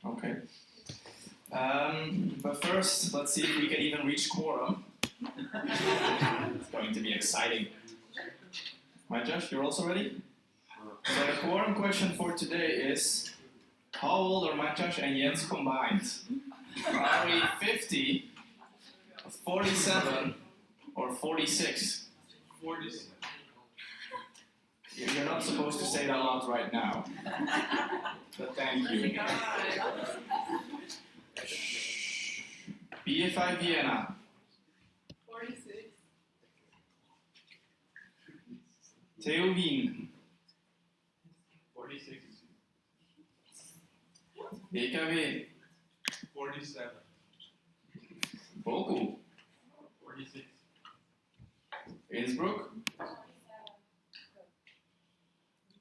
Okay. But first, let's see if we can even reach quorum. It's going to be exciting. My Josh, you're also ready? So the quorum question for today is, how old are Matjash and Jens combined? Are we 50, 47, or 46? 46. You're not supposed to say that out loud right now. But thank you. BFI Vienna. 46. Theo Wien. 46. BKW. 47. Boku. 46. Innsbruck.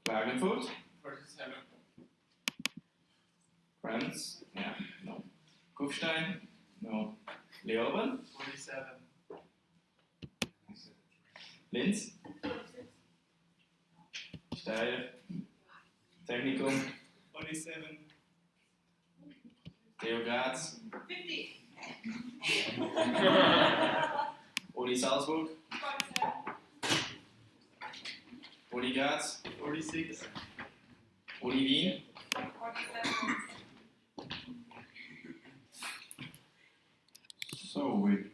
Klagenfurt. 47. Franz. Yeah, no. Kufstein. No. Leoben. 47. Linz. 46. Steyr. Technicum. 47. Theo Graz. 50. Uli Salzburg. 47. Uli Graz. 46. Uli Wien. 47. So with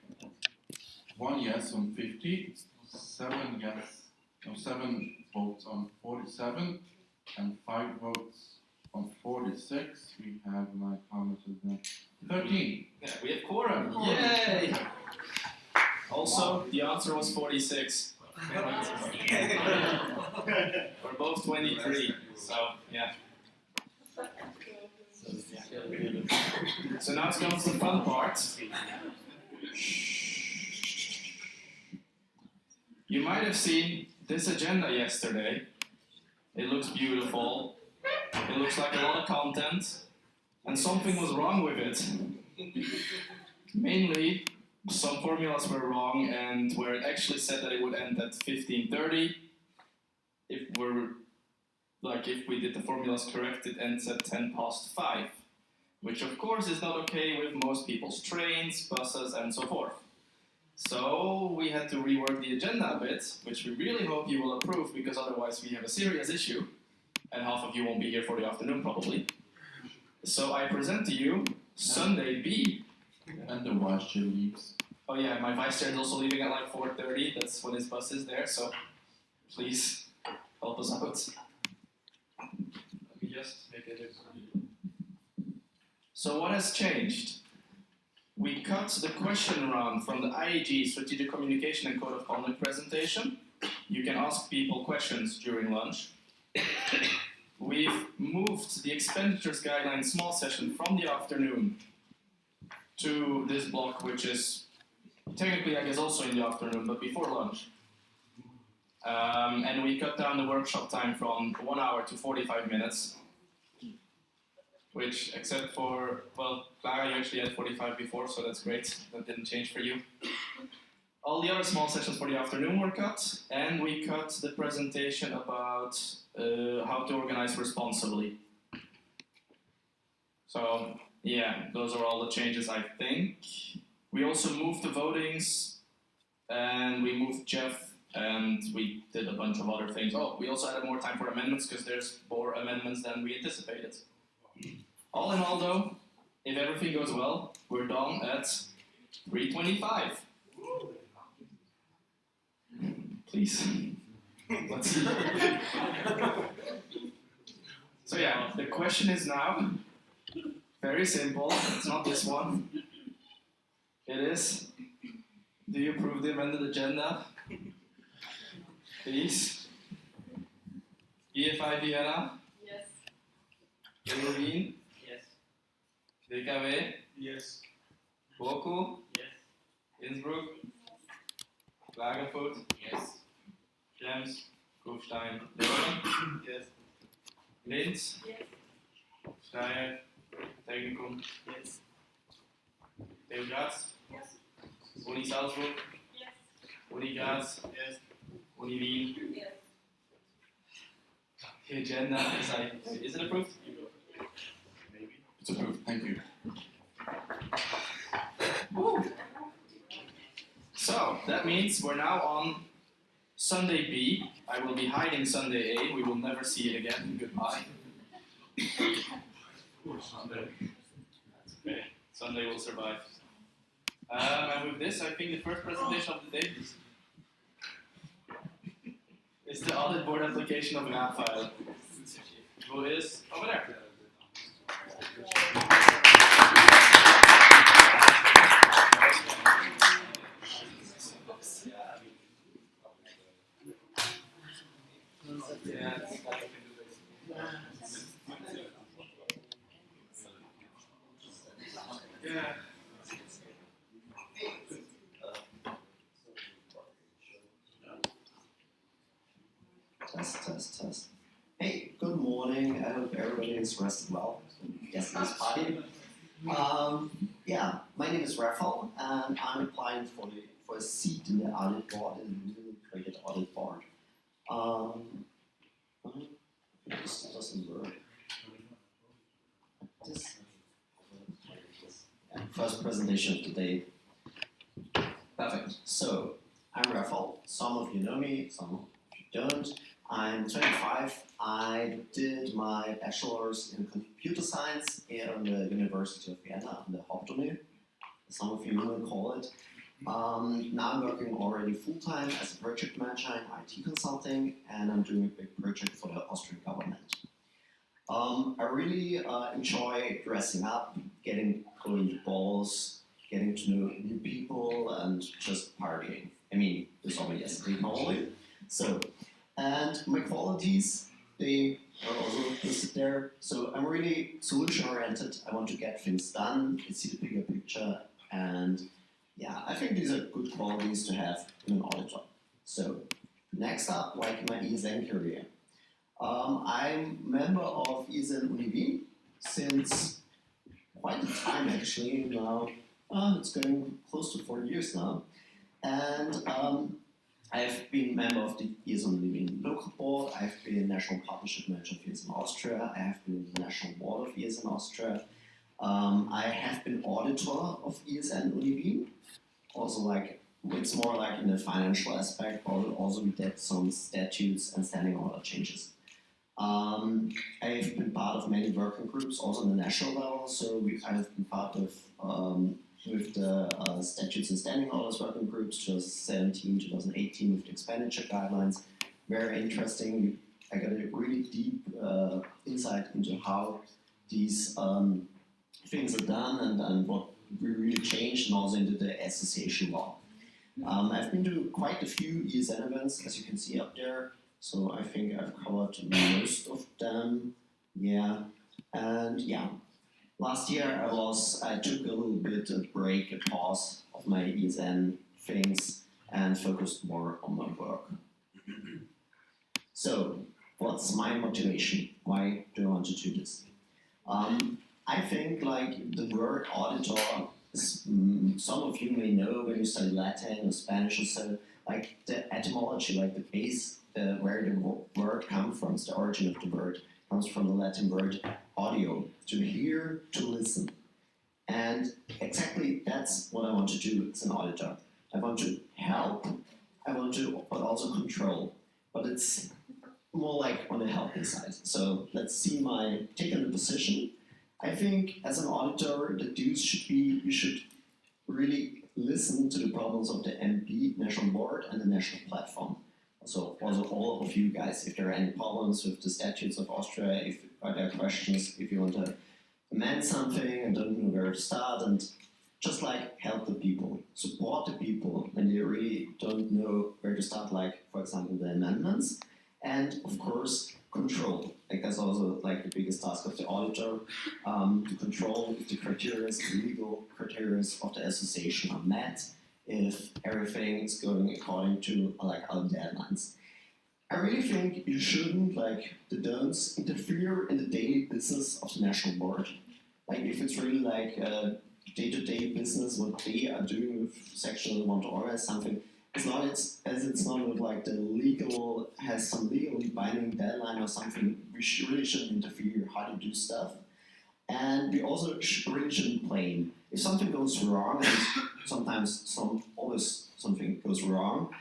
1 yes on 50, 7 votes on 47, and 5 votes on 46, we have like how much is that? 13. Yeah, we have quorum. Quorum. Yay! Also, the answer was 46. We're both 23, so yeah. So now comes the fun part. You might have seen this agenda yesterday. It looks beautiful. It looks like a lot of content. And something was wrong with it. Mainly, some formulas were wrong, and where it actually said that it would end at 15:30, if we did the formulas correct, it ends at 5:10, which of course is not okay with most people's trains, buses, and so forth. So we had to rework the agenda a bit, which we really hope you will approve, because otherwise we have a serious issue, and half of you won't be here for the afternoon probably. So I present to you Sunday B. And the vice chair leaves. Oh yeah, my vice chair is also leaving at like 4:30. That's when his bus is there. So please help us out. Let me just make it. So what has changed? We cut the question round from the IAG Strategic Communication and Code of Conduct presentation. You can ask people questions during lunch. We've moved the expenditures guideline small session from the afternoon to this block, which is technically, I guess, also in the afternoon, but before lunch. And we cut down the workshop time from 1 hour to 45 minutes, which, except for, well, Clara, you actually had 45 before, so that's great. That didn't change for you. All the other small sessions for the afternoon were cut, and we cut the presentation about how to organize responsibly. So, yeah, those are all the changes, I think. We also moved the votings, and we moved Jeff, and we did a bunch of other things. Oh, we also added more time for amendments, because there's more amendments than we anticipated. All in all, though, if everything goes well, we're done at 3:25. Please. Let's see. So yeah, the question is now very simple. It's not this one. It is, do you approve the amended agenda? Please. BFI Vienna? Yes. Wien? Yes. DKW? Yes. Boku? Yes. Innsbruck? Klagenfurt? Yes. Krems? Kufstein? Leeuwen? Yes. Linz? Yes. Steyr? Technicum? Yes. Theo Graz? Yes. Uni Salzburg? Yes. Uni Graz? Yes. Uni Wien? Yes. The agenda is it approved? Maybe. It's It's approved. Thank you. So that means we're now on Sunday B. I will be hiding Sunday A. We will never see it again. Goodbye. Okay, Sunday will survive. And with this, I think the first presentation of the day is the audit board application of Raphael, who is over there. Yeah. Test. Hey, good morning. I hope everybody is rested well. Yesterday's party. Yeah, my name is Raphael, and I'm applying for a seat in the audit board, in the newly created audit board. This doesn't work. First presentation of the day. Perfect. So, I'm Raphael. Some of you know me, some of you don't. I'm 25. I did my bachelor's in computer science here at the University of Vienna, on the Hauptuni, some of you will call it. Now I'm working already full-time as a project manager in IT consulting, and I'm doing a big project for the Austrian government. I really enjoy dressing up, going to balls, getting to know new people, and just partying. I mean, this all yesterday probably. So, and my qualities, they are also listed there. So I'm really solution-oriented. I want to get things done, see the bigger picture, and yeah, I think these are good qualities to have in an auditor. So, next up, like my ESN career. I'm member of ESN Uni Wien since quite a time actually now. It's going close to 4 years now. And I've been member of the ESN Uni Wien local board. I've been national partnership manager of ESN Austria. I have been the national board of ESN Austria. I have been auditor of ESN Uni Wien. Also, like, it's more like in the financial aspect, but also we did some statutes and standing order changes. I've been part of many working groups, also on the national level, so we've kind of been part of with the statutes and standing orders working groups, 2017, 2018, with the expenditure guidelines. Very interesting. I got a really deep insight into how these things are done and what we really changed, and also into the association law. I've been to quite a few ESN events, as you can see up there. So I think I've covered most of them. Yeah, and yeah. Last year I took a little bit of break, a pause of my ESN things and focused more on my work. So, what's my motivation? Why do I want to do this? I think like the word auditor is, some of you may know when you study Latin or Spanish or so, like the etymology, like the base, where the word comes from, the origin of the word comes from the Latin word audio, to hear, to listen. And exactly that's what I want to do as an auditor. I want to help, but also control. But it's more like on the helping side. So let's see my take on the position. I think as an auditor, the dues should be, you should really listen to the problems of the MP, National Board, and the National Platform. So also all of you guys, if there are any problems with the statutes of Austria, if are there questions, if you want to amend something and don't know where to start, and just like help the people, support the people when they really don't know where to start, like for example the amendments, and of course control. Like that's also like the biggest task of the auditor, to control if the criteria, the legal criteria of the association are met, if everything is going according to like our deadlines. I really think you shouldn't, like the don'ts, interfere in the daily business of the national board. Like if it's really like day-to-day business, what they are doing with section want to organize something, it's not with like the legal, has some legally binding deadline or something, we really shouldn't interfere how to do stuff. And we also really shouldn't blame. If something goes wrong, and sometimes always something goes wrong,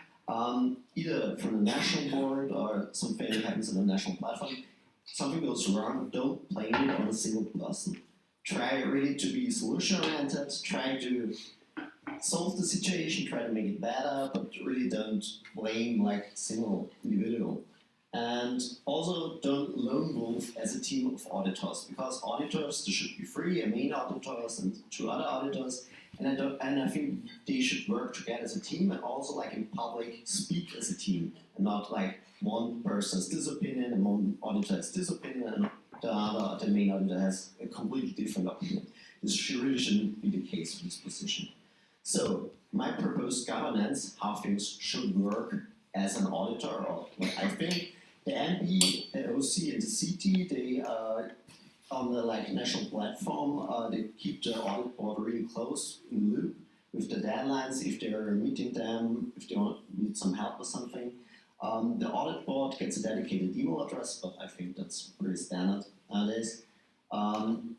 either from the national board or something happens in the national platform, something goes wrong, don't blame it on a single person. Try really to be solution oriented, try to solve the situation, try to make it better, but really don't blame like single individual. And also don't lone wolf as a team of auditors, because auditors, there should be three, a main auditors and two other auditors, and I think they should work together as a team and also like in public speak as a team, and not like one person has this opinion and one auditor has this opinion and the main auditor has a completely different opinion. This really shouldn't be the case for this position. So my proposed governance, how things should work as an auditor, or what I think. The MP, the OC, and the CT, they on the like national platform, they keep the audit board really close in the loop with the deadlines, if they're meeting them, if they need some help or something. The audit board gets a dedicated email address, but I think that's pretty standard nowadays.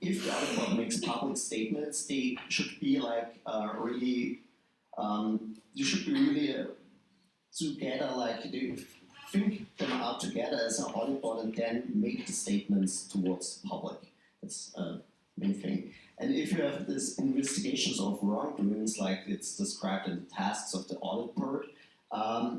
If the audit board makes public statements, they should be like really, you should be really together, like they think them out together as an audit board and then make the statements towards the public. That's the main thing. And if you have these investigations of wrongdoings, like it's described in the tasks of the audit board,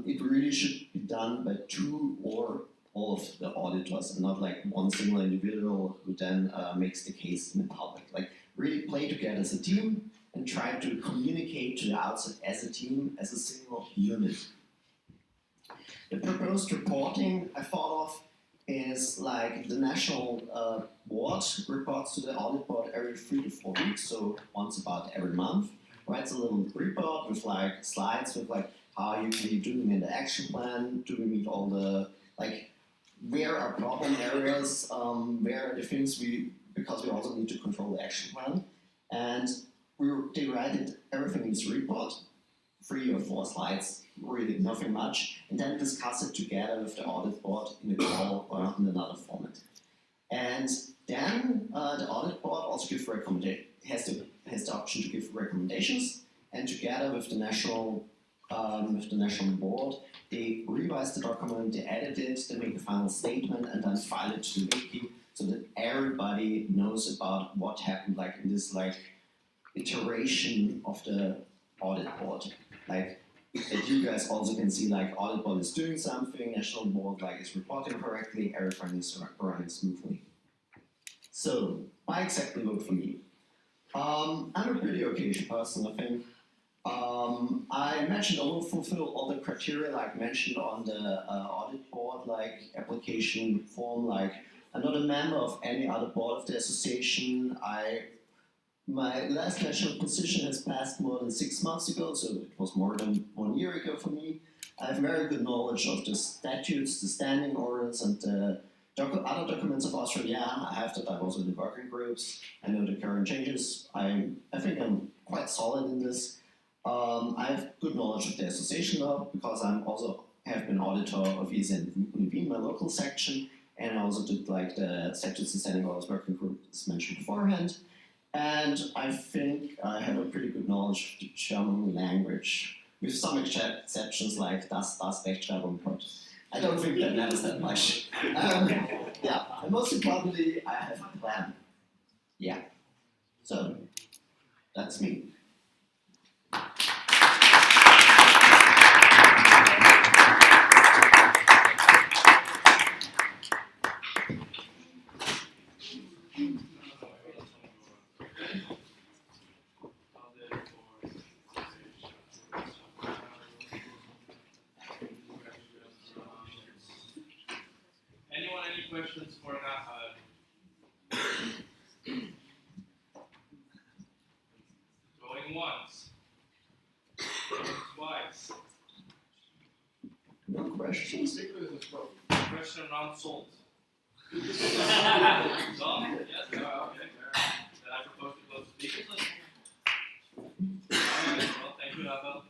it really should be done by two or all of the auditors and not like one single individual who then makes the case in the public. Like really play together as a team and try to communicate to the outside as a team, as a single unit. The proposed reporting I thought of is like the national board reports to the audit board every 3 to 4 weeks, so once about every month. Writes a little report with like slides with like how are you really doing in the action plan, do we meet all the, like where are problem areas, where are the things because we also need to control the action plan. And they write everything in this report, 3 or 4 slides, really nothing much, and then discuss it together with the audit board in a call or in another format. And then the audit board also has the option to give recommendations, and together with the national board, they revise the document, they edit it, they make a final statement, and then file it to the wiki so that everybody knows about what happened, like in this like iteration of the audit board. Like that you guys also can see like audit board is doing something, national board like is reporting correctly, everything is running smoothly. So why exactly vote for me? I'm a pretty occasion person, I think. I imagine I will fulfill all the criteria like mentioned on the audit board, like application form. Like I'm not a member of any other board of the association. My last national position has passed more than 6 months ago, so it was more than 1 year ago for me. I have very good knowledge of the statutes, the standing orders, and the other documents of Australia. I have that. I've also in the working groups. I know the current changes. I think I'm quite solid in this. I have good knowledge of the association law because I'm also have been auditor of Vienna, my local section, and I also did like the statutes and standing orders working group as mentioned beforehand. And I think I have a pretty good knowledge of the German language, with some exceptions like das Rechtschreibung, but I don't think that matters that much. Yeah, and most importantly, I have a plan. Yeah, so that's me. Anyone, any questions for Nahad? Going once. Going twice. No questions? Question around salt. Done? Yes? Okay. Then I propose to close the speakers list. Alright, well, thank you, Nahad.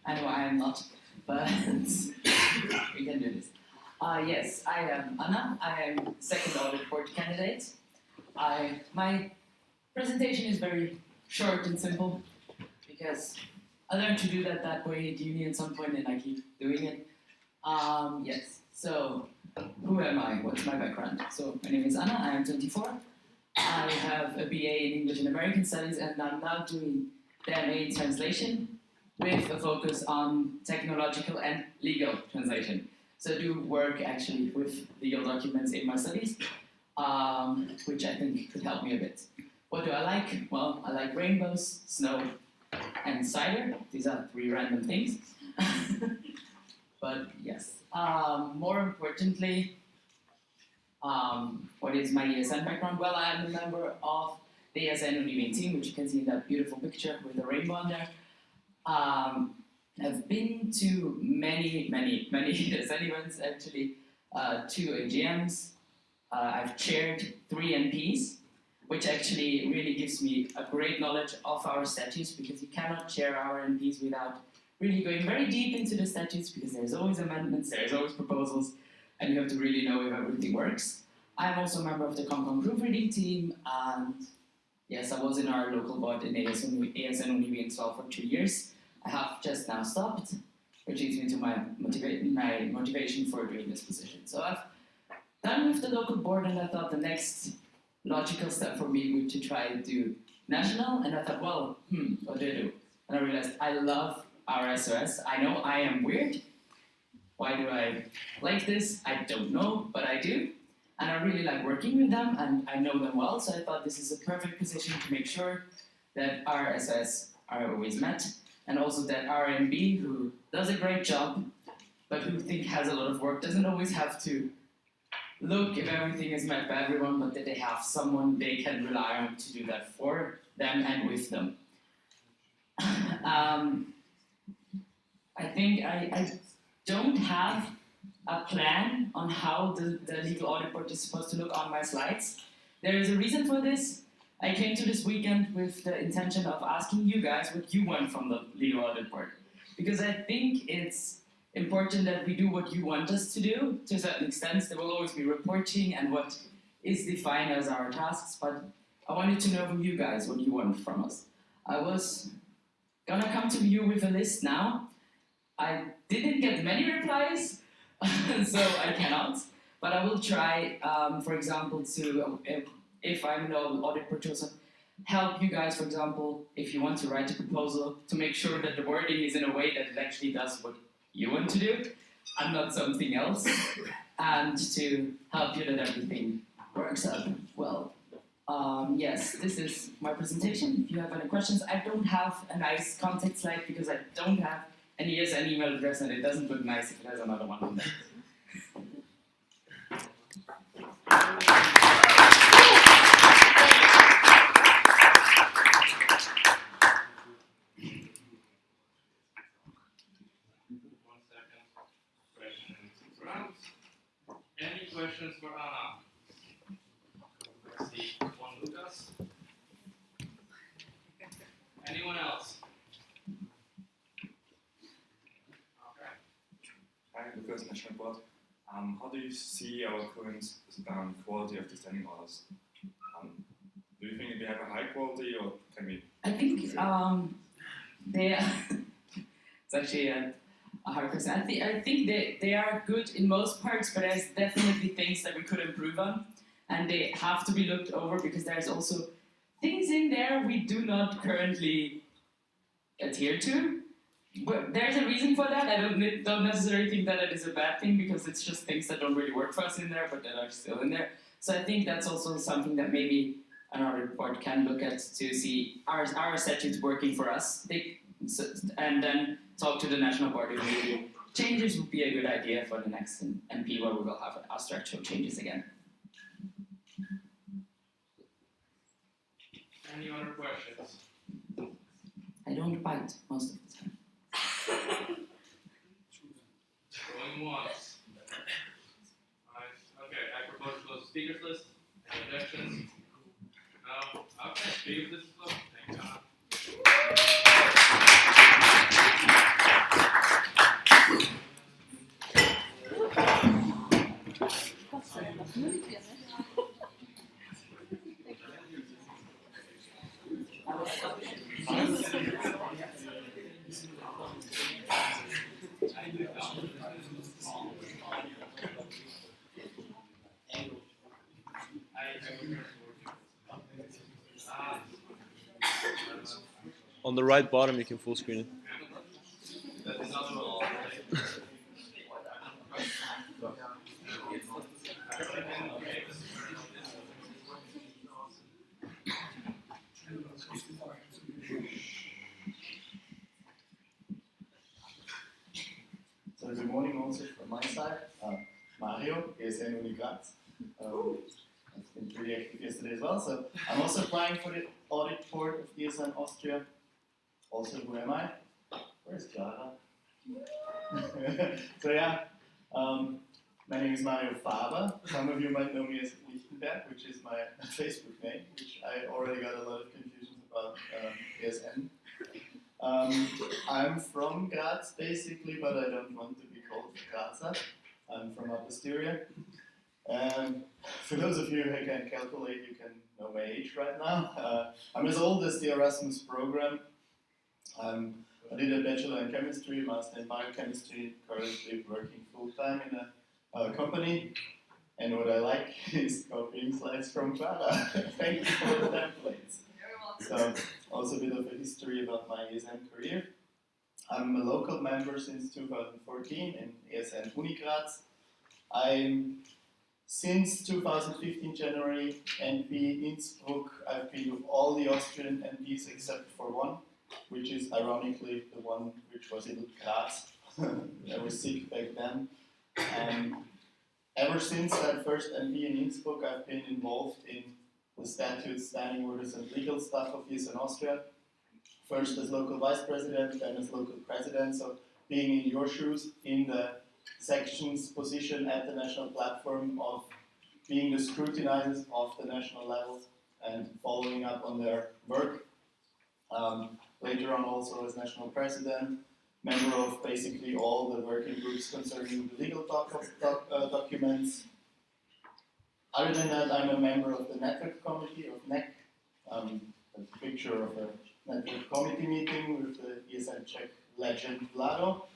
I know I am not, but we can do this. Yes, I am Anna. I am second audit board candidate. My presentation is very short and simple because I learned to do that way at uni at some point and I keep doing it. Yes, so who am I? What's my background? So my name is Anna, I am 24. I have a BA in English and American Studies and I'm now doing the MA in translation with a focus on technological and legal translation. So I do work actually with legal documents in my studies, which I think could help me a bit. What do I like? Well, I like rainbows, snow, and cider. These are 3 random things. But yes, more importantly, what is my ESN background? Well, I'm a member of the ESN Univing team, which you can see in that beautiful picture with the rainbow on there. I've been to many ESN events, actually, 2 AGMs. I've chaired 3 NPs, which actually really gives me a great knowledge of our statutes because you cannot chair our NPs without really going very deep into the statutes because there's always amendments, there's always proposals, and you have to really know if everything works. I'm also a member of the Compound Proofreading team, and yes, I was in our local board in ASN Univi as well for 2 years. I have just now stopped, which leads me to my motivation for doing this position. So I've done with the local board, and I thought the next logical step for me would to try to do national, and I thought, well, what do I do? And I realized I love our SOS. I know I am weird. Why do I like this? I don't know, but I do. And I really like working with them, and I know them well, so I thought this is a perfect position to make sure that our SOS are always met, and also that our MB, who does a great job, but who has a lot of work, doesn't always have to look if everything is met by everyone, but that they have someone they can rely on to do that for them and with them. I think I don't have a plan on how the legal audit board is supposed to look on my slides. There is a reason for this. I came to this weekend with the intention of asking you guys what you want from the legal audit board. Because I think it's important that we do what you want us to do. To a certain extent, there will always be reporting and what is defined as our tasks, but I wanted to know from you guys what you want from us. I was gonna come to you with a list now. I didn't get many replies, so I cannot, but I will try, for example, to, if I'm the audit producer, help you guys, for example, if you want to write a proposal, to make sure that the wording is in a way that it actually does what you want to do, and not something else, and to help you that everything works out well. Yes, this is my presentation. If you have any questions, I don't have a nice contact slide because I don't have an ESN email address, and it doesn't look nice if it has another one on there. Any questions for Anna? Let's see, one Lucas. Anyone else? Okay. Hi, Lucas, National Board. How do you see our current quality of the standing orders? Do you think we have a high quality, or can we? I think they are. It's actually a hard question. I think they are good in most parts, but there's definitely things that we could improve on, and they have to be looked over because there's also things in there we do not currently adhere to. But there's a reason for that. I don't necessarily think that it is a bad thing because it's just things that don't really work for us in there, but that are still in there. So I think that's also something that maybe another report can look at to see our statutes working for us, and then talk to the national board if maybe changes would be a good idea for the next MP where we will have our structural changes again. Any other questions? I don't bite most of the time. Going once. Nice. Okay, I propose to close the speakers list. Any objections? No? Okay, speakers list is closed. Thank you, Anna. On the right bottom, you can full screen it. So good morning also from my side. Mario, ESN Uni Graz. I've been pretty active yesterday as well. So I'm also applying for the audit board of ESN Austria. Also, who am I? Where's Clara? So yeah, my name is Mario Faber. Some of you might know me as Lichtenberg, which is my Facebook name, which I already got a lot of confusions about ESN. I'm from Graz basically, but I don't want to be called Grazer. I'm from Upper Styria. For those of you who can calculate, you can know my age right now. I'm as old as the Erasmus program. I did a bachelor in chemistry, master in biochemistry, currently working full-time in a company. And what I like is copying slides from Clara. Thank you for the templates. So, also a bit of a history about my ESN career. I'm a local member since 2014 in ESN Uni Graz. I'm since 2015 January NP Innsbruck. I've been with all the Austrian NPs except for one, which is ironically the one which was in Graz. I was sick back then. Ever since that first NP in Innsbruck, I've been involved in the statutes, standing orders, and legal stuff of ESN Austria. First as local vice president, then as local president. So being in your shoes, in the section's position at the national platform of being the scrutinizers of the national levels and following up on their work. Later on also as national president, member of basically all the working groups concerning the legal documents. Other than that, I'm a member of the network committee of NEC, a picture of a network committee meeting with the ESN Czech legend Vlado.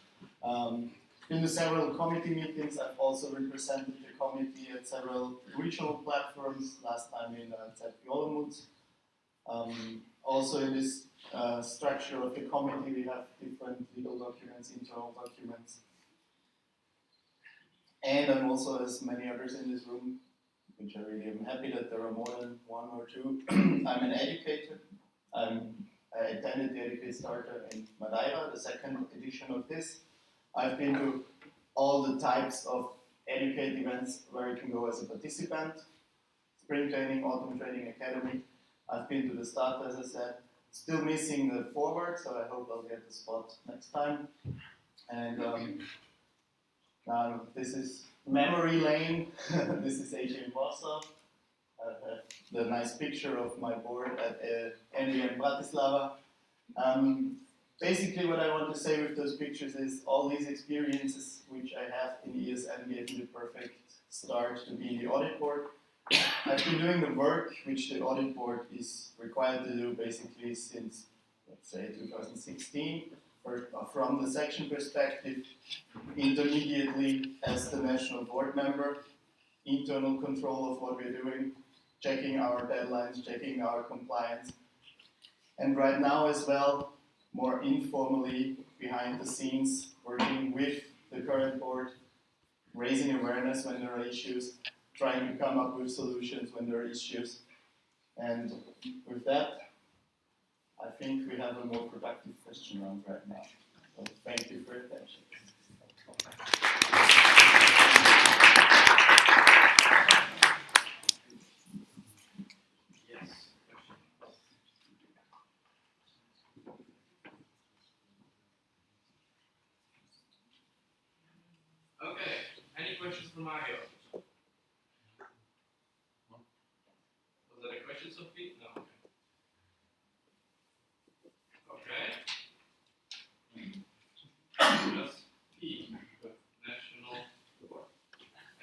Been to several committee meetings. I've also represented the committee at several regional platforms, last time in ZP Olomouc. Also in this structure of the committee, we have different legal documents, internal documents. And I'm also, as many others in this room, which I really am happy that there are more than one or two, I'm an educator. I attended the Educate Starter in Madeira, the second edition of this. I've been to all the types of Educate events where you can go as a participant. Spring training, autumn training academy. I've been to the start, as I said. Still missing the forward, so I hope I'll get the spot next time. And now this is memory lane. This is AJ in Warsaw. The nice picture of my board at NVM Bratislava. Basically what I want to say with those pictures is all these experiences which I have in ESN gave me the perfect start to be in the audit board. I've been doing the work which the audit board is required to do basically since, let's say, 2016. First, from the section perspective, intermediately as the national board member, internal control of what we're doing, checking our deadlines, checking our compliance. And right now as well, more informally, behind the scenes, working with the current board, raising awareness when there are issues, trying to come up with solutions when there are issues. And with that, I think we have a more productive question round right now. So thank you for your attention. Yes. Okay. Any questions for Mario? Was that a question, Sophie? No. Okay. Just P. National Board.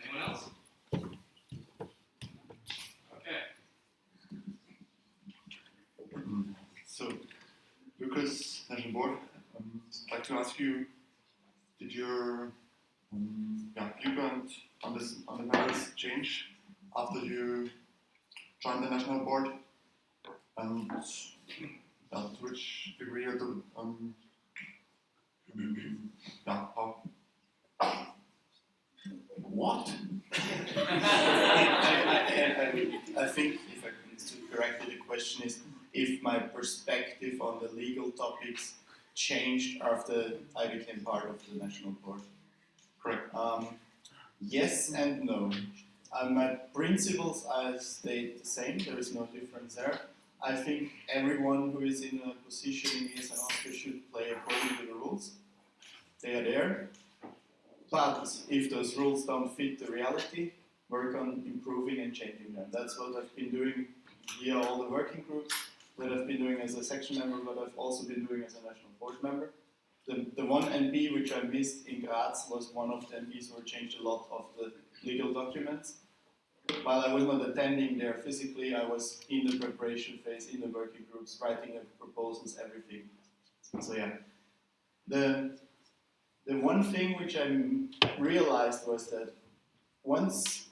Anyone else? Okay. So, Lucas, National Board, I'd like to ask ask you, did your viewpoint on the matters change after you joined the national board? And to which degree or how? What? I think, if I understood correctly, the question is if my perspective on the legal topics changed after I became part of the national board. Correct. Yes and no. My principles I stayed the same. There is no difference there. I think everyone who is in a position in ES and Austria should play according to the rules. They are there. But if those rules don't fit the reality, work on improving and changing them. That's what I've been doing via all the working groups, that I've been doing as a section member, but I've also been doing as a national board member. The one NB which I missed in Graz was one of the NBs who changed a lot of the legal documents. While I was not attending there physically, I was in the preparation phase, in the working groups, writing the proposals, everything. So yeah. The one thing which I realized was that once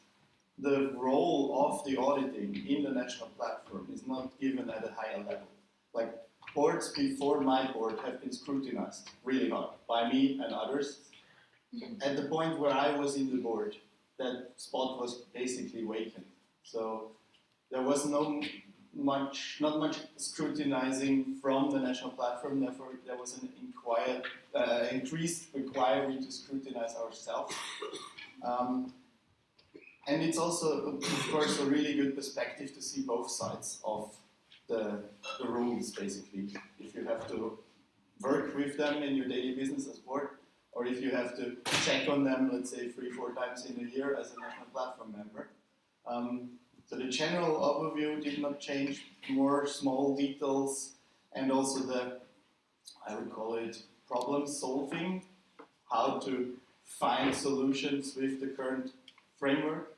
the role of the auditing in the national platform is not given at a higher level, like boards before my board have been scrutinized really hard by me and others. At the point where I was in the board, that spot was basically vacant. So there was not much scrutinizing from the national platform, therefore there was an increased requirement to scrutinize ourselves. And it's also, of course, a really good perspective to see both sides of the rules, basically. If you have to work with them in your daily business as board, or if you have to check on them, let's say 3-4 times in a year as a national platform member. So the general overview did not change, more small details, and also the, I would call it, problem solving, how to find solutions with the current framework.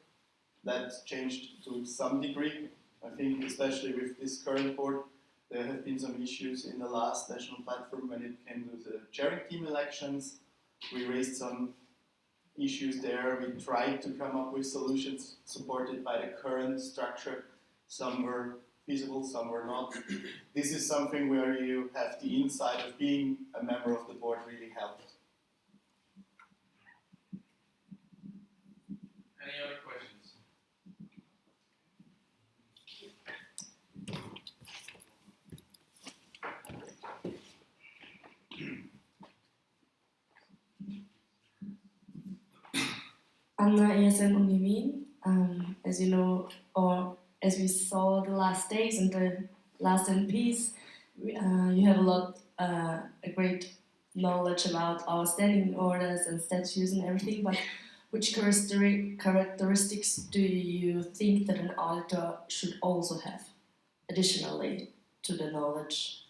That changed to some degree. I think especially with this current board, there have been some issues in the last national platform when it came to the chairing team elections. We raised some issues there. We tried to come up with solutions supported by the current structure. Some were feasible, some were not. This is something where you have the insight of being a member of the board really helped. Any other questions? Anna ESN Uni Wien, as you know, or as we saw the last days and the last NPs, you have a great knowledge about our standing orders and statutes and everything, but which characteristics do you think that an auditor should also have, additionally to the knowledge?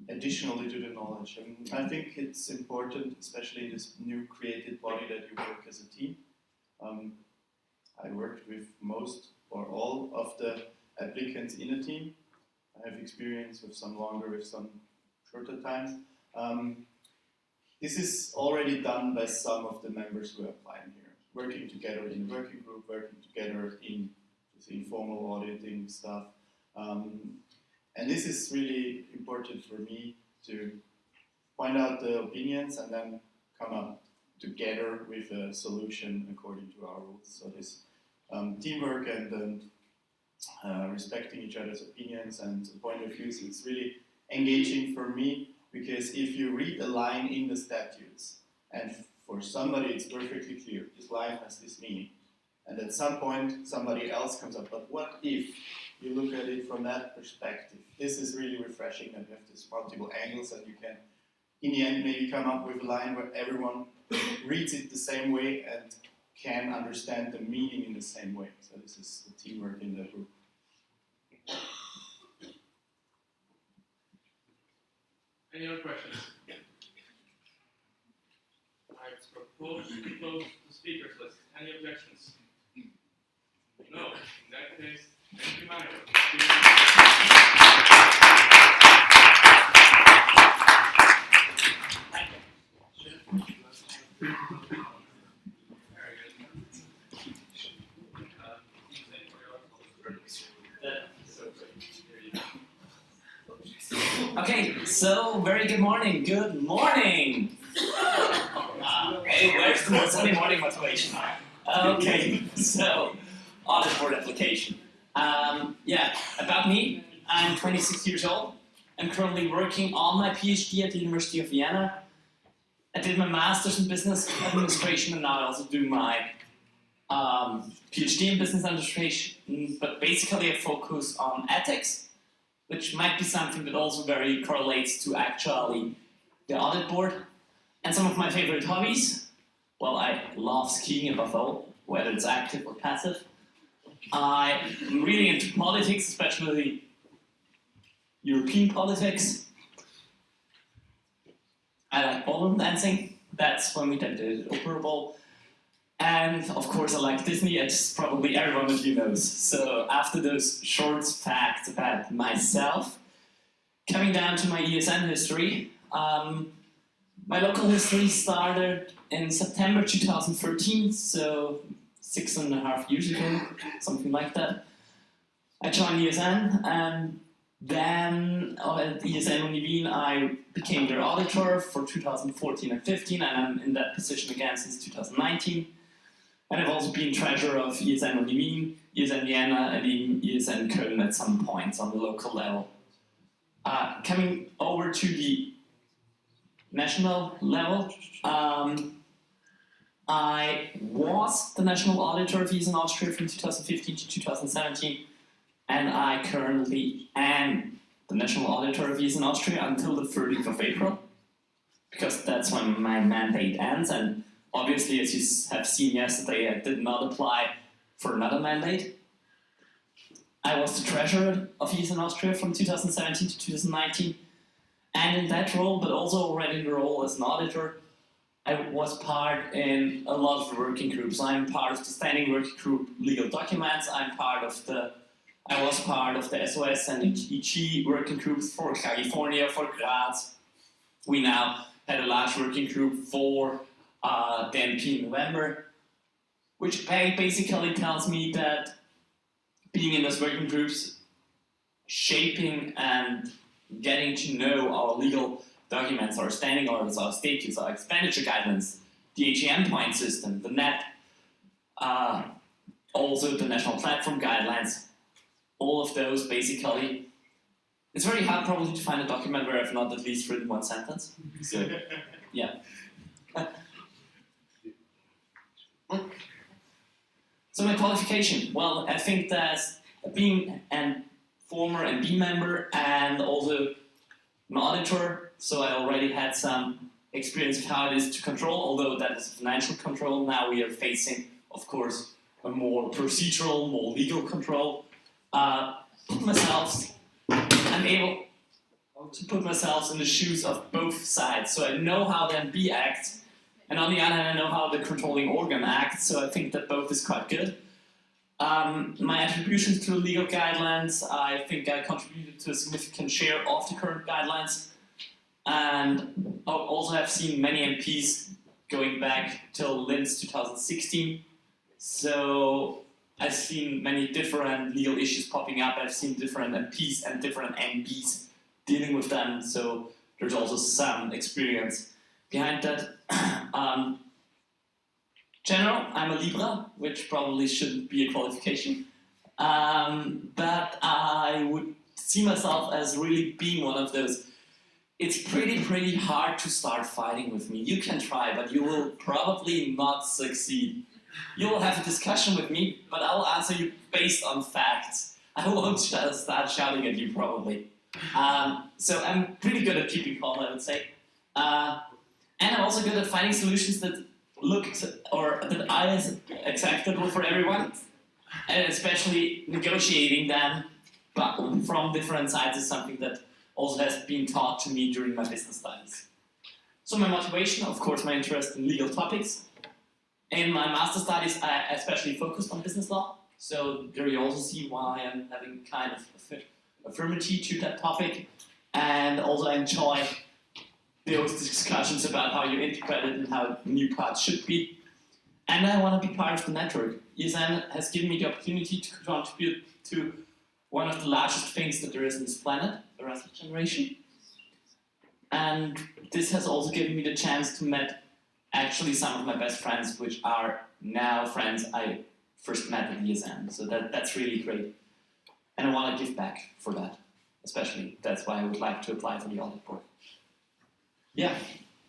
Additionally to the knowledge, I think it's important, especially in this new created body, that you work as a team. I worked with most or all of the applicants in a team. I have experience with some longer, with some shorter times. This is already done by some of the members who are applying here, working together in a working group, working together in informal auditing stuff. And this is really important for me to find out the opinions and then come up together with a solution according to our rules. So this teamwork and respecting each other's opinions and point of views, it's really engaging for me, because if you read a line in the statutes and for somebody it's perfectly clear, this line has this meaning, and at some point somebody else comes up, but what if you look at it from that perspective? This is really refreshing, that you have these multiple angles and you can, in the end, maybe come up with a line where everyone reads it the same way and can understand the meaning in the same way. So this is the teamwork in the group. Any other questions? I propose to close the speakers list. Any objections? No. In that case, thank you, Mario. Okay, so very good morning. Good morning. Hey, where's the Sunday morning motivation? Okay, so audit board application. Yeah, about me. I'm 26 years old. I'm currently working on my PhD at the University of Vienna. I did my master's in business administration, and now I also do my PhD in business administration. But basically, I focus on ethics, which might be something that also very correlates to actually the audit board. And some of my favorite hobbies, well, I love skiing above all, whether it's active or passive. I'm really into politics, especially European politics. I like ballroom dancing. That's when we did the Opera Bowl. And of course I like Disney, as probably everyone of you knows. So after those short facts about myself, coming down to my ESN history, my local history started in September 2013, so 6.5 years ago, something like that. I joined ESN, and then at ESN Uni Wien I became their auditor for 2014 and 15, and I'm in that position again since 2019. And I've also been treasurer of ESN Uni Wien, ESN Vienna, and even ESN Köln at some points on the local level. Coming over to the national level, I was the national auditor of ESN Austria from 2015 to 2017, and I currently am the national auditor of ESN Austria until the 30th of April, because that's when my mandate ends. And obviously, as you have seen yesterday, I did not apply for another mandate. I was the treasurer of ESN Austria from 2017 to 2019, and in that role, but also already in the role as an auditor, I was part in a lot of working groups. I'm part of the standing working group legal documents. I was part of the SOS and EG working groups for California, for Graz. We now had a large working group for the MP in November, which basically tells me that being in those working groups, shaping and getting to know our legal documents, our standing orders, our statutes, our expenditure guidelines, the AGM point system, the NET, also the national platform guidelines, all of those basically. It's very hard probably to find a document where I've not at least written one sentence. So, yeah. So my qualification, well, I think that being a former MB member and also an auditor, so I already had some experience of how it is to control, although that is financial control. Now we are facing, of course, a more procedural, more legal control. I'm able to put myself in the shoes of both sides, so I know how the MB acts, and on the other hand, I know how the controlling organ acts, so I think that both is quite good. My attributions to the legal guidelines, I think I contributed to a significant share of the current guidelines, and I also have seen many MPs going back till Linz 2016, so I've seen many different legal issues popping up. I've seen different MPs and different MBs dealing with them, so there's also some experience behind that. General, I'm a Libra, which probably shouldn't be a qualification, but I would see myself as really being one of those. It's pretty hard to start fighting with me. You can try, but you will probably not succeed. You will have a discussion with me, but I will answer you based on facts. I won't start shouting at you probably. So I'm pretty good at keeping calm, I would say. And I'm also good at finding solutions that that are acceptable for everyone, and especially negotiating them but from different sides is something that also has been taught to me during my business studies. So my motivation, of course, my interest in legal topics. In my master studies, I especially focused on business law, so there you also see why I'm having kind of affinity to that topic, and also I enjoy those discussions about how you interpret it and how new parts should be. And I want to be part of the network. ESN has given me the opportunity to contribute to one of the largest things that there is on this planet, the Erasmus generation. And this has also given me the chance to meet actually some of my best friends, which are now friends I first met at ESN. So that's really great. And I want to give back for that, especially. That's why I would like to apply for the audit board. Yeah,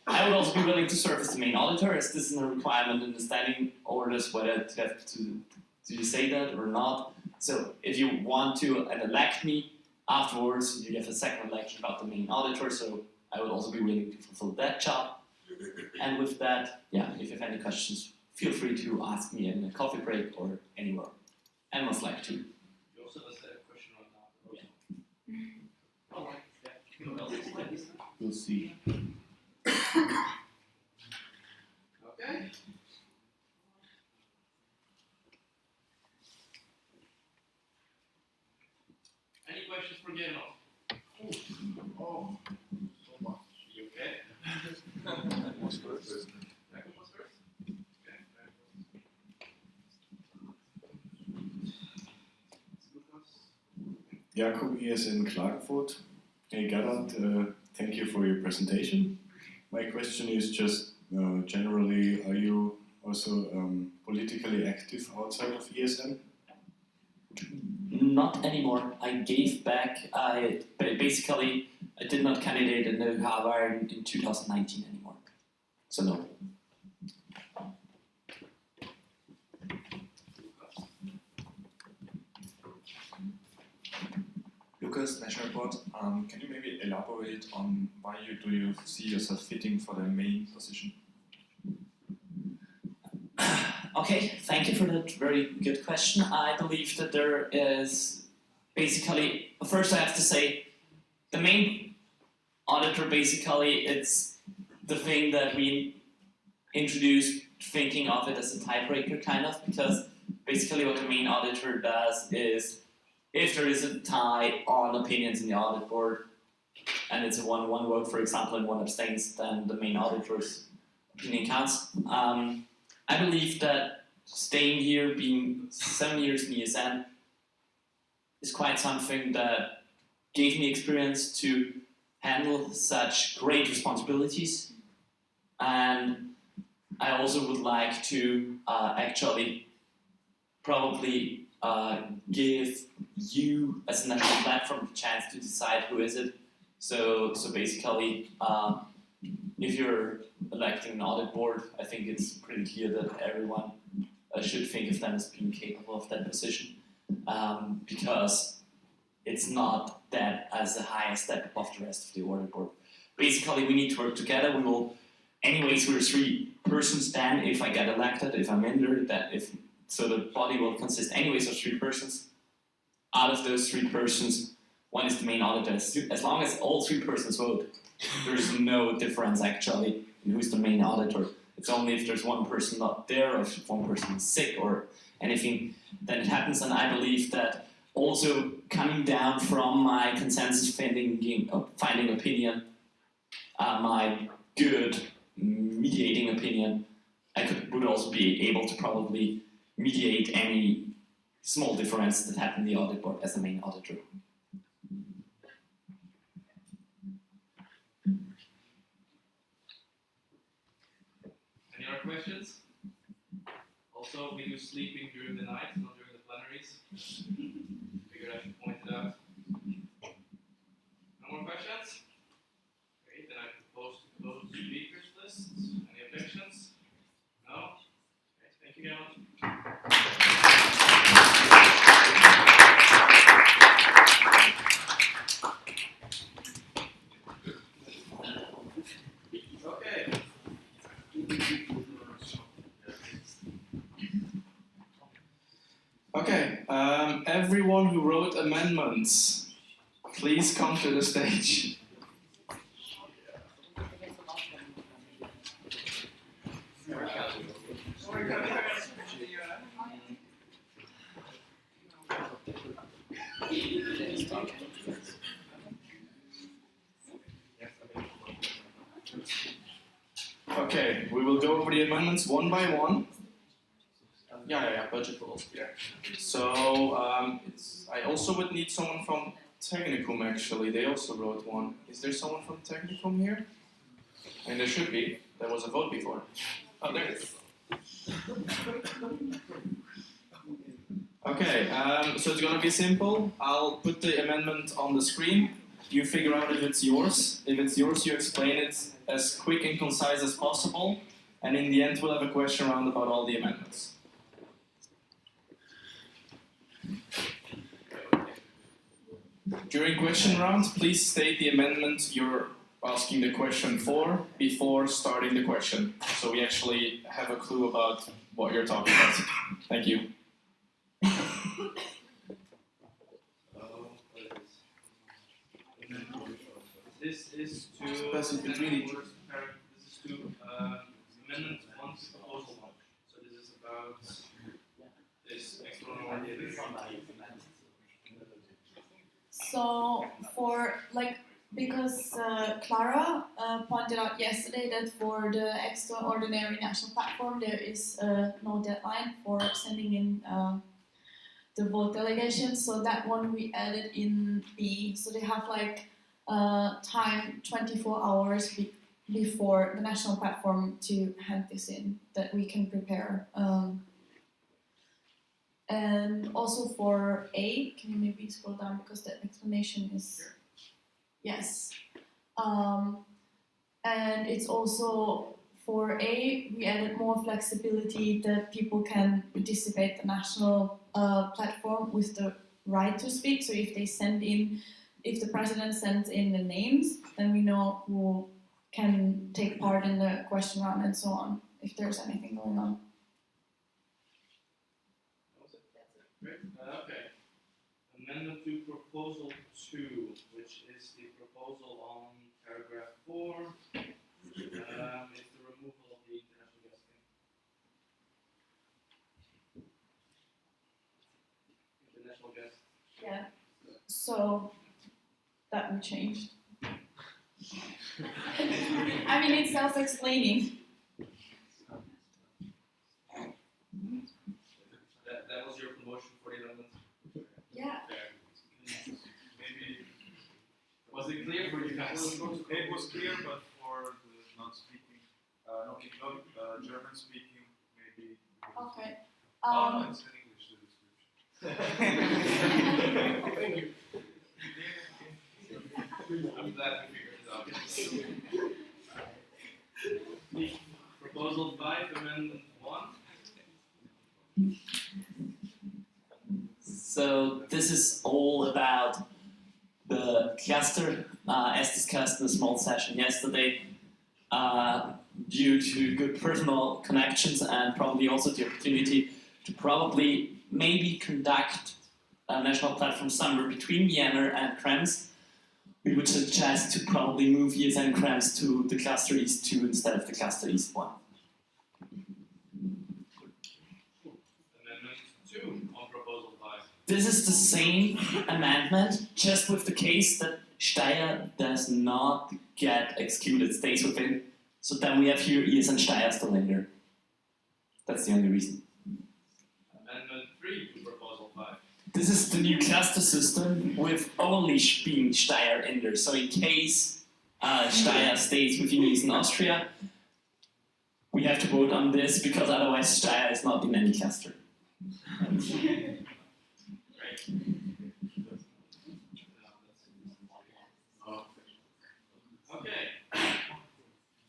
I would also be willing to serve as the main auditor, as this is a requirement in the standing orders, whether to have to say that or not. So if you want to elect me afterwards, you have a second election about the main auditor, so I would also be willing to fulfill that job. And with that, yeah, if you have any questions, feel free to ask me in a coffee break or anywhere. And most like to. You also have a question on that. Yeah. All right. Yeah. What else is like this? We'll see. Okay. Any questions for Gernot? Oh, so much. You okay? Jakob was first. Jakob was first? Okay. Jakob is in Klagenfurt. Hey Gerhard, thank you for your presentation. My question is just generally, are you also politically active outside of ESN? Not anymore. I gave back. I did not candidate in the Harvard in 2019 anymore. So no. Lucas, National Board, can you maybe elaborate on why do you see yourself fitting for the main position? Okay, thank you for that very good question. I believe that there is basically, first I have to say, the main auditor basically, it's the thing that we introduced, thinking of it as a tiebreaker kind of, because basically what the main auditor does is, if there is a tie on opinions in the audit board, and it's a one vote, for example, and one abstains, then the main auditor's opinion counts. I believe that staying here, being 7 years in ESN, is quite something that gave me experience to handle such great responsibilities. And I also would like to actually probably give you as a national platform the chance to decide who is it. So basically, if you're electing an audit board, I think it's pretty clear that everyone should think of them as being capable of that position, because it's not that as the highest step above the rest of the audit board. Basically, we need to work together. We will, anyways, we're 3 persons. Then, if I get elected, if I'm in there, so the body will consist anyways of 3 persons. Out of those 3 persons, one is the main auditor. As long as all 3 persons vote, there's no difference actually in who's the main auditor. It's only if there's one person not there, or if one person is sick or anything, then it happens. And I believe that also coming down from my consensus finding opinion, my good mediating opinion, would also be able to probably mediate any small difference that happened in the audit board as the main auditor. Any other questions? Also, we do sleeping during the night, not during the plenaries. Figured I should point it out. No more questions? Great, then I propose to close the speakers list. Any objections? No? Okay, thank you, Gernot. Okay. Okay, everyone who wrote amendments, please come to the stage. Okay, we will go over the amendments one by one. Yeah, budget will also be there. So I also would need someone from Technicum actually, they also wrote one. Is there someone from Technicum here? And there should be. There was a vote before. Oh, there it is. Okay, so it's gonna be simple. I'll put the amendment on the screen. You figure out if it's yours. If it's yours, you explain it as quick and concise as possible. And in the end, we'll have a question round about all the amendments. During question round, please state the amendment you're asking the question for before starting the question, so we actually have a clue about what you're talking about. Thank you. This is to Pass it between each. This is to amendment 1 to proposal 1. So this is about this extraordinary. So for like because Clara pointed out yesterday that for the extraordinary national platform there is no deadline for sending in the vote delegations. So that one we added in B. So they have like time 24 hours before the national platform to hand this in that we can prepare. And also for A, can you maybe scroll down because the explanation is yes. And it's also for A, we added more flexibility that people can participate the national platform with the right to speak. So if they send in, if the president sends in the names, then we know who can take part in the question round and so on, if there's anything going on. Great. Okay. Amendment to proposal 2, which is the proposal on paragraph 4. Is the removal of the international guesting. International guest. Yeah. So that we changed. I mean, it's self-explaining. That was your promotion for the amendment? Yeah. Maybe. Was it clear for you guys? It was clear, but for the not speaking, not German speaking, maybe. Okay. No, it's in English, the description. Thank you. I'm glad we figured it out. Proposal 5, amendment 1. So this is all about the cluster, as discussed in a small session yesterday. Due to good personal connections and probably also the opportunity to probably maybe conduct a national platform somewhere between Vienna and Krems, we would suggest to probably move ES and Krems to the cluster East 2 instead of the cluster East 1. Amendment 2 on proposal 5. This is the same amendment, just with the case that Steyr does not get excluded, stays within. So then we have here ES and Steyr still in there. That's the only reason. Amendment 3 to proposal 5. This is the new cluster system with only being Steyr in there. So in case Steyr stays within Eastern Austria, we have to vote on this because otherwise Steyr is not in any cluster. Okay.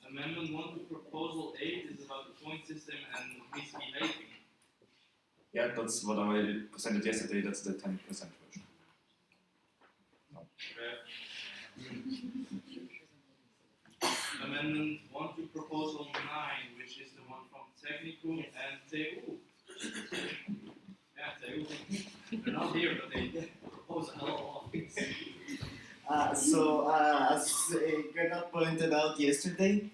Amendment 1 to proposal 8 is about the point system and misbehaving. Yeah, that's what I presented yesterday, that's the 10% version. Amendment 1 to proposal 9, which is the one from Technicum and TU. Yeah, TU. They're not here, but they propose a lot of things. As Gernot pointed out yesterday,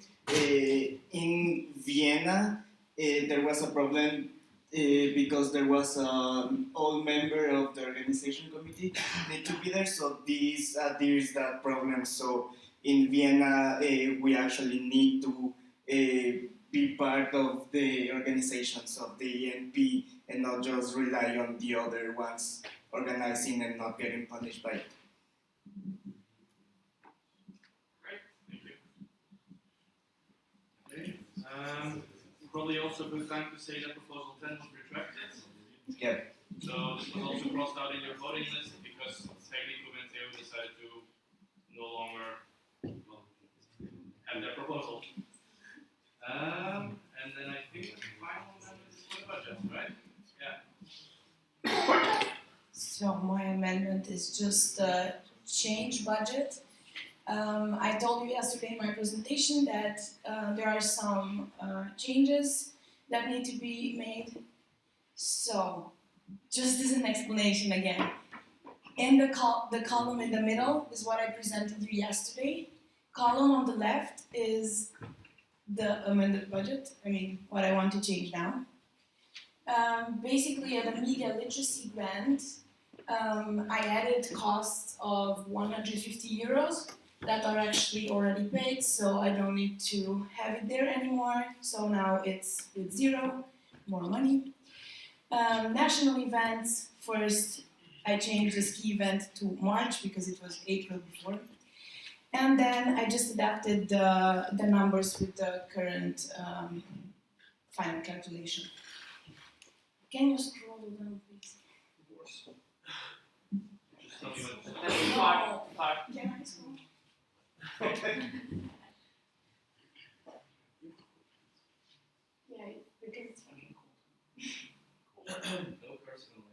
in Vienna there was a problem because there was an old member of the organization committee need to be there, so this adheres that problem. So in Vienna we actually need to be part of the organizations of the ENP and not just rely on the other ones organizing and not getting punished by it. probably also a good time to say that proposal 10 was retracted. Yep. So this was also crossed out in your voting list because Technico Menteo decided to no longer have their proposal. And then I think the final amendment is for the budget, right? Yeah. So my amendment is just change budget. I told you yesterday in my presentation that there are some changes that need to be made. So, just as an explanation again, in the column in the middle is what I presented you yesterday. Column on the left is the amended budget, I mean what I want to change now. Basically at the media literacy grant, I added costs of 150 euros that are actually already paid, so I don't need to have it there anymore. So now it's with 0, more money. National events, first I changed the ski event to March because it was April before. And then I just adapted the numbers with the current final calculation. Can you scroll down, please? Of course. Just tell me what No. Can I scroll? Yeah, because it's fucking cold. no personal.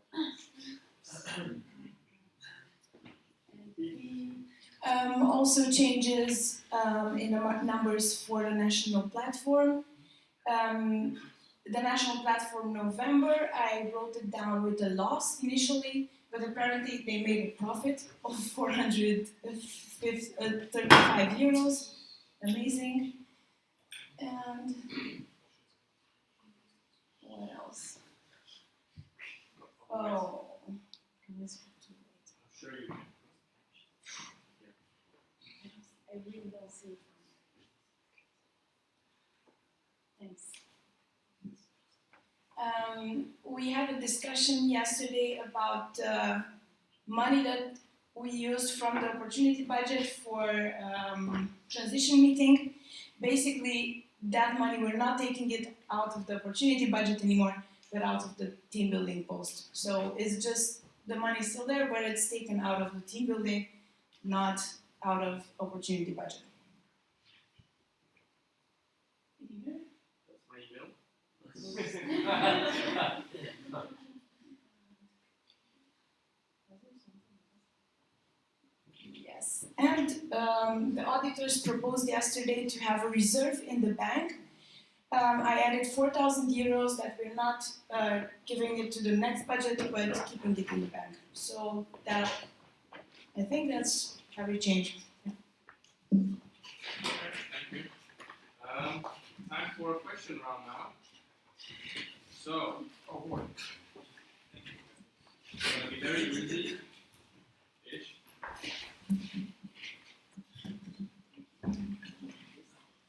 Also changes in the numbers for the national platform. The national platform November, I wrote it down with a loss initially, but apparently they made a profit of 435 euros. Amazing. And what else? Oh, I'm sure you can. I really don't see it. Thanks. We had a discussion yesterday about money that we used from the opportunity budget for transition meeting. Basically, that money, we're not taking it out of the opportunity budget anymore, but out of the team building post. So it's just the money still there, but it's taken out of the team building, not out of opportunity budget. That's my email. Yes, and the auditors proposed yesterday to have a reserve in the bank. I added 4,000 euros that we're not giving it to the next budget, but keeping it in the bank. So that, I think that's how we change. Yeah. Okay, thank you. Time for a question round now. So, it's going to be very easy-ish.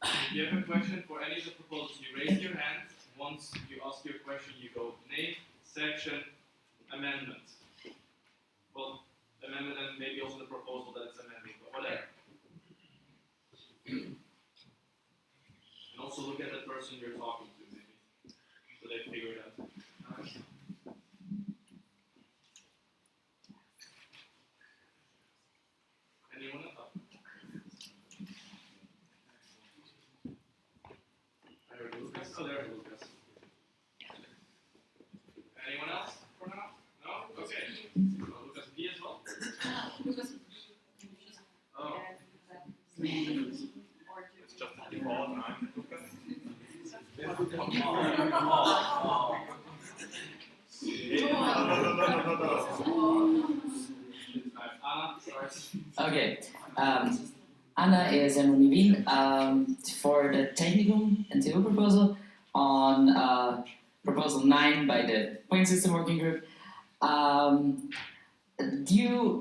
If you have a question for any of the proposals, you raise your hand. Once you ask your question, you go name, section, amendment. Well, amendment and maybe also the proposal that it's amending, but whatever. And also look at the person you're talking to, maybe, so they figure it out. Anyone else? I heard Lucas. Oh, there's Lucas. Anyone else for now? No? Okay. Lucas B as well? Oh. It's just a default. I'm Lucas. Okay. Anna is in Wien for the Technikum NTO proposal on proposal 9 by the point system working group.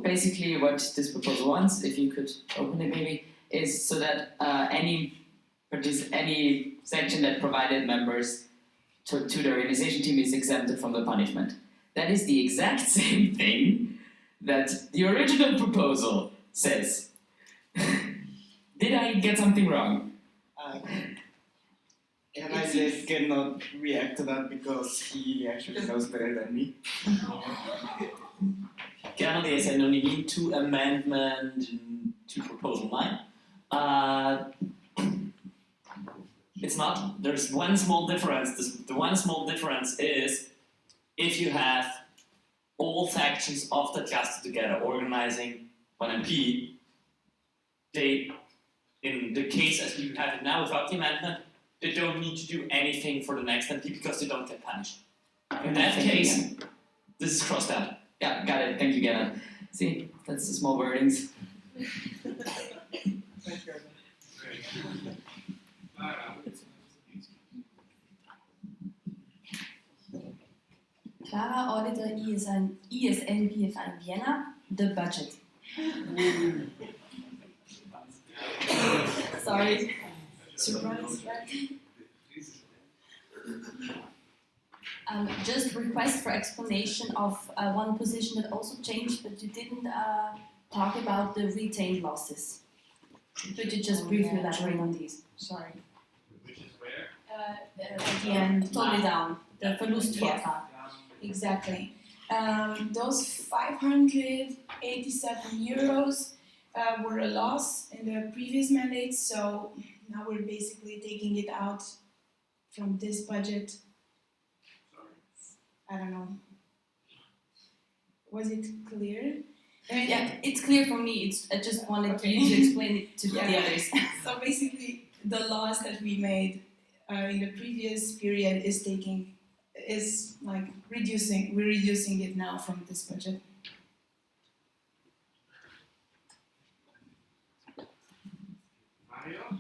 Basically what this proposal wants, if you could open it maybe, is so that any section that provided members to the organization team is exempted from the punishment. That is the exact same thing that the original proposal says. Did I get something wrong? And I just cannot react to that because he actually knows better than me. Gerne det, jeg sagde anonymt to amendment to proposal 9. It's not. There's one small difference. The one small difference is if you have all sections of the cluster together organizing one MP, they, in the case as we have it now without the amendment, they don't need to do anything for the next MP because they don't get punished. In that case, this is crossed out. Yeah, got it. Thank you, Gerhard. See, that's the small wordings. Clara auditor ESN PFI in Vienna, the budget. Sorry. Surprise, right? Just request for explanation of one position that also changed, but you didn't talk about the retained losses. Could you just briefly elaborate on these? Sorry. Which is where? At the end, totally down. The Verlustvortrag. Exactly. Those 587 euros were a loss in the previous mandate, so now we're basically taking it out from this budget. I don't know. Was it clear? Yeah, it's clear for me. I just wanted you to explain it to the others. So basically, the loss that we made in the previous period is like reducing. We're reducing it now from this budget. Mario?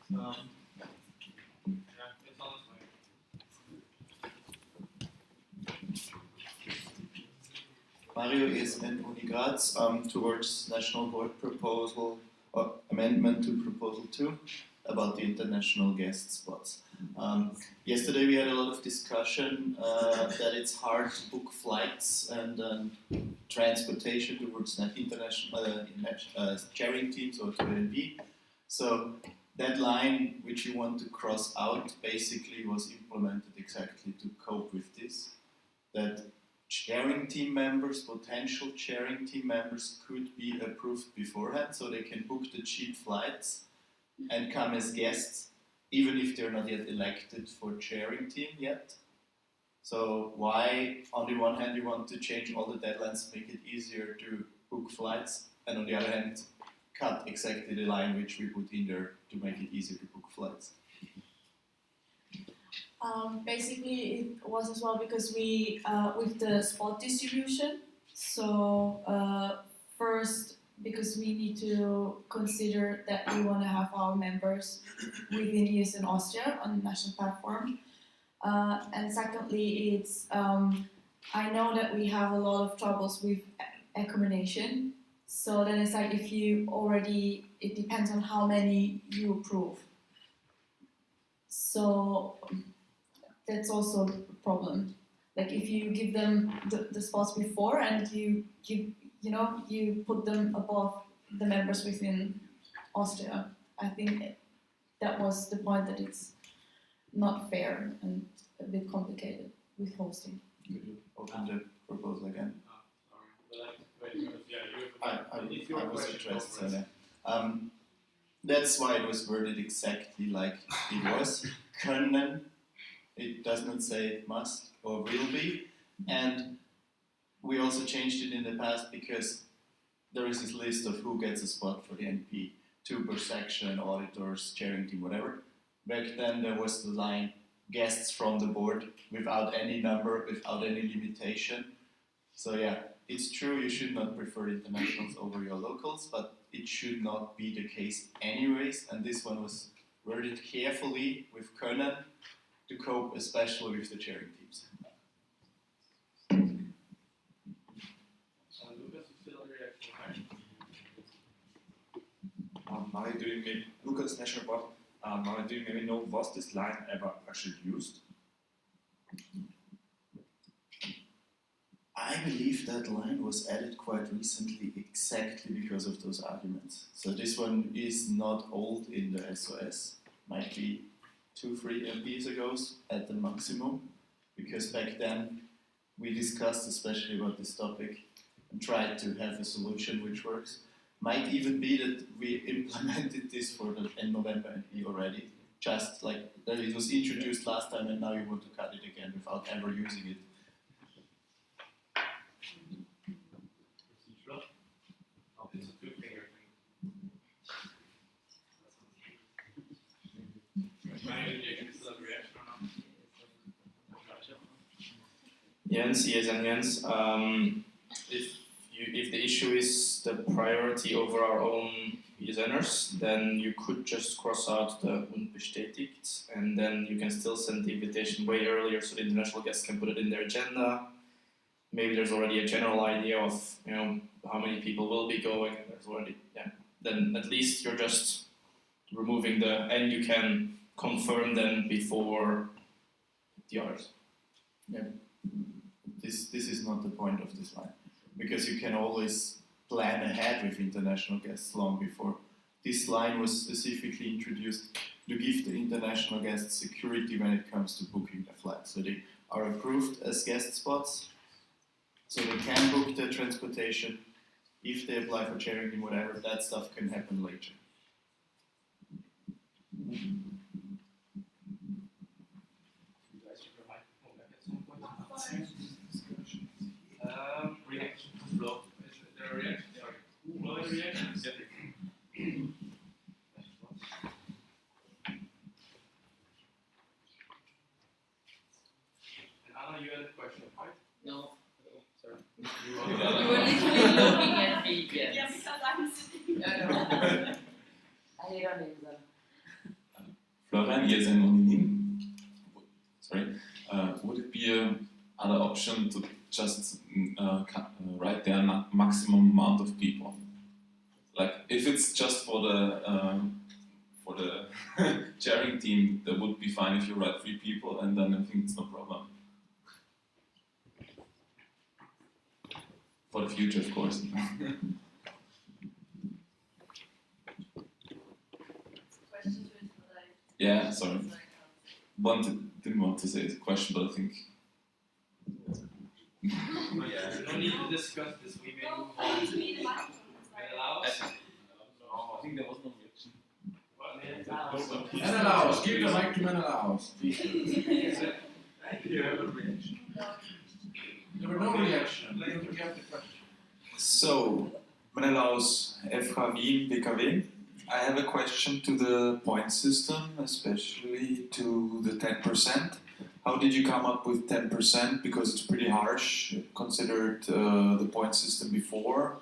Yeah, it's on its way. Mario is in Uni Graz towards National Board proposal or amendment to proposal 2 about the international guest spots. Yesterday we had a lot of discussion that it's hard to book flights and transportation towards international sharing teams or to NB. So that line which you want to cross out basically was implemented exactly to cope with this. That sharing team members, potential sharing team members could be approved beforehand so they can book the cheap flights and come as guests even if they're not yet elected for sharing team yet. So why on the one hand you want to change all the deadlines to make it easier to book flights and on the other hand cut exactly the line which we put in there to make it easier to book flights? Basically, it was as well because we, with the spot distribution, so first, because we need to consider that we want to have our members within ES and Austria on the national platform. And secondly, it's, I know that we have a lot of troubles with accommodation. So then it's like if you already, it depends on how many you approve. So that's also a problem. Like if you give them the spots before and you put them above the members within Austria. I think that was the point, that it's not fair and a bit complicated with hosting. Could you open the proposal again? I was addressed, so yeah. That's why it was worded exactly like it was. Können, it does not say must or will be. And we also changed it in the past because there is this list of who gets a spot for the NP, 2 per section, auditors, chairing team, whatever. Back then there was the line guests from the board without any number, without any limitation. So yeah, it's true you should not prefer internationals over your locals, but it should not be the case anyways. And this one was worded carefully with Können to cope especially with the chairing teams. Mario, do you maybe look at this national board? Mario, do you maybe know, was this line ever actually used? I believe that line was added quite recently exactly because of those arguments. So this one is not old in the SOS. Might be 2-3 MPs ago at the maximum, because back then we discussed especially about this topic and tried to have a solution which works. Might even be that we implemented this for the November MP already, just like that it was introduced last time and now you want to cut it again without ever using it. It's a two-finger thing. Jens, yes, and Jens, if the issue is the priority over our own users, then you could just cross out the unbestätigt, and then you can still send the invitation way earlier so the international guests can put it in their agenda. Maybe there's already a general idea of how many people will be going, and there's already then at least you're just removing and you can confirm them before the others. Yeah. This is not the point of this line, because you can always plan ahead with international guests long before. This line was specifically introduced to give the international guests security when it comes to booking their flight. So they are approved as guest spots, so they can book their transportation. If they apply for charity, whatever, that stuff can happen later. Reaction to flow. Is there a reaction? Sorry. Flow and reactions? And Anna, you had a question, right? No. Sorry. You were literally looking at me, yes. Yeah, because I'm sitting. I hate our names then. Florian, yes, and Oninin. Sorry. Would it be another option to just write there a maximum amount of people? Like, if it's just for the chairing team, that would be fine if you write 3 people, and then I think it's no problem. For the future, of course. Yeah, sorry. Didn't want to say it's a question, but I think. No need to discuss this. We may move on. Menelaus? I think there was no reaction. Menelaus, give the mic to Menelaus. You have a reaction. There were no reaction. You have the question. So, Menelaus, FH Wien, BKW. I have a question to the point system, especially to the 10%. How did you come up with 10%? Because it's pretty harsh, considered the point system before.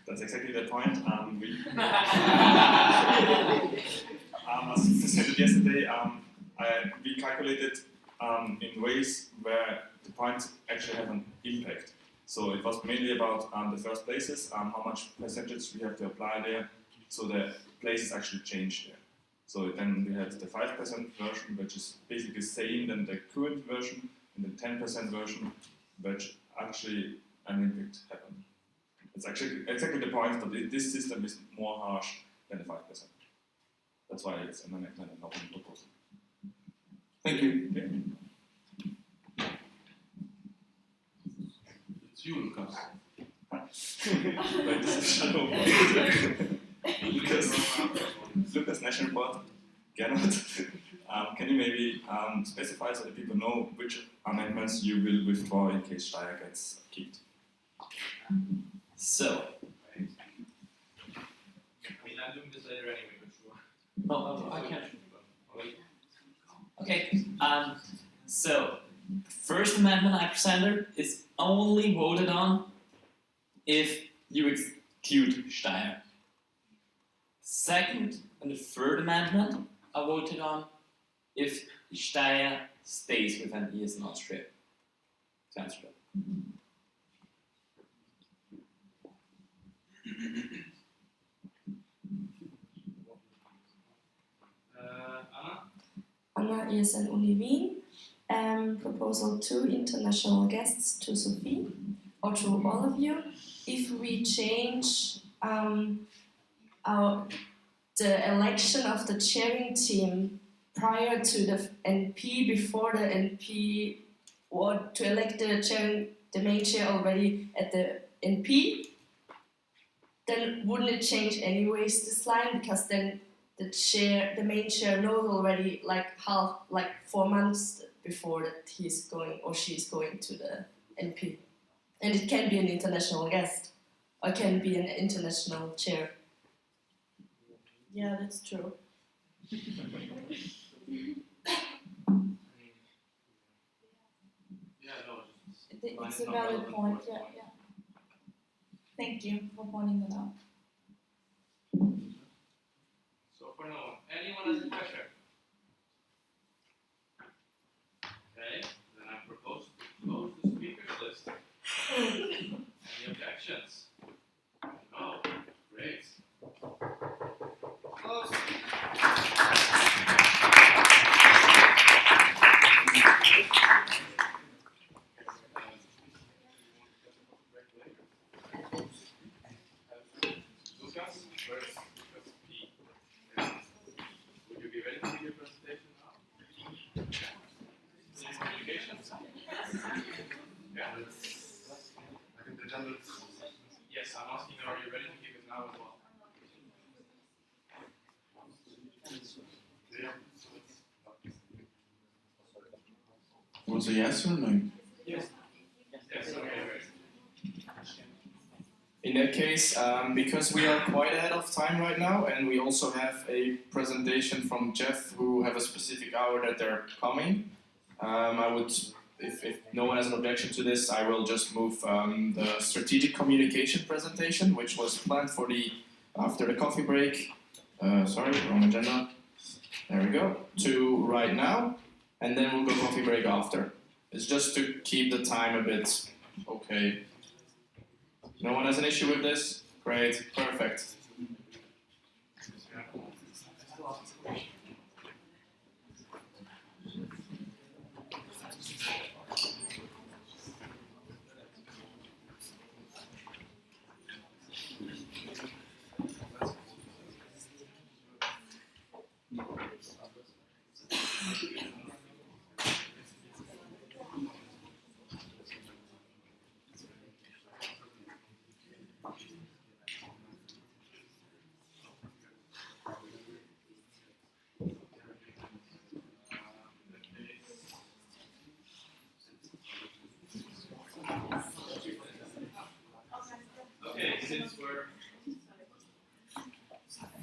That's exactly the point. As I said yesterday, we calculated in ways where the points actually have an impact. So it was mainly about the first places, how much percentage we have to apply there, so the places actually change there. So then we had the 5% version, which is basically the same than the current version, and the 10% version, which actually an impact happened. It's actually exactly the point that this system is more harsh than the 5%. That's why it's an amendment and not a proposal. Thank you. Okay. It's you, Lucas. But this is shadow. Lucas, National Board, Gernot, can you maybe specify so that people know which amendments you will withdraw in case Steyr gets kicked? So. I mean, I'm doing this later anyway, but sure. No, I can't. Okay, so the first amendment I presented is only voted on if you exclude Steyr. Second and the third amendment are voted on if Steyr stays with an ES in Austria. Transfer. Anna? Anna is an Uni Wien. Proposal 2, international guests to Sophie, or to all of you. If we change our the election of the chairing team prior to the NP, before the NP, or to elect the main chair already at the NP, then wouldn't it change anyways this line, because then the main chair knows already like 4 months before that he's going or she's going to the NP, and it can be an international guest or can be an international chair. Yeah, that's true. It's a valid point. Yeah, yeah. Thank you for pointing that out. So for no one. Anyone has a question? Okay, then I propose to close the speakers list. Any objections? No. Great. Close. Lucas, first Lucas P. Would you be ready to give your presentation now? Communications? Yeah. I think the agenda. Yes, I'm asking, are you ready to give it now as well? Was a yes or no? Yes. Yes, okay, great. In that case, because we are quite ahead of time right now, and we also have a presentation from Jeff who have a specific hour that they're coming, I would, if no one has an objection to this, I will just move the strategic communication presentation, which was planned for after the coffee break. Sorry, wrong agenda. There we go. To right now, and then we'll go coffee break after. It's just to keep the time a bit okay. No one has an issue with this? Great, perfect.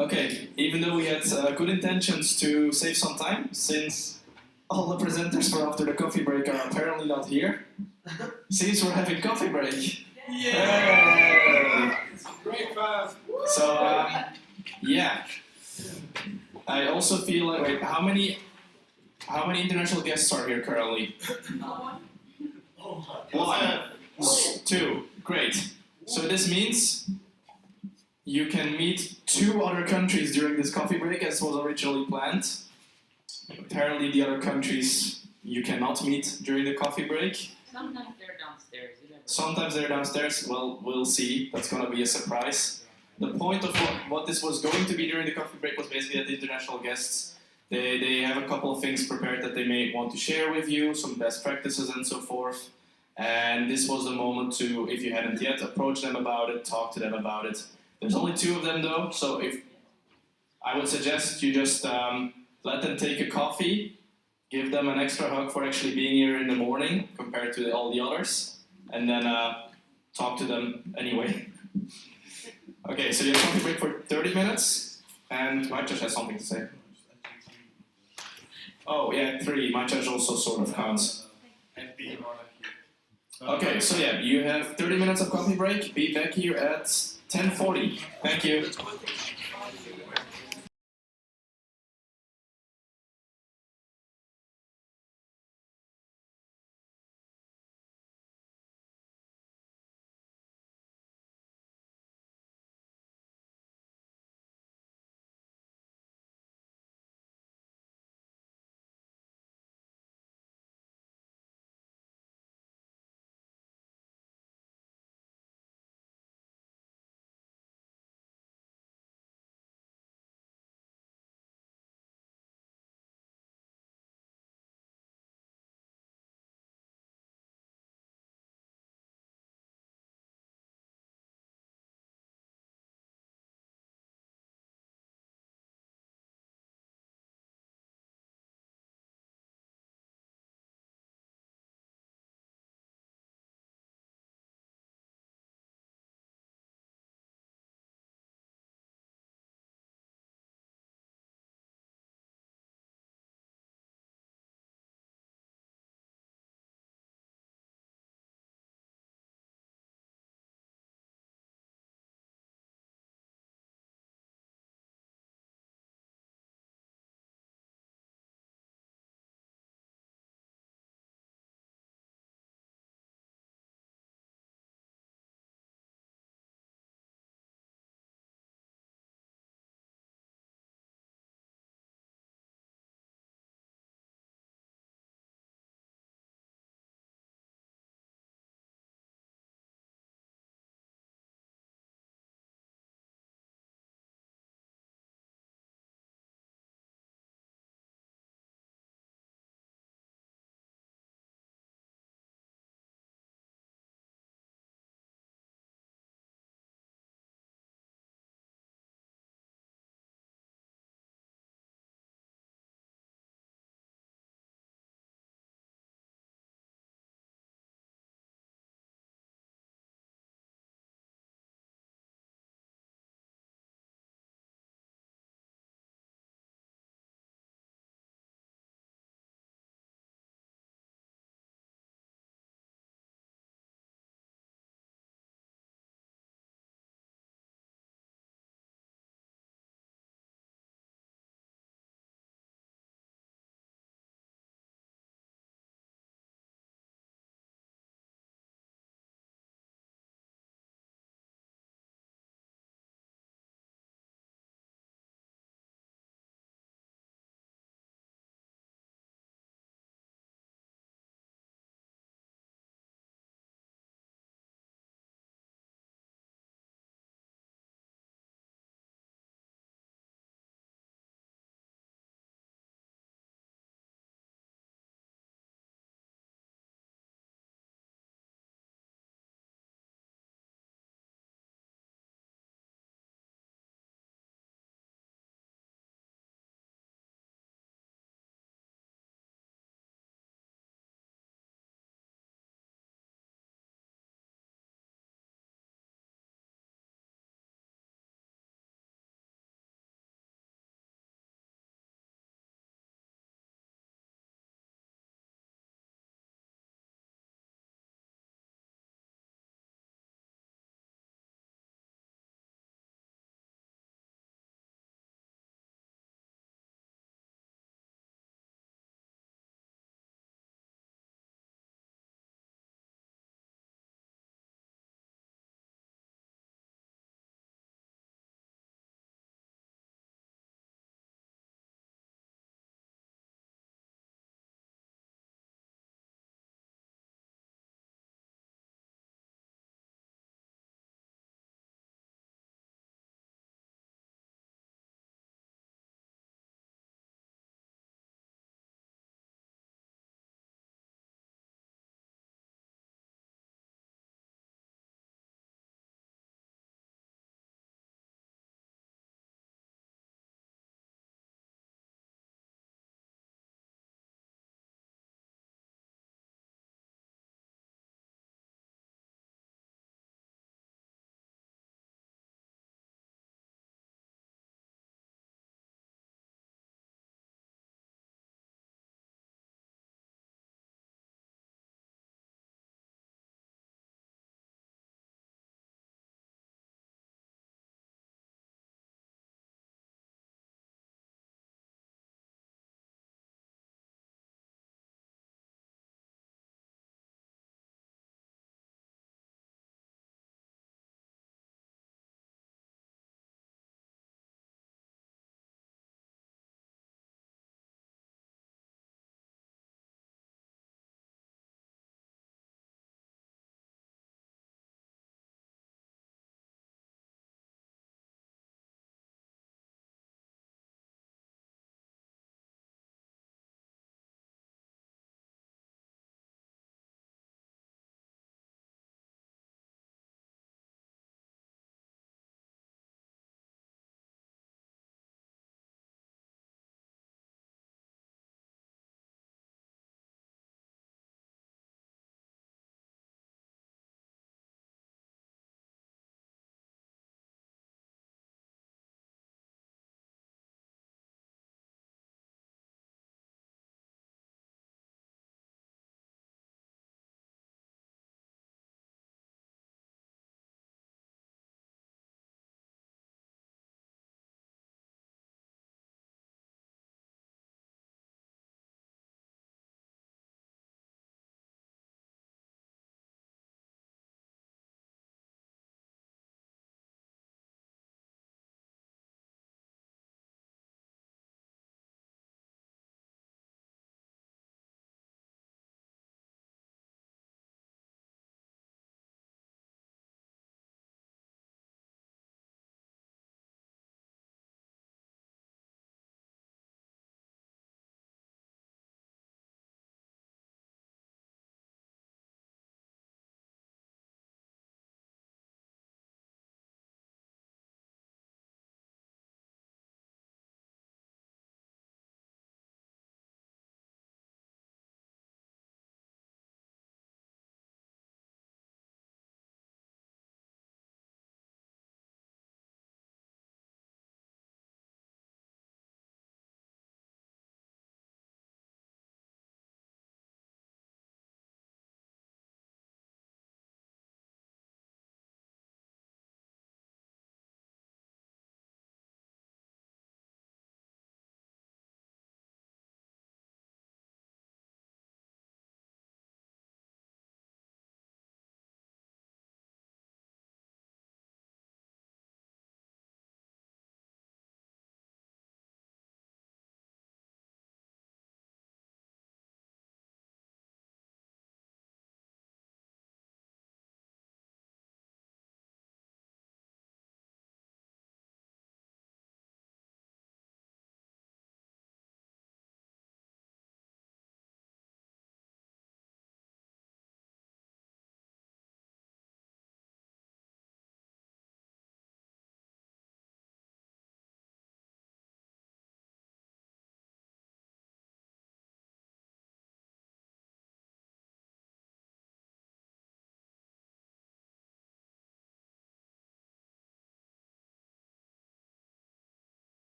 Okay, even though we had good intentions to save some time, since all the presenters for after the coffee break are apparently not here, seems we're having coffee break. Yay! Breakfast! So, yeah. I also feel like, wait, how many international guests are here currently? One. Two. Great. So this means you can meet 2 other countries during this coffee break as was originally planned. Apparently the other countries you cannot meet during the coffee break. Sometimes they're downstairs. Sometimes they're downstairs. Well, we'll see. That's going to be a surprise. The point of what this was going to be during the coffee break was basically that the international guests, they have a couple of things prepared that they may want to share with you, some best practices and so forth. And this was the moment to, if you hadn't yet, approach them about it, talk to them about it. There's only 2 of them though, so if I would suggest you just let them take a coffee, give them an extra hug for actually being here in the morning compared to all the others, and then talk to them anyway. Okay, so you have coffee break for 30 minutes, and Maciej has something to say. Oh yeah, 3. Maciej also sort of counts. Okay, so yeah, you have 30 minutes of coffee break. Be back here at 10:40. Thank you.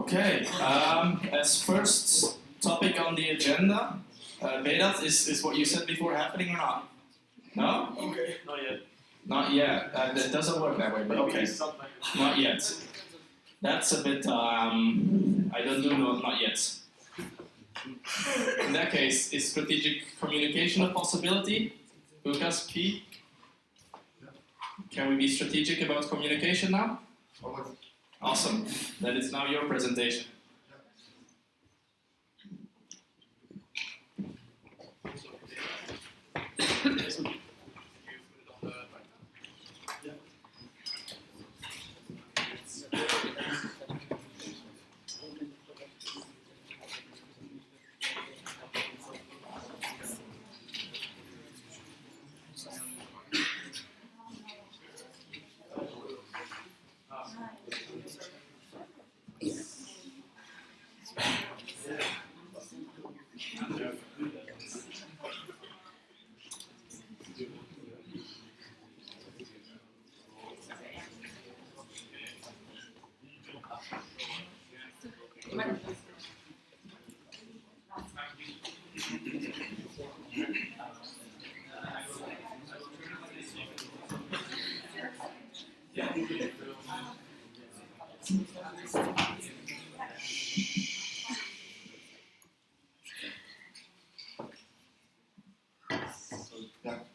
Okay, as first topic on the agenda, Vedat, is what you said before happening or not? No? Okay. Not yet. Not yet. That doesn't work that way, but okay. Not yet. That's a bit, I don't do not yet. In that case, is strategic communication a possibility? Lucas, P? Can we be strategic about communication now? Awesome. Then it's now your presentation.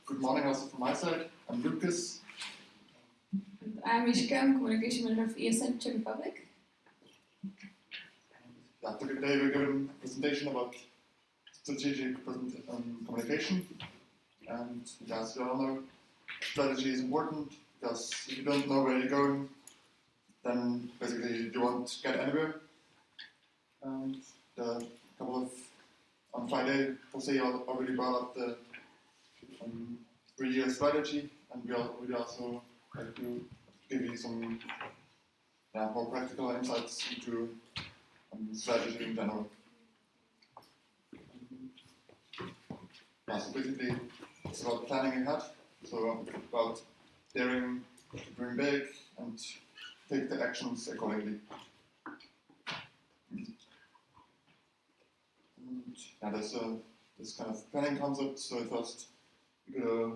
Good morning also from my side. I'm Lucas. I'm Mishka, I'm Communication Manager of ESN Czech Republic. Today we're giving a presentation about strategic communication. And as you all know, strategy is important because if you don't know where you're going, then basically you won't get anywhere. And on Friday, Jose already brought up the 3-year strategy, and we also like to give you some more practical insights into strategy in general. So basically, it's about planning ahead, so about daring to dream big and take the actions accordingly. And there's this kind of planning concept, so first you gotta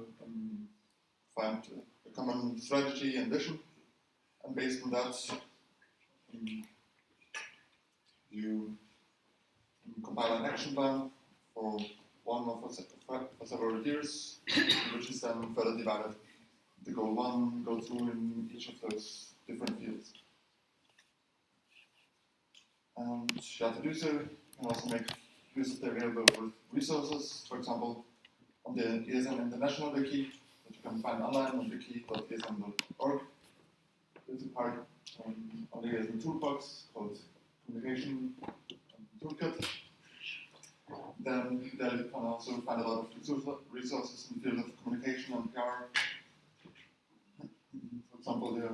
find a common strategy and vision, and based on that, you compile an action plan for one or for several years, which is then further divided into goal 1, goal 2 in each of those different fields. And to do so, you can also make use of the available resources, for example, on the ESN International Wiki, which you can find online on wiki.esn.org. There's a part on the ESN Toolbox called Communication Toolkit. Then there you can also find a lot of resources in the field of communication and PR. For example, the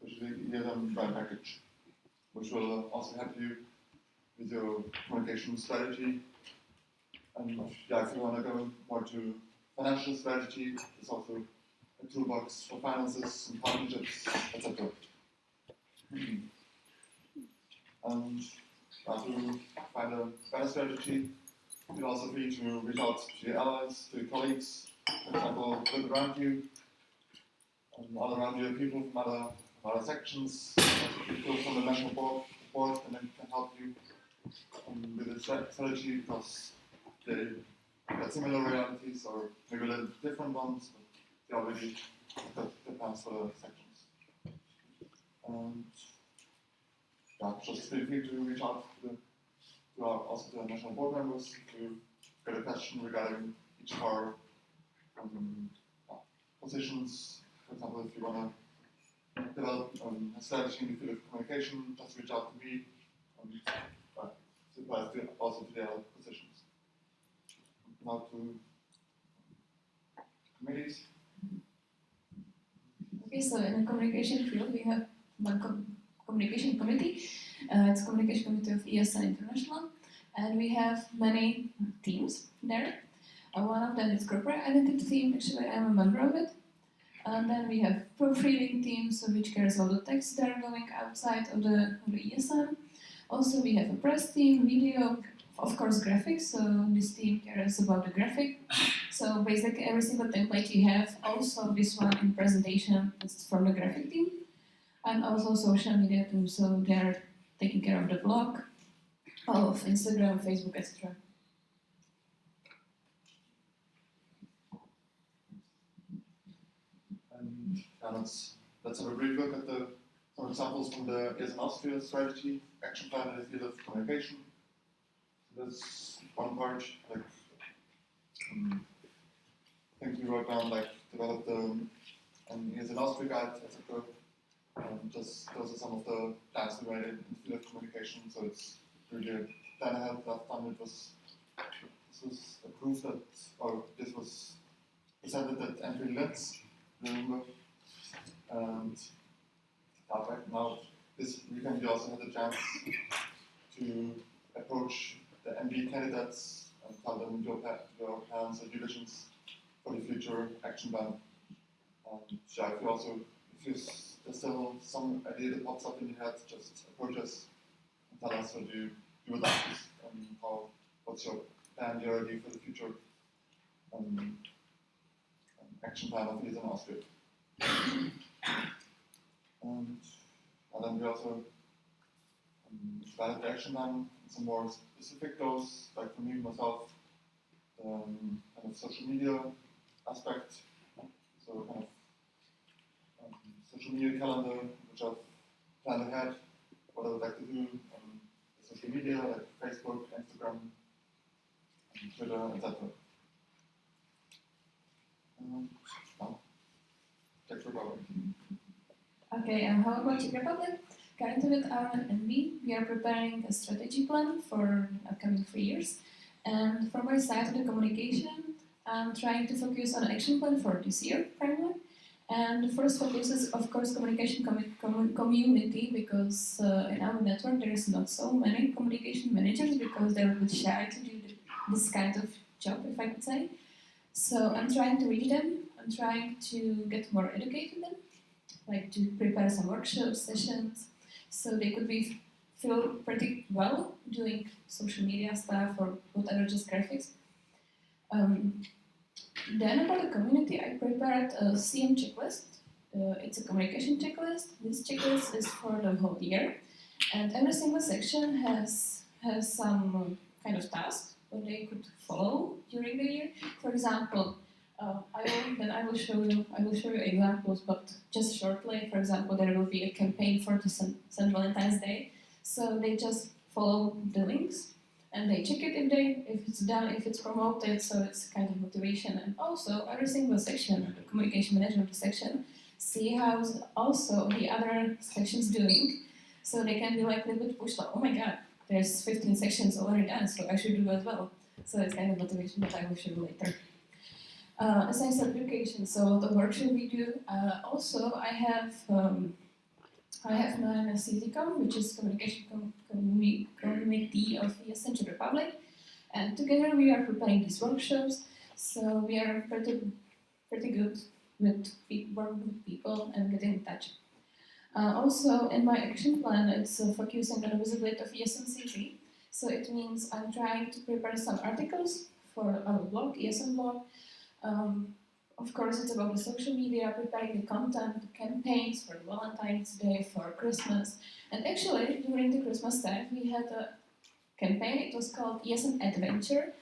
ESN Brand Package, which will also help you with your communication strategy. And if you want to go more to financial strategy, there's also a toolbox for finances and partnerships, etc. And to find a better strategy, you can also be to reach out to your allies, to your colleagues, for example, look around you, and all around you are people from other sections, people from the national board, and then can help you with the strategy because they got similar realities or maybe a little different ones, but they already got the plans for the sections. And just feel free to reach out to the national board members to get a question regarding each of our positions. For example, if you want to develop a strategy in the field of communication, just reach out to me. Also to the other positions. Now to committees. Okay, so in the communication field, we have one communication committee. It's communication committee of ESN International, and we have many teams there. One of them is corporate identity team. Actually, I'm a member of it. And then we have proofreading team, so which cares about the texts that are going outside of the ESN. Also, we have a press team, video, of course, graphics. So this team cares about the graphic. So basically, every single template you have, also this one in presentation, is from the graphic team, and also social media too. So they're taking care of the blog, of Instagram, Facebook, etc. Let's have a brief look at some examples from the ESN Austria strategy action plan in the field of communication. So that's one part. Like, I think we wrote down developed an ESN Austria guide, etc. Those are some of the plans we made in the field of communication. So it's really a plan ahead. Last time this was approved this was presented at entry Let's, remember. And right now, this weekend we also had a chance to approach the MB candidates and tell them your plans and your visions for the future action plan. Yeah, if there's still some idea that pops up in your head, just approach us and tell us what you would like and what's your plan, your idea for the future action plan of ESN Austria. And then we also started the action plan, some more specific goals, like for me, myself, kind of social media aspect, so kind of social media calendar, which I've planned ahead, what I would like to do on social media, like Facebook, Instagram, Twitter, etc. Czech Republic. Okay, and how about Czech Republic? Currently with our MB, we are preparing a strategy plan for upcoming 3 years. And from my side of the communication, I'm trying to focus on an action plan for this year, primarily. And the first focus is, of course, communication community, because in our network there is not so many communication managers because they're a bit shy to do this kind of job, if I could say. So I'm trying to reach them. I'm trying to get more educated them, like to prepare some workshops, sessions, so they could feel pretty well doing social media stuff or whatever, just graphics. Then about the community, I prepared a CM checklist. It's a communication checklist. This checklist is for the whole year, and every single section has some kind of task that they could follow during the year. For example, I will show you examples, but just shortly. For example, there will be a campaign for the St. Valentine's Day, so they just follow the links and they check it if it's done, if it's promoted. So it's kind of motivation, and also every single section, the communication management section, see how also the other sections doing, so they can be like a little bit pushed. Like, oh my God, there's 15 sections already done, so I should do as well. So it's kind of motivation that I will show you later. Science education, so the workshop we do. Also, I have my CZCom, which is Communication Committee of ESN Czech Republic, and together we are preparing these workshops. So we are pretty good with working with people and getting in touch. Also, in my action plan, it's focusing on the visibility of ESN CZ. So it means I'm trying to prepare some articles for our blog, ESN blog. Of course, it's about the social media, preparing the content, the campaigns for Valentine's Day, for Christmas. And actually, during the Christmas time, we had a campaign. It was called ESN Adventure,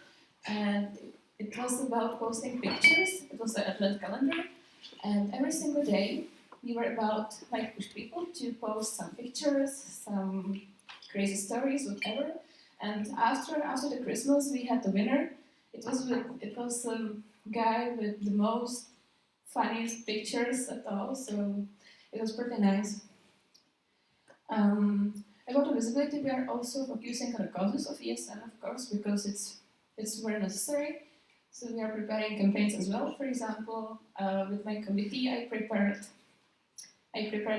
and it was about posting pictures. It was the Advent calendar, and every single day, we were about like push people to post some pictures, some crazy stories, whatever. And after the Christmas, we had the winner. It was guy with the most funniest pictures at all, so it was pretty nice. About the visibility, we are also focusing on the causes of ESN, of course, because it's very necessary. So we are preparing campaigns as well. For example, with my committee, I prepared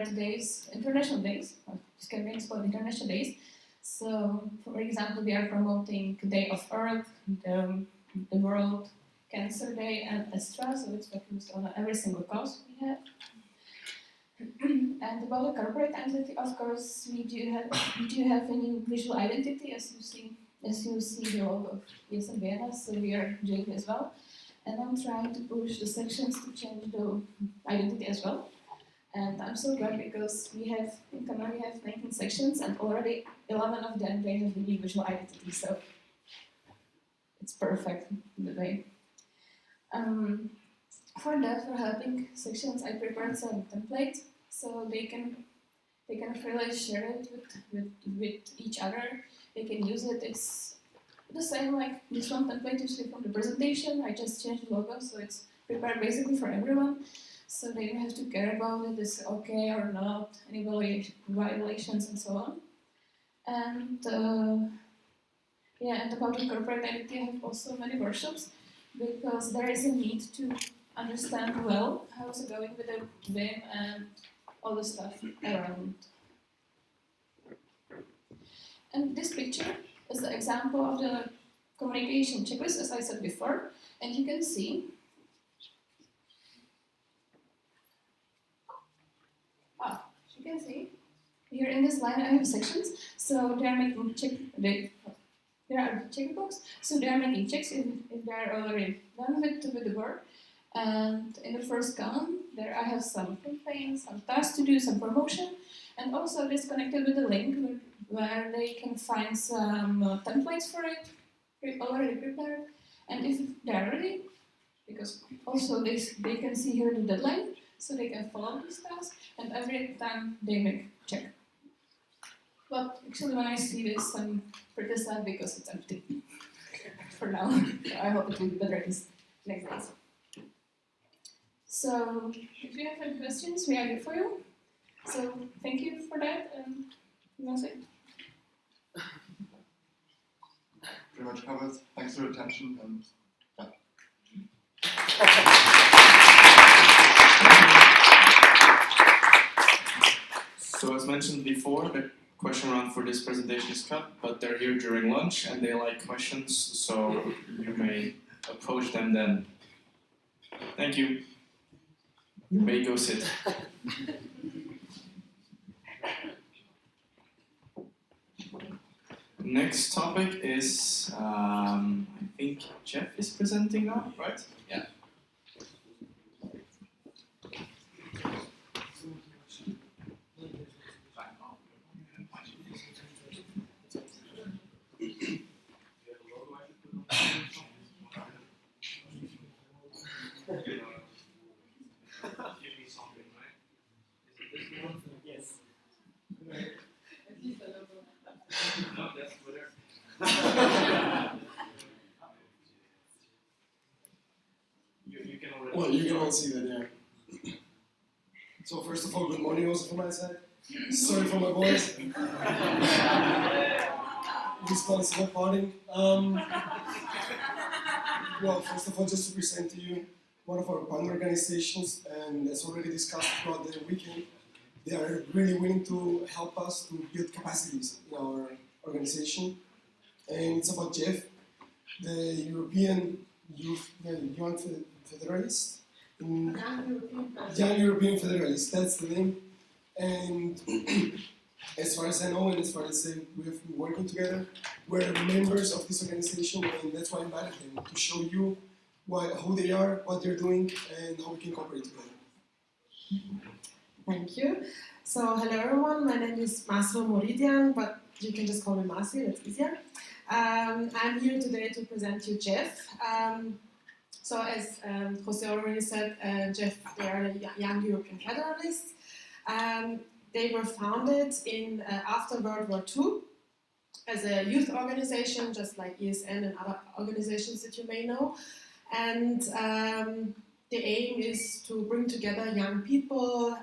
today's international days. This campaign is called International Days. So, for example, we are promoting the Day of Earth, the World Cancer Day, and etc. So it's focused on every single cause we have. And about the corporate entity, of course, we do have a new visual identity, as you see the logo of Vienna, so we are doing it as well. And I'm trying to push the sections to change the identity as well. And I'm so glad because we have in Canada 19 sections, and already 11 of them they have the new visual identity, so it's perfect in the way. For that, for helping sections, I prepared some templates so they can freely share it with each other. They can use it. It's the same like this one template you see from the presentation. I just changed the logo, so it's prepared basically for everyone. So they don't have to care about it, it's okay or not, any violations and so on. And and about the corporate identity, I have also many workshops because there is a need to understand well how it's going with the Vim and all the stuff around. And this picture is the example of the communication checklist, as I said before, and you can see here in this line I have sections, so they are making there are checkbox, so they are making checks if they are already done with the work. And in the first column, there I have some campaigns, some tasks to do, some promotion, and also this connected with the link where they can find some templates for it already prepared. And if they are ready, because also they can see here the deadline, so they can follow these tasks, and every time they make check. But actually when I see this, I'm pretty sad because it's empty for now. So I hope it will be better these next days. So if you have any questions, we are here for you. So thank you for that, and that's it. Pretty much covered. Thanks for your attention, and yeah. So as mentioned before, the question round for this presentation is cut, but they're here during lunch and they like questions, so you may approach them then. Thank you. You may go sit. Next topic is, I think Jeff is presenting now, right? Yeah. Yes. No, that's Twitter. You can already. Well, you can all see that, yeah. So first of all, good morning also from my side. Sorry for my voice. Responsible parting. Well, first of all, just to present to you one of our partner organizations, and as already discussed throughout the weekend, they are really willing to help us to build capacities in our organization. And it's about Jeff, the European Young Federalist. Young European Federalist, that's the name. And as far as I know, and as far as we have been working together, we're members of this organization, and that's why I invited them to show you who they are, what they're doing, and how we can cooperate together. Thank you. So, hello everyone, my name is Massimo Moridian, but you can just call me Masi, that's easier. I'm here today to present you Jeff. So, as Jose already said, Jeff, they are the Young European Federalists. They were founded after World War II as a youth organization, just like ESN and other organizations that you may know. And the aim is to bring together young people,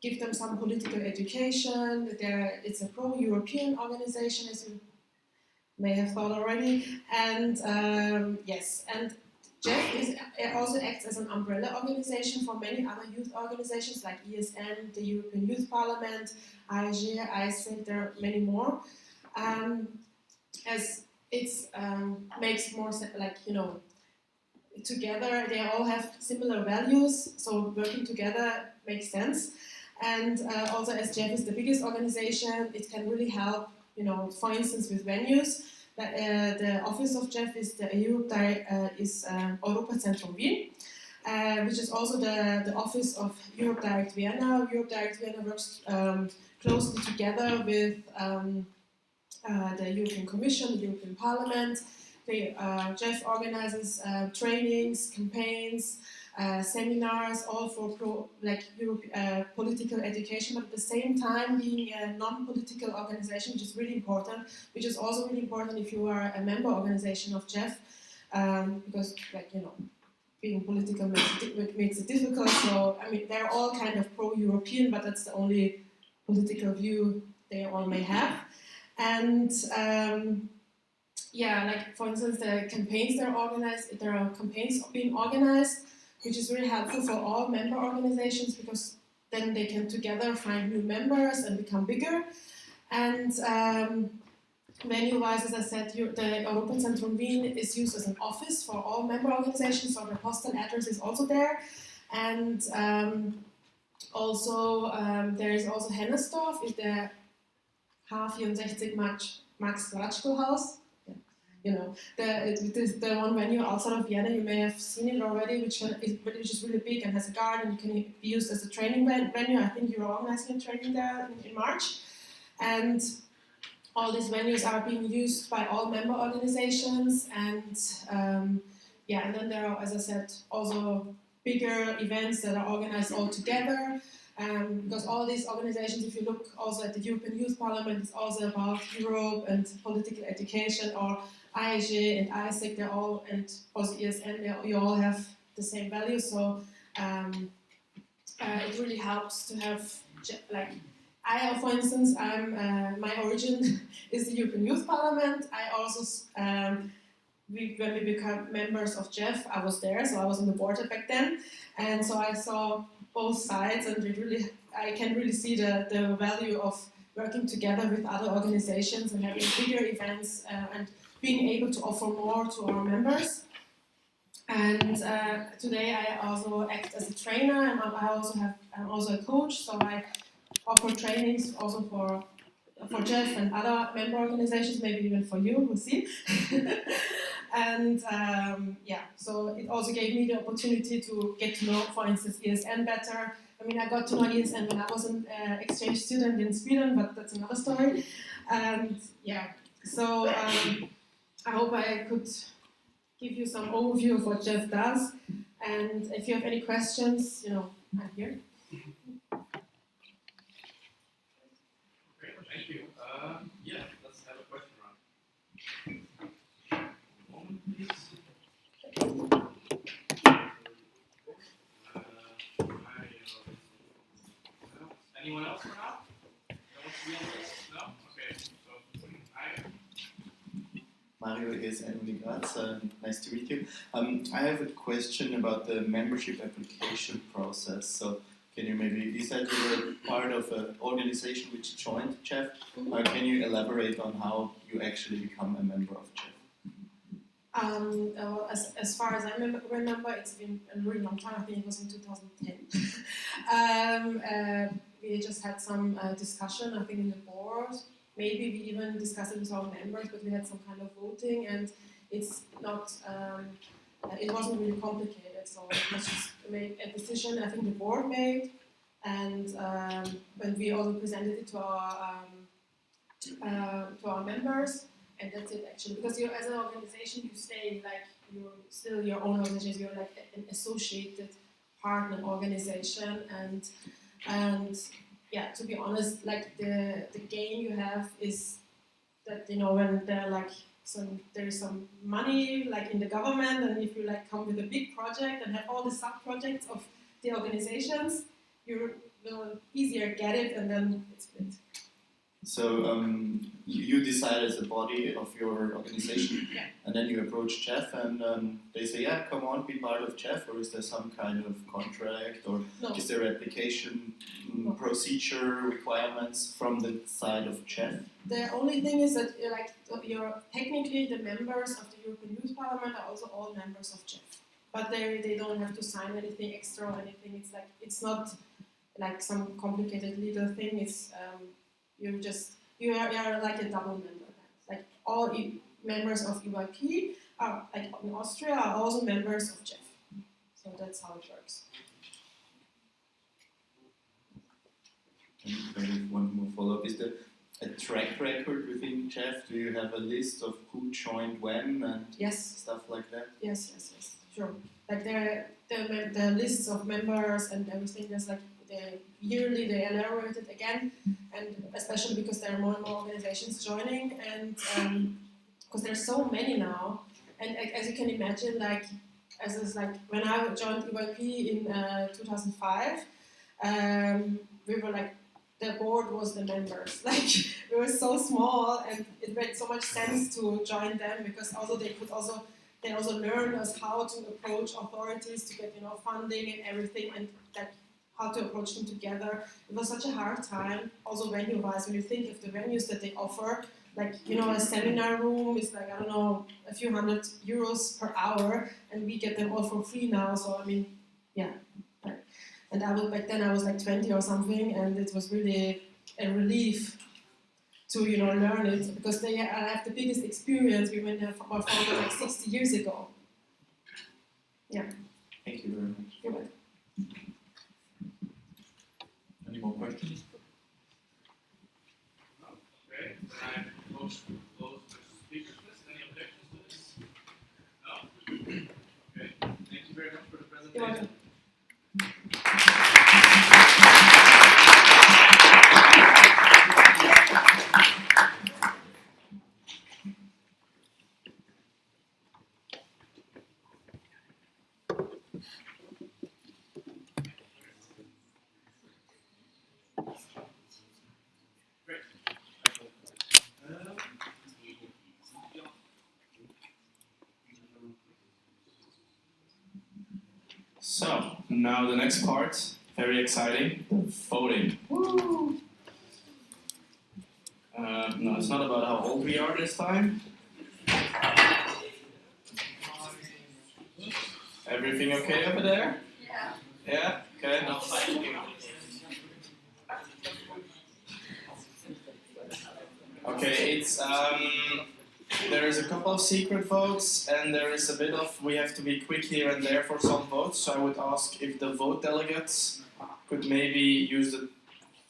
give them some political education. It's a pro-European organization, as you may have thought already. And yes, and Jeff also acts as an umbrella organization for many other youth organizations like ESN, the European Youth Parliament, AEG, ISIC, there are many more. As it makes more sense, together, they all have similar values, so working together makes sense. And also, as Jeff is the biggest organization, it can really help, for instance, with venues. The office of Jeff is the Europazentrum Wien, which is also the office of Europe Direct Vienna. Europe Direct Vienna works closely together with the European Commission, the European Parliament. Jeff organizes trainings, campaigns, seminars, all for political education, but at the same time being a non-political organization, which is really important, which is also really important if you are a member organization of Jeff, because being political makes it difficult. So I mean, they're all kind of pro-European, but that's the only political view they all may have. And for instance, the campaigns there are campaigns being organized, which is really helpful for all member organizations because then they can together find new members and become bigger. And venue-wise, as I said, the Europazentrum Wien is used as an office for all member organizations, so the postal address is also there. And there is also Hennersdorf, is the H64 Max Ratschko House. The one venue outside of Vienna, you may have seen it already, which is really big and has a garden. You can be used as a training venue. I think you're organizing a training there in March. And all these venues are being used by all member organizations. And and then there are, as I said, also bigger events that are organized all together. Because all these organizations, if you look also at the European Youth Parliament, it's also about Europe and political education, or IAG and ISEC, they're all, and also ESN, you all have the same values. So it really helps to have, for instance, my origin is the European Youth Parliament. I also, when we became members of Jeff, I was there, so I was on the board back then, and so I saw both sides, and I can really see the value of working together with other organizations and having bigger events and being able to offer more to our members. And today I also act as a trainer, and I'm also a coach, so I offer trainings also for Jeff and other member organizations, maybe even for you, we'll see. And so it also gave me the opportunity to get to know, for instance, ESN better. I mean, I got to know ESN when I was an exchange student in Sweden, but that's another story. And so I hope I could give you some overview of what Jeff does. And if you have any questions, I'm here. Great, thank you. Let's have a question round. One moment, please. Anyone else for now? That wants to be on this? No? Okay. So, hi. Mario is Uni Graz. Nice to meet you. I have a question about the membership application process. So, can you you said you were part of an organization which joined Jeff. Can you elaborate on how you actually become a member of Jeff? As far as I remember, it's been a really long time. I think it was in 2010. We just had some discussion, I think, in the board. Maybe we even discussed it with our members, but we had some kind of voting, and it's not. It wasn't really complicated, so it was just a decision I think the board made, and when we also presented it to our members. And that's it actually, because you, as an organization, you stay you're still your own organization. You're like an associated partner organization, and to be honest, the gain you have is that when there is some money in the government, and if you come with a big project and have all the sub projects of the organizations, you will easier get it, and then it's split. So you decide as a body of your organization, and then you approach Jeff, and they say, "Yeah, come on, be part of Jeff." Or is there some kind of contract, or is there application procedure requirements from the side of Jeff? The only thing is that you're technically the members of the European Youth Parliament are also all members of Jeff. but they don't have to sign anything extra or anything. It's not like some complicated legal thing. It's you are like a double member. Like all members of EYP are like in Austria are also members of JEF. So that's how it works. Maybe one more follow-up. Is there a track record within JEF? Do you have a list of who joined when and stuff like that? Yes, sure. Like the lists of members and everything. There's like yearly they elaborate it again, and especially because there are more and more organizations joining, and because there's so many now, and as you can imagine, like when I joined EYP in 2005, we were like. The board was the members. Like we were so small, and it made so much sense to join them because also they also learn us how to approach authorities to get funding and everything, and like how to approach them together. It was such a hard time. Also venue-wise, when you think of the venues that they offer, like a seminar room is like I don't know a few €100 per hour, and we get them all for free now. So I mean, yeah. And back then I was like 20 or something, and it was really a relief to learn it because they have the biggest experience. We went there for like 60 years ago. Yeah. Thank you very much. You're welcome. Any more questions? Okay, then I propose to close the speakers list. Any objections to this? No? Okay, thank you very much for the presentation. You're welcome. So, now the next part, very exciting, voting. Woo! No, it's not about how old we are this time. Everything okay over there? Yeah. Yeah? Okay. Okay, it's there is a couple of secret votes, and there is a bit of we have to be quick here and there for some votes. So I would ask if the vote delegates could maybe use the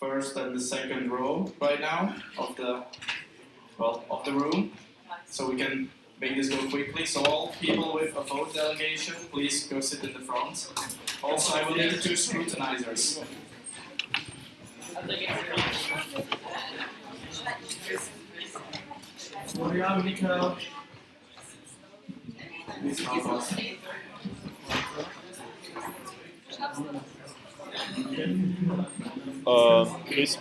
first and the second row right now of the room, so we can make this go quickly. So all people with a vote delegation, please go sit in the front. Also, I will need the 2 scrutinizers. Florian, Michael. Please help us. Chris,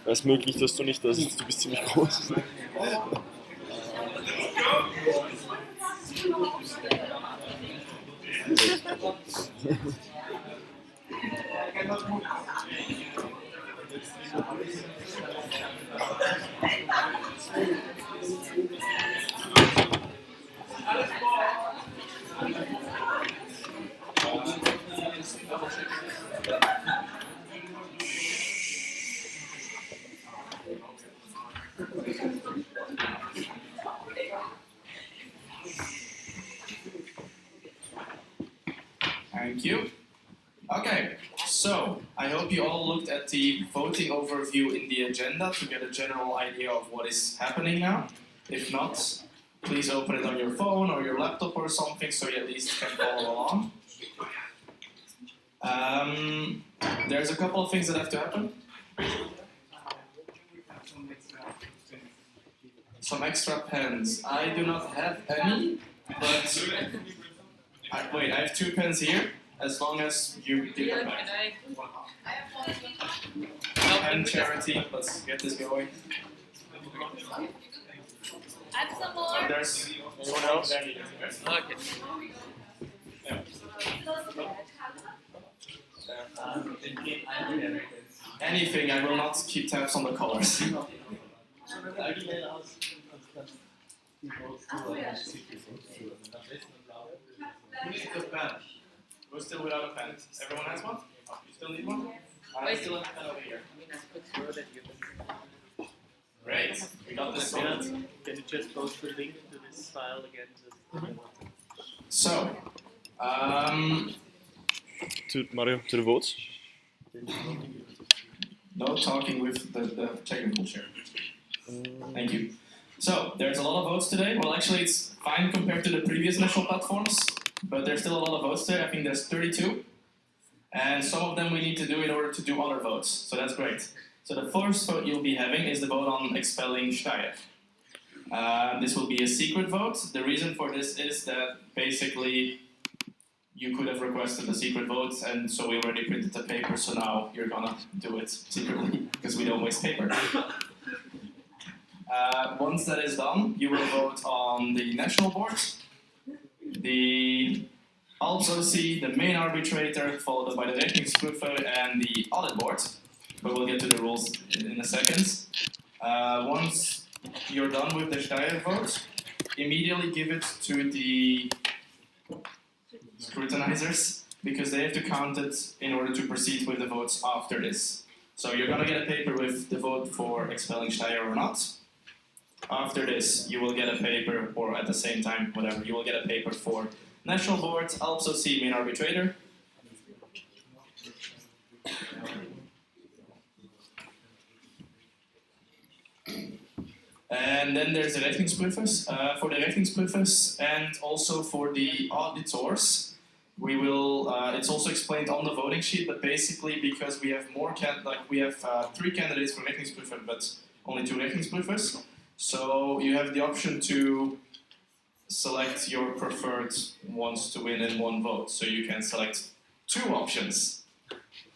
wäre es möglich, dass du nicht da sitzt? Du bist ziemlich groß. Thank you. Okay, so I hope you all looked at the voting overview in the agenda to get a general idea of what is happening now. If not, please open it on your phone or your laptop or something so you at least can follow along. There's a couple of things that have to happen. Some extra pens. I do not have any, but wait, I have 2 pens here. As long as you give them back. And charity, let's get this going. Add some more. There's anyone else? Okay. Anything, I will not keep tabs on the colors. Who needs a pen? We're still without a pen. Everyone has one? Oh, you still need one? I still have a pen over here. Great. We got this sorted. Can you just post the link to this file again? So, To Mario, to the votes. no talking with the technical chair. Thank you. So, there's a lot of votes today. Well, actually, it's fine compared to the previous national platforms, but there's still a lot of votes today. I think there's 32. And some of them we need to do in order to do other votes. So that's great. So the first vote you'll be having is the vote on expelling Steyr. This will be a secret vote. The reason for this is that basically you could have requested a secret vote, and so we already printed the paper, so now you're gonna do it secretly, because we don't waste paper. Once that is done, you will vote on the national board, the also see the main arbitrator, followed by the Rechnungsprüfer and the audit board, but we'll get to the rules in a second. Once you're done with the Steyr vote, immediately give it to the scrutinizers, because they have to count it in order to proceed with the votes after this. So you're gonna get a paper with the vote for expelling Steyr or not. After this, you will get a paper, or at the same time, whatever, you will get a paper for national board, also see main arbitrator. And then there's the Rechnungsprüfers. For the Rechnungsprüfers and also for the auditors, we will. It's also explained on the voting sheet, but basically because we have more we have 3 candidates for Rechnungsprüfer, but only 2 Rechnungsprüfers. So you have the option to select your preferred ones to win in one vote. So you can select 2 options.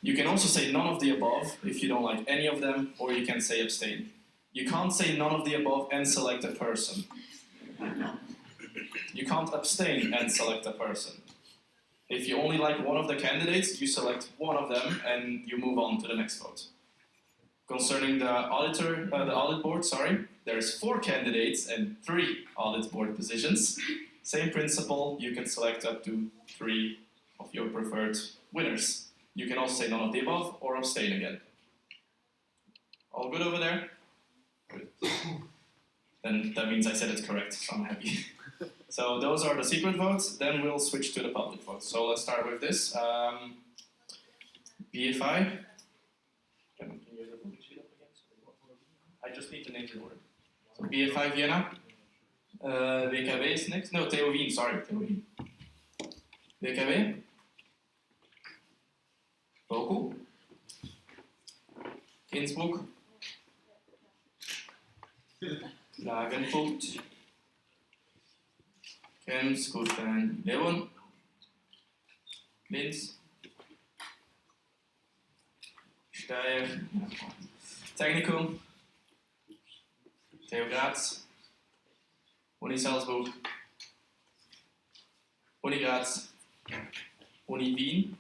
You can also say none of the above if you don't like any of them, or you can say abstain. You can't say none of the above and select a person. You can't abstain and select a person. If you only like one of the candidates, you select one of them and you move on to the next vote. Concerning the audit board, there's 4 candidates and 3 audit board positions. Same principle, you can select up to 3 of your preferred winners. You can also say none of the above or abstain again. All good over there? Good. Then that means I said it correct, so I'm happy. So those are the secret votes, then we'll switch to the public votes. So let's start with this. BFI. Can you have the voting sheet up again? I just need the names in order. So BFI Vienna. WKW is next. No, TU Wien, sorry, TU Wien. WKW. Boku. Innsbruck. Klagenfurt. Krems, Kufstein, Leon. Linz. Steyr. Technicum. TU Graz. Uni Salzburg. Uni Graz. Uni Wien.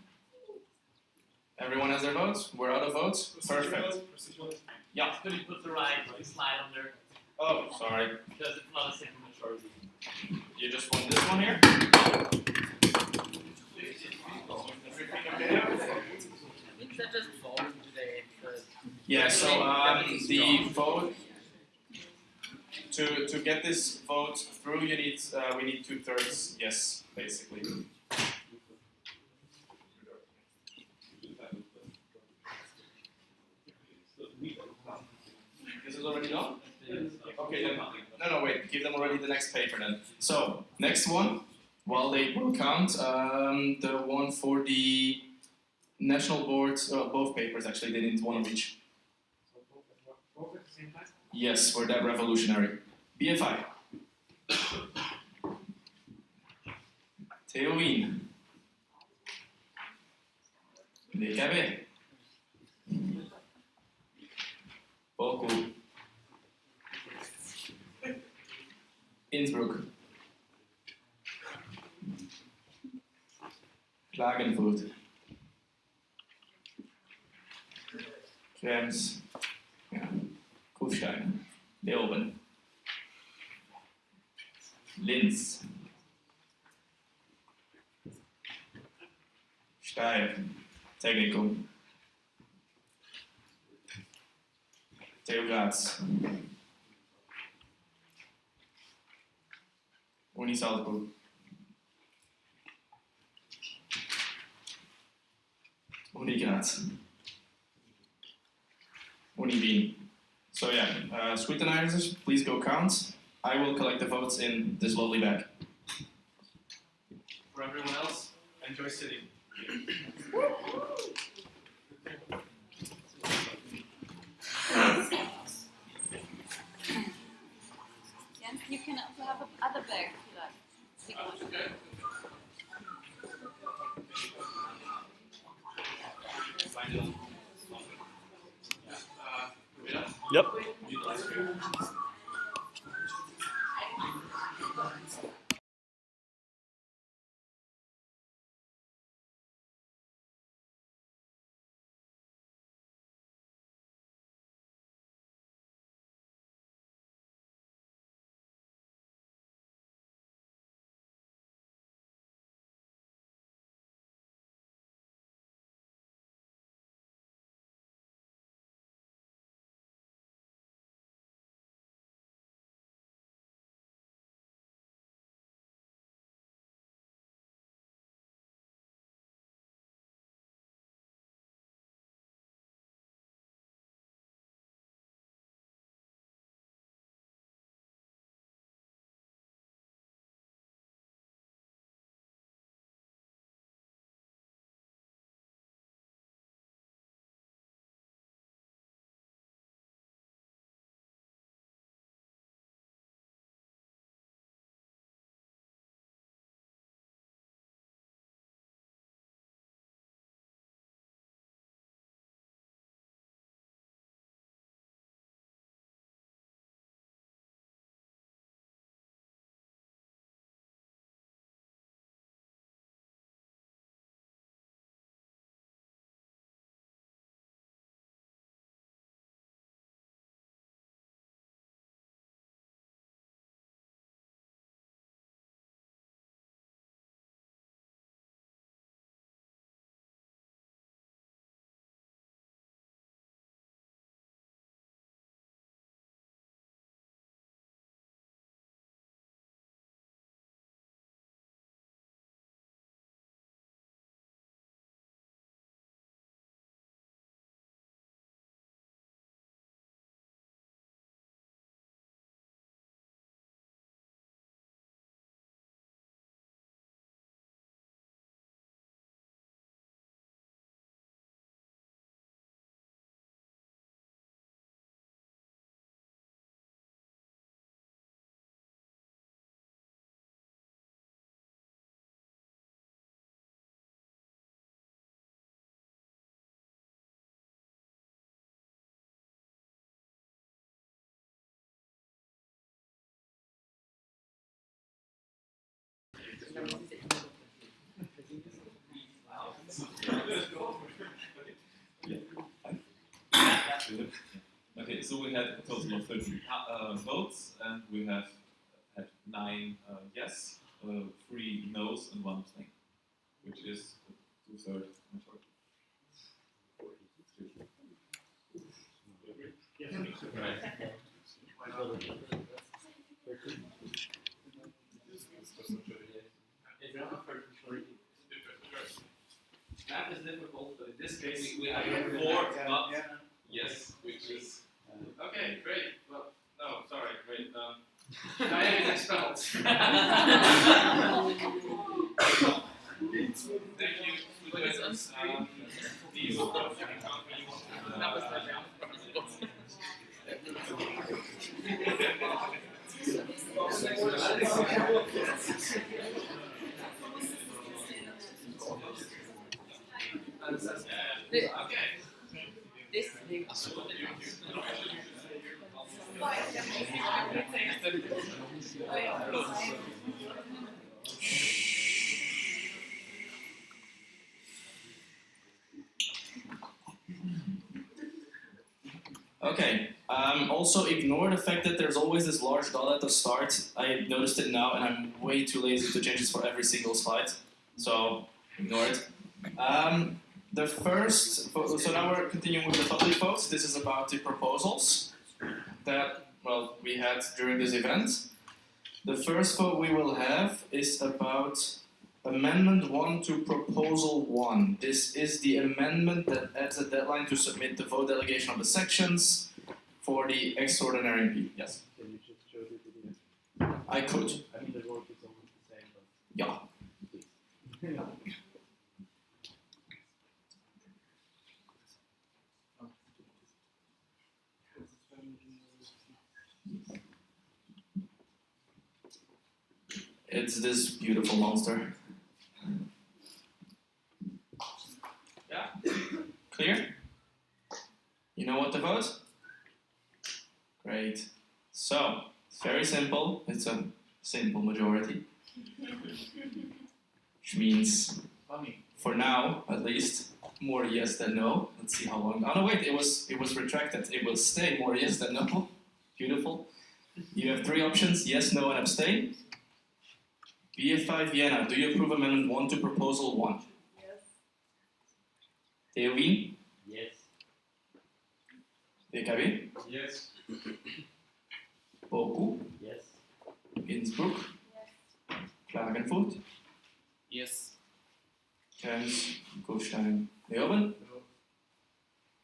Everyone has their votes? We're out of votes? Perfect. Yeah. Could you put the right slide on there? Oh, sorry. Because it's not a simple majority. You just want this one here? That just falls today. Yeah, so the vote to get this vote through, you need we need 2/3 yes, basically. This is already done? Okay, then. No, wait. Give them already the next paper then. So next one, while they will count, the one for the national board, both papers actually, they need one of each. Both at the same time? Yes, we're that revolutionary. BFI. TU Wien. WKW. Boku. Innsbruck. Klagenfurt. Krems. Ja. Kufstein. Leoben. Linz. Sky, Technical, TU Graz, Uni Salzburg, Uni Graz, Uni Wien. So yeah, scrutinizers, please go count. I will collect the votes in this lovely bag. For everyone else, enjoy sitting. Jens, you can also have other bag if you like. Big one. Okay. Yep. Okay, so we had a total of 30 votes, and we have had 9 yes, 3 no's, and 1 abstain, which is a 2/3 majority. Math is difficult, but in this case, We have 4 not yes, which is okay, great. Well, no, sorry, wait. I am expelled. Thank you. These you can count when you okay. This thing. Okay, also ignore the fact that there's always this large dot at the start. I noticed it now and I'm way too lazy to change this for every single slide. So, ignore it. The first, so now we're continuing with the public votes. This is about the proposals that, well, we had during this event. The first vote we will have is about Amendment 1 to Proposal 1. This is the amendment that adds a deadline to submit the vote delegation of the sections for the extraordinary MP. Yes? Can you just show the video? I could. I mean, the vote is almost the same, but. Yeah. It's this beautiful monster. Yeah? Clear? You know what to vote? Great. So, it's very simple. It's a simple majority. Which means, for now, at least, more yes than no. Let's see how long. Oh no, wait, it was retracted. It will stay more yes than no. Beautiful. You have 3 options: yes, no, and abstain. BF5 Vienna, do you approve Amendment 1 to Proposal 1? Yes. Theowien? Yes. DKW? Yes. Boku? Yes. Innsbruck? Yes. Klagenfurt? Yes. Krems? Kufstein? Leoben? No.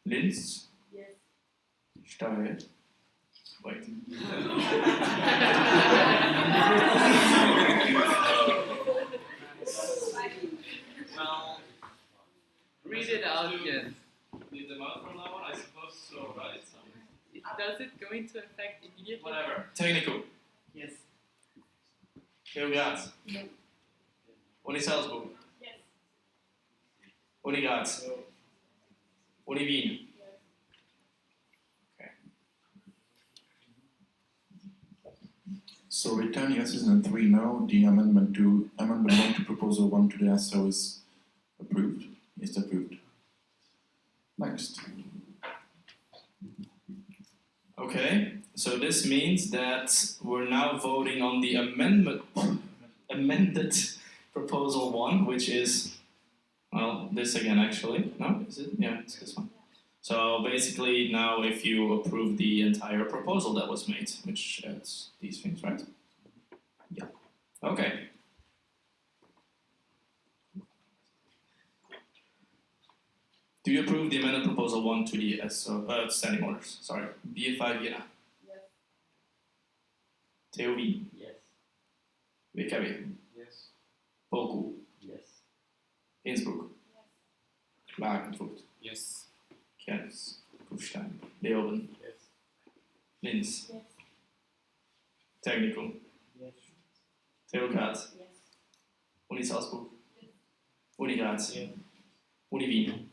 Linz? Yes. Steyr? Wait. Well, read it out again. Read them out from now on, I suppose so, right? Does it go into effect immediately? Whatever. Technical. Yes. Theo Graz? No. Uni Salzburg? Yes. Uni Graz? Uni Wien? So with 10 yeses and 3 no, the amendment 1 to Proposal 1 to the SO is approved. Is approved. Next. Okay, so this means that we're now voting on the amended Proposal 1, which is, well, this again actually. No, is it? Yeah, it's this one. So basically now if you approve the entire proposal that was made, which adds these things, right? Yeah. Okay. Do you approve the amended Proposal 1 to the standing orders? Sorry, BF5 Vienna. Yes. Theowien. Yes. WKW. Yes. Boku. Yes. Innsbruck. Yes. Klagenfurt. Yes. Krems. Kufstein. Leoben. Yes. Linz. Yes. Technical. Yes. Theo Graz. Yes. Uni Salzburg. Yes. Uni Graz. Yes. Uni Wien.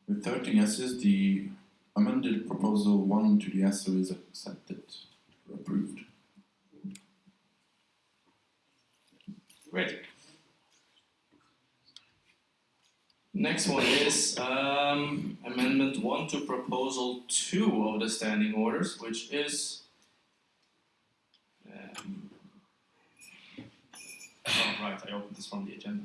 With 13 yeses, the amended Proposal 1 to the SO is accepted, or approved. Great. Next one is Amendment 1 to Proposal 2 of the standing orders, which is oh right, I opened this from the agenda.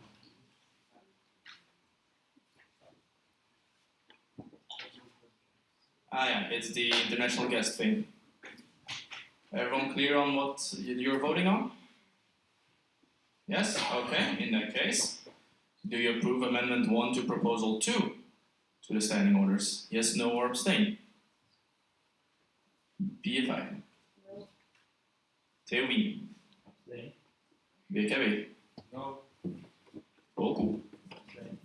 Ah yeah, it's the international guest thing. Everyone clear on what you're voting on? Yes? Okay, in that case, do you approve Amendment 1 to Proposal 2 to the standing orders? Yes, no, or abstain? BFI. No. Theowien. Abstain. WKW. No. Boku. Abstain.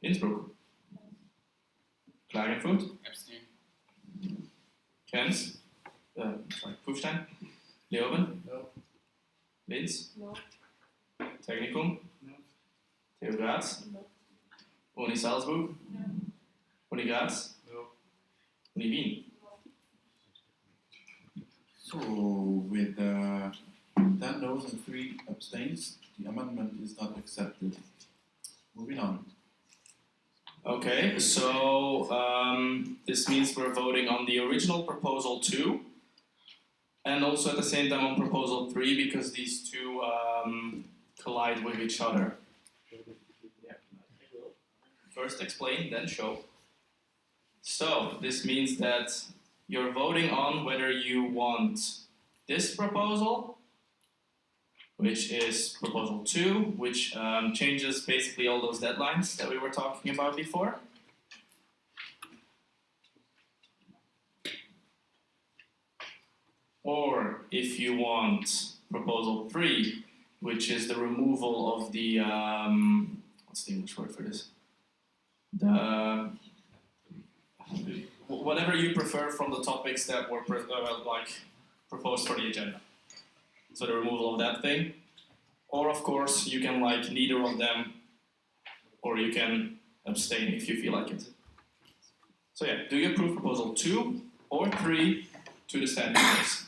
Innsbruck. Klagenfurt. Abstain. Krems. Sorry, Kufstein. Leoben. No. Linz. No. Technicum. No. Theo Graz. No. Uni Salzburg. No. Uni Graz. No. Uni Wien. So with 10 noes and 3 abstains, the amendment is not accepted. Moving on. Okay, so this means we're voting on the original Proposal 2 and also at the same time on Proposal 3 because these two collide with each other. Yeah. First explain, then show. So this means that you're voting on whether you want this proposal, which is proposal 2, which changes basically all those deadlines that we were talking about before. Or if you want proposal 3, which is the removal of the, what's the English word for this? Whatever you prefer from the topics that were proposed for the agenda. So the removal of that thing. Or of course, you can like neither of them, or you can abstain if you feel like it. So yeah, do you approve proposal 2 or 3 to the standing orders?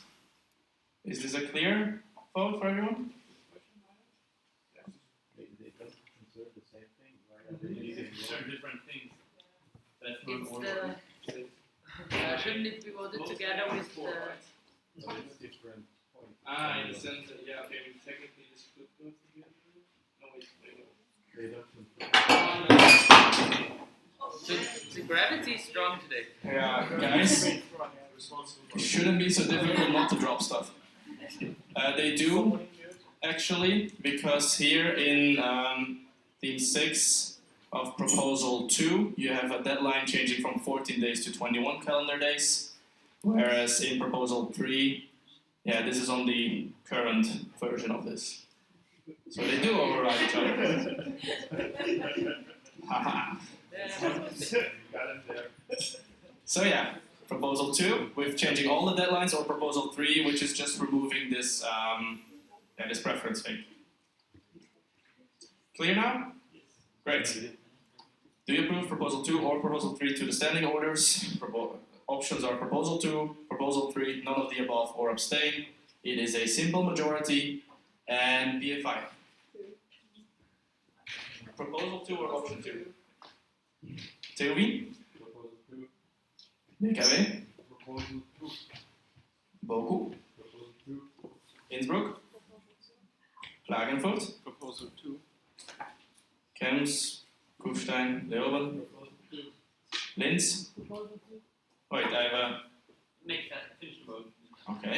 Is this a clear vote for everyone? They don't consider the same thing, right? They consider different things. That's not order. Shouldn't it be voted together with the... So it's different points. In the sense that, yeah, okay, technically this could go together. No, wait. They don't. The gravity is strong today. Yeah, guys, it shouldn't be so difficult not to drop stuff. They do, actually, because here in theme 6 of proposal 2, you have a deadline changing from 14 days to 21 calendar days, whereas in proposal 3, yeah, this is on the current version of this. So they do override each other. Haha. So yeah, proposal 2 with changing all the deadlines, or proposal 3 which is just removing this this preference thing. Clear now? Great. Do you approve proposal 2 or proposal 3 to the standing orders? Options are proposal 2, proposal 3, none of the above, or abstain. It is a simple majority, and BFI. Proposal 2 or option 2? Theorie? Proposal 2. BKW? Proposal 2. Boku? Proposal 2. Innsbruck? Klagenfurt? Proposal 2. Krems? Kufstein? Leeuwen? Linz? Wait, I have a... Make that, finish the vote. Okay.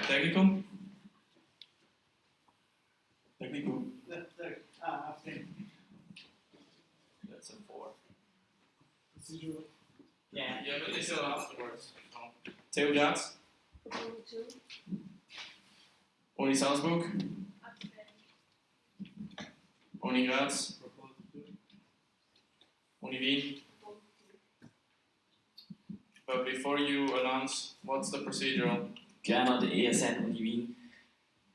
Technicum? Technicum? That's a 4. Yeah. Yeah, but it's still afterwards. Theo Graz? Uni Salzburg? Uni Graz? Uni Wien? But before you announce, what's the procedural? Gerne the ESN Uni Wien.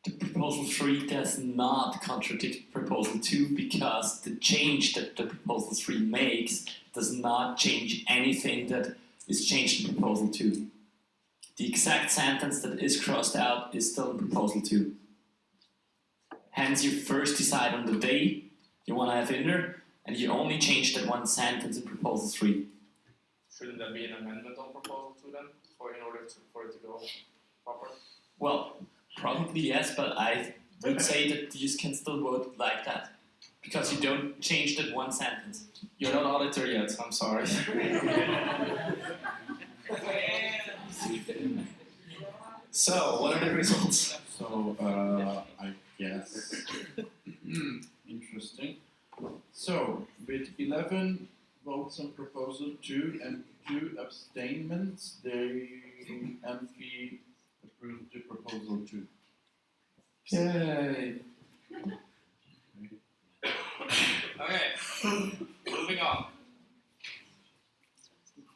The proposal 3 does not contradict proposal 2 because the change that the proposal 3 makes does not change anything that is changed in proposal 2. The exact sentence that is crossed out is still in proposal 2. Hence you first decide on the day you want to have in there, and you only change that one sentence in proposal 3. Shouldn't there be an amendment on proposal 2 then, for it to go proper? Well, probably yes, but I would say that you can still vote like that. Because you don't change that one sentence. You're not auditor yet, I'm sorry. So, what are the results? So, I guess, interesting. So, with 11 votes on proposal 2 and 2 abstainments, the MP approved the proposal 2. Yay! Okay, moving on.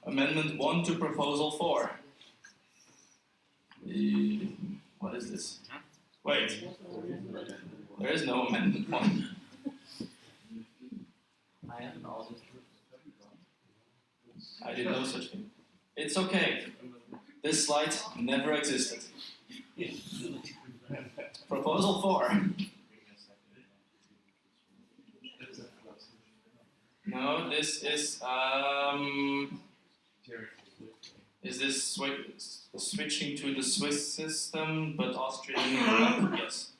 Amendment 1 to proposal 4. What is this? Wait, there is no amendment 1. I am an auditor. I did no such thing. It's okay. This slide never existed. Proposal 4. No, this is this switching to the Swiss system, but Austrian? Yes.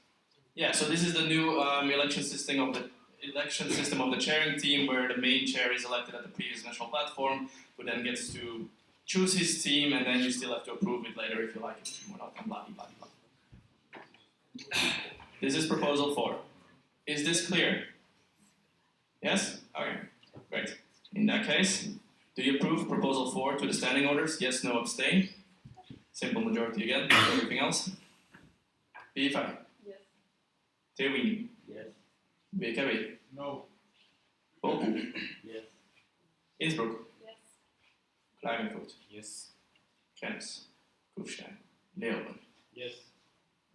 Yeah, so this is the new election system of the chairing team, where the main chair is elected at the previous national platform, who then gets to choose his team, and then you still have to approve it later if you like it or not, and blah blah blah. This is proposal 4. Is this clear? Yes? Okay, great. In that case, do you approve proposal 4 to the standing orders? Yes, no, abstain. Simple majority again. Everything else? BFI? Yes. Teowini? Yes. BKW? No. Boku? Yes. Innsbruck? Yes. Klagenfurt? Yes. Krems? Kufstein? Leeuwen? Yes.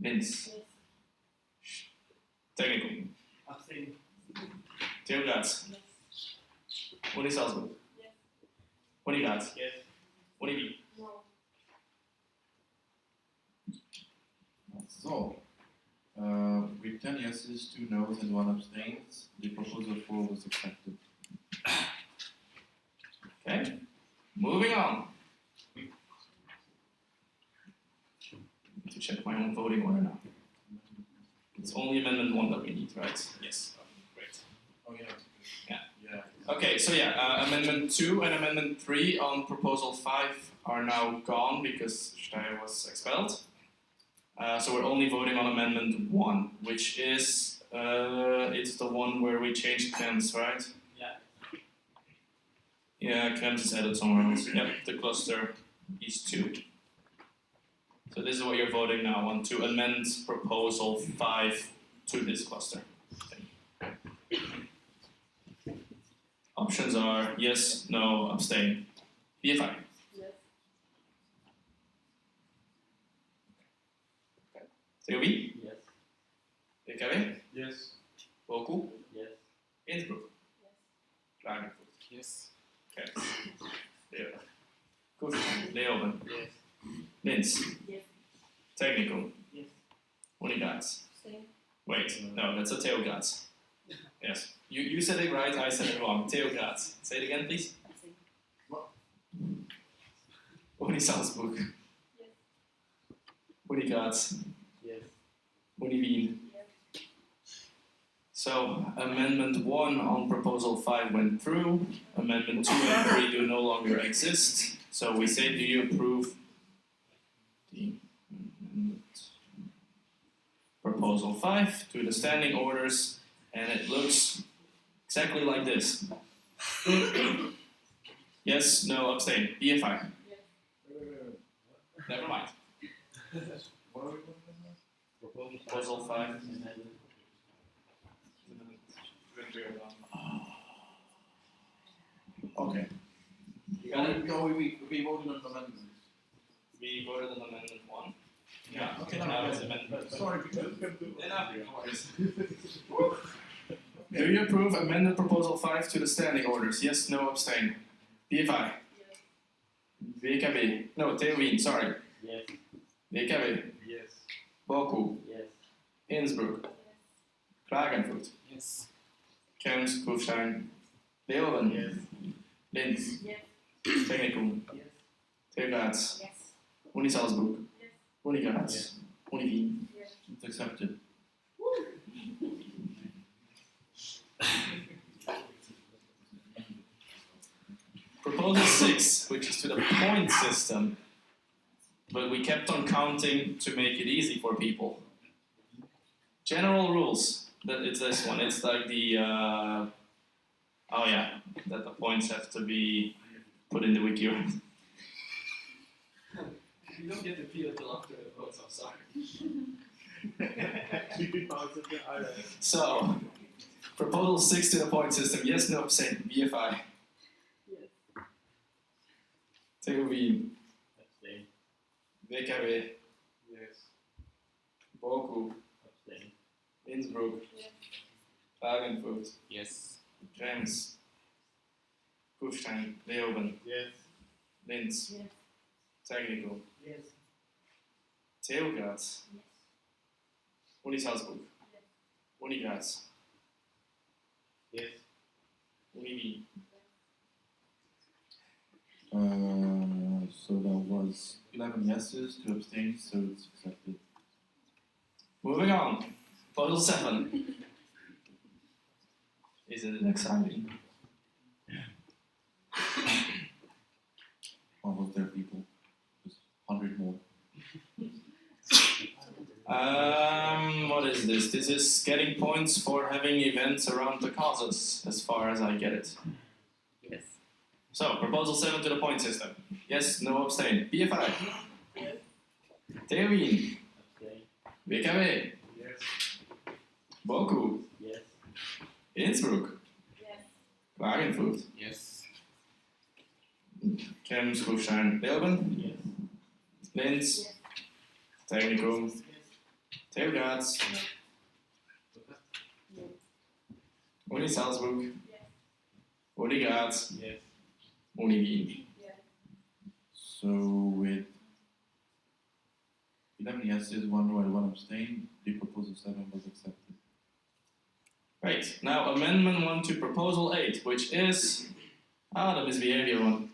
Linz? Yes. Technikum? Abstain. TU Graz? Uni Salzburg? Yes. Uni Graz? Yes. Uni Wien? No. So, with 10 yeses, 2 noes, and 1 abstains, the proposal 4 was accepted. Okay, moving on. Need to check my own voting order now. It's only amendment 1 that we need, right? Yes. Great. Oh, yeah. Yeah. Yeah. Okay, so yeah, amendment 2 and amendment 3 on proposal 5 are now gone because Steyer was expelled. So we're only voting on amendment 1, which is it's the one where we changed Krems, right? Yeah. Yeah, Krems is added somewhere else. Yep, the cluster is 2. So this is what you're voting now on, to amend proposal 5 to this cluster. Options are yes, no, abstain. BFI? Yes. COV? Yes. BKW? Yes. Boku? Yes. Innsbruck? Yes. Klagenfurt? Yes. Okay. Leeuwen. Kufstein? Leeuwen? Yes. Linz? Yes. Technikum? Yes. Uni Graz? Same. Wait, no, that's a TU Graz. Yes. You said it right, I said it wrong. TU Graz. Say it again, please. Same. Uni Salzburg? Yes. Uni Graz? Yes. Uni Wien? Yes. So, amendment 1 on proposal 5 went through. Amendment 2 and 3 do no longer exist. So we say, do you approve the amendment proposal 5 to the standing orders? And it looks exactly like this. Yes, no, abstain. BFI? Yes. Never mind. What are we voting on? Proposal 5. Okay. You got it? We voted on amendments. We voted on amendment 1. Yeah, Okay, now no, it's amendment. sorry. Do you approve amended proposal 5 to the standing orders? Yes, no, abstain. BFI? Yes. VKB? No, TU Wien, sorry. Yes. VKB? Yes. Boku? Yes. Innsbruck? Yes. Klagenfurt? Yes. Krems, Kufstein? Leeuwen? Yes. Linz? Yes. Technikum? Yes. TU Graz? Yes. Uni Salzburg? Yes. Uni Graz? Uni Wien? Yes. It's accepted. Proposal 6, which is to the point system, but we kept on counting to make it easy for people. General rules, that it's this one, it's like the, oh yeah, that the points have to be put in the wiki, right? You don't get to feel till after the votes, I'm sorry. So, proposal 6 to the point system, yes, no, abstain, BFI. Yes. TU Wien, Abstain. VKW, Yes. Boku, Abstain. Innsbruck, Yes. Klagenfurt, Yes. Krems, Kufstein, Leeuwen, Yes. Linz, Yes. Technical, Yes. TU Graz, Yes. Uni Salzburg, Yes. Uni Graz, Yes. Uni Wien. So that was 11 yeses, 2 abstains, so it's accepted. Moving on. Proposal 7. Isn't it exciting? Or was there people? Just 100 more. What is this? This is getting points for having events around the causes, as far as I get it. Yes. So, proposal 7 to the point system. Yes, no, abstain. BFI. Yes. Theorin. Abstain. WKW. Yes. Boku. Yes. Innsbruck. Yes. Klagenfurt. Yes. Krems, Kufstein, Leoben. Yes. Linz. Yes. Technicum. TU Graz. Uni Salzburg. Yes. Uni Graz. Yes. Uni Wien. Yes. So with 11 yeses, 1 no, and 1 abstain, the proposal 7 was accepted. Right, now amendment 1 to proposal 8, which is the misbehavior one.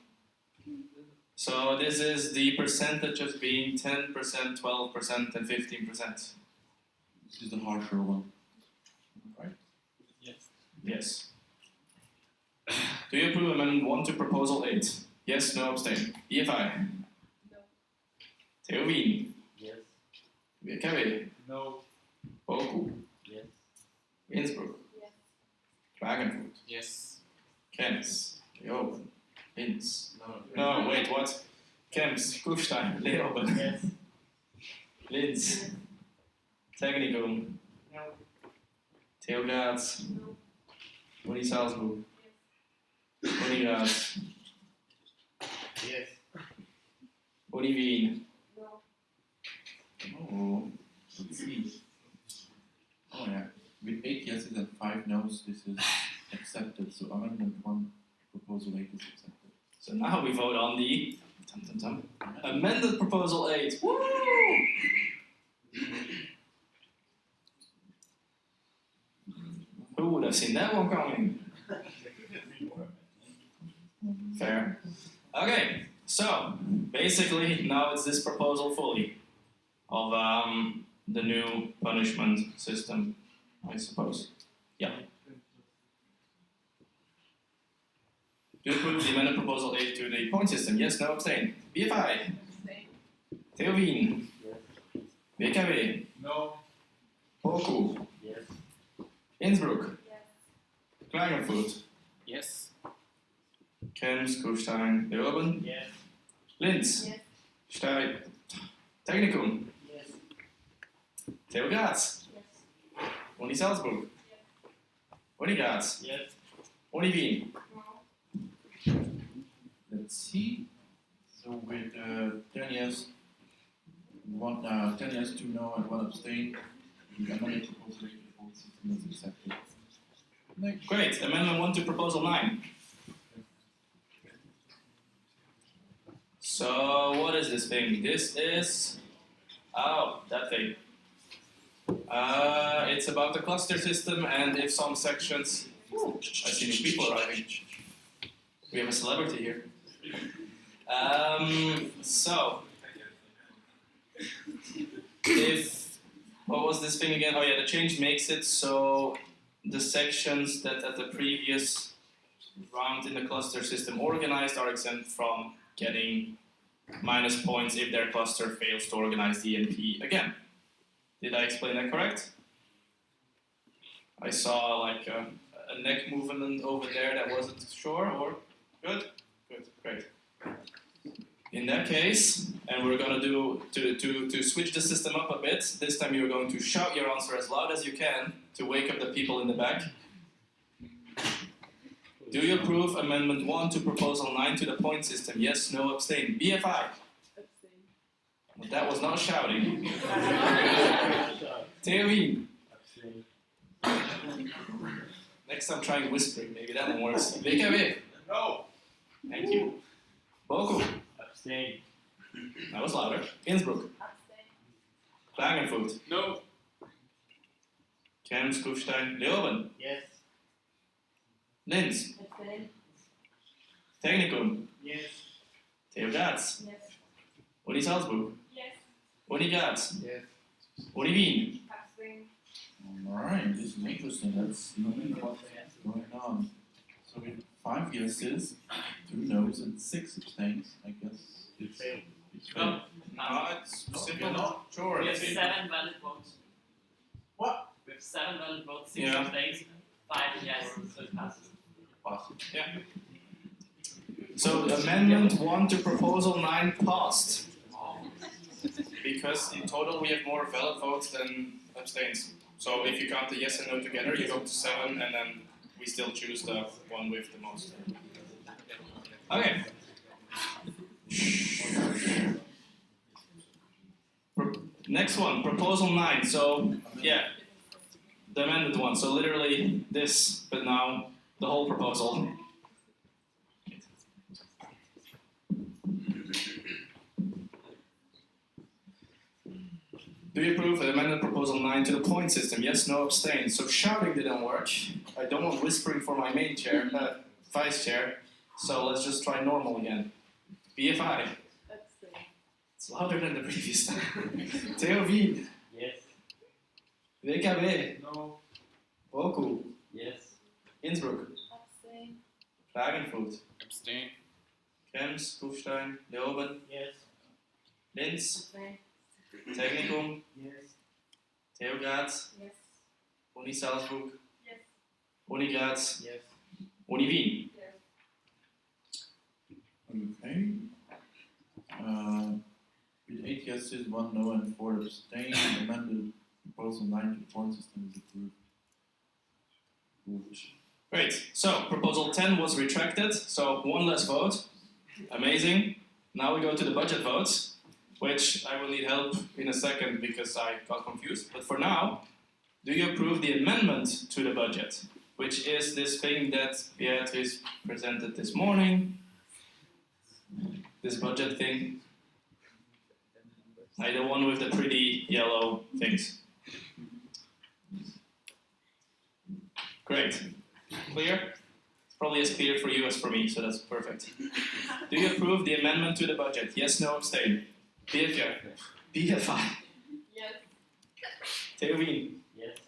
So this is the percentages being 10%, 12%, and 15%. This is the harsher one, right? Yes. Yes. Do you approve amendment 1 to proposal 8? Yes, no, abstain. BFI. No. TU Wien. Yes. WKW. No. Boku. Yes. Innsbruck. Yes. Klagenfurt. Yes. Krems. Leoben. Linz. No. No, wait, what? Krems. Kufstein. Leoben. Yes. Linz. Technicum. No. TU Graz. No. Uni Salzburg. Uni Graz. Yes. Uni Wien. No. Oh, let's see. Oh yeah, with 8 yeses and 5 noes, this is accepted. So amendment 1, proposal 8 is accepted. So now we vote on the amended proposal 8. Woo! Who would have seen that one coming? Fair. Okay, so basically now it's this proposal fully of the new punishment system, I suppose. Yeah. Do you approve the amended proposal 8 to the point system? Yes, no, abstain. BFI. Abstain. TU Wien. Yes. WKW. No. Boku. Yes. Innsbruck. Yes. Klagenfurt. Yes. Krems, Kufstein, Leoben. Yes. Linz. Yes. Stein. Technicum. Yes. TU Graz. Yes. Uni Salzburg. Yes. Uni Graz. Yes. Uni Wien. No. Let's see. So with 10 yes, 10 yes, 2 no, and 1 abstain, the amended proposal 8 to the point system is accepted. Great. Amendment 1 to proposal 9. So what is this thing? This is that thing. It's about the cluster system, and if some sections. I see new people arriving. We have a celebrity here. So if what was this thing again? Oh yeah, the change makes it so the sections that at the previous round in the cluster system organized are exempt from getting minus points if their cluster fails to organize the NP again. Did I explain that correct? I saw like a neck movement over there that wasn't sure, or good? Good, great. In that case, and we're gonna do, to switch the system up a bit, this time you're going to shout your answer as loud as you can to wake up the people in the back. Do you approve amendment 1 to proposal 9 to the point system? Yes, no, abstain. BFI. Abstain. That was not shouting. TU Wien. Next time trying whispering, maybe that one works. WKW. No. Thank you. Boku. Abstain. That was louder. Innsbruck. Abstain. Klagenfurt. No. Krems, Kufstein, Leoben. Yes. Linz. Abstain. Technicum. Yes. TU Graz. Yes. Uni Salzburg. Yes. Uni Graz. Yes. Uni Wien. Abstain. Alright, this is interesting. Let's see what's going on. So we have 5 yeses, 2 no's, and 6 abstains. I guess it's failed. No. No, it's simple. not. Sure. We have 7 valid votes. What? We have 7 valid votes, 6 Yeah. abstains, 5 yes, so it passes. Yeah. So amendment 1 to proposal 9 passed. Because in total we have more valid votes than abstains. So if you count the yes and no together, you go to 7, and then we still choose the one with the most. Okay. Next one, proposal 9. So yeah, the amended one. So literally this, but now the whole proposal. Do you approve the amended proposal 9 to the point system? Yes, no, abstain. So shouting didn't work. I don't want whispering for my main chair, vice chair. So let's just try normal again. BFI. It's louder than the previous time. Theo Wien. Yes. WKW. No. Boku. Yes. Innsbruck. Abstain. Klagenfurt. Abstain. Krems, Kufstein, Leoben. Yes. Linz. Abstain. Technikum. Yes. TU Graz. Yes. Uni Salzburg. Yes. Uni Graz. Yes. Uni Wien. Okay. With 8 yeses, 1 no, and 4 abstain, amended proposal 9 to the point system is approved. Great. So proposal 10 was retracted. So 1 less vote. Amazing. Now we go to the budget votes, which I will need help in a second because I got confused. But for now, do you approve the amendment to the budget, which is this thing that Beatrice presented this morning? This budget thing. The one with the pretty yellow things. Great. Clear? It's probably as clear for you as for me, so that's perfect. Do you approve the amendment to the budget? Yes, no, abstain. BFI. BFI. Yes. Theo Wien. Yes.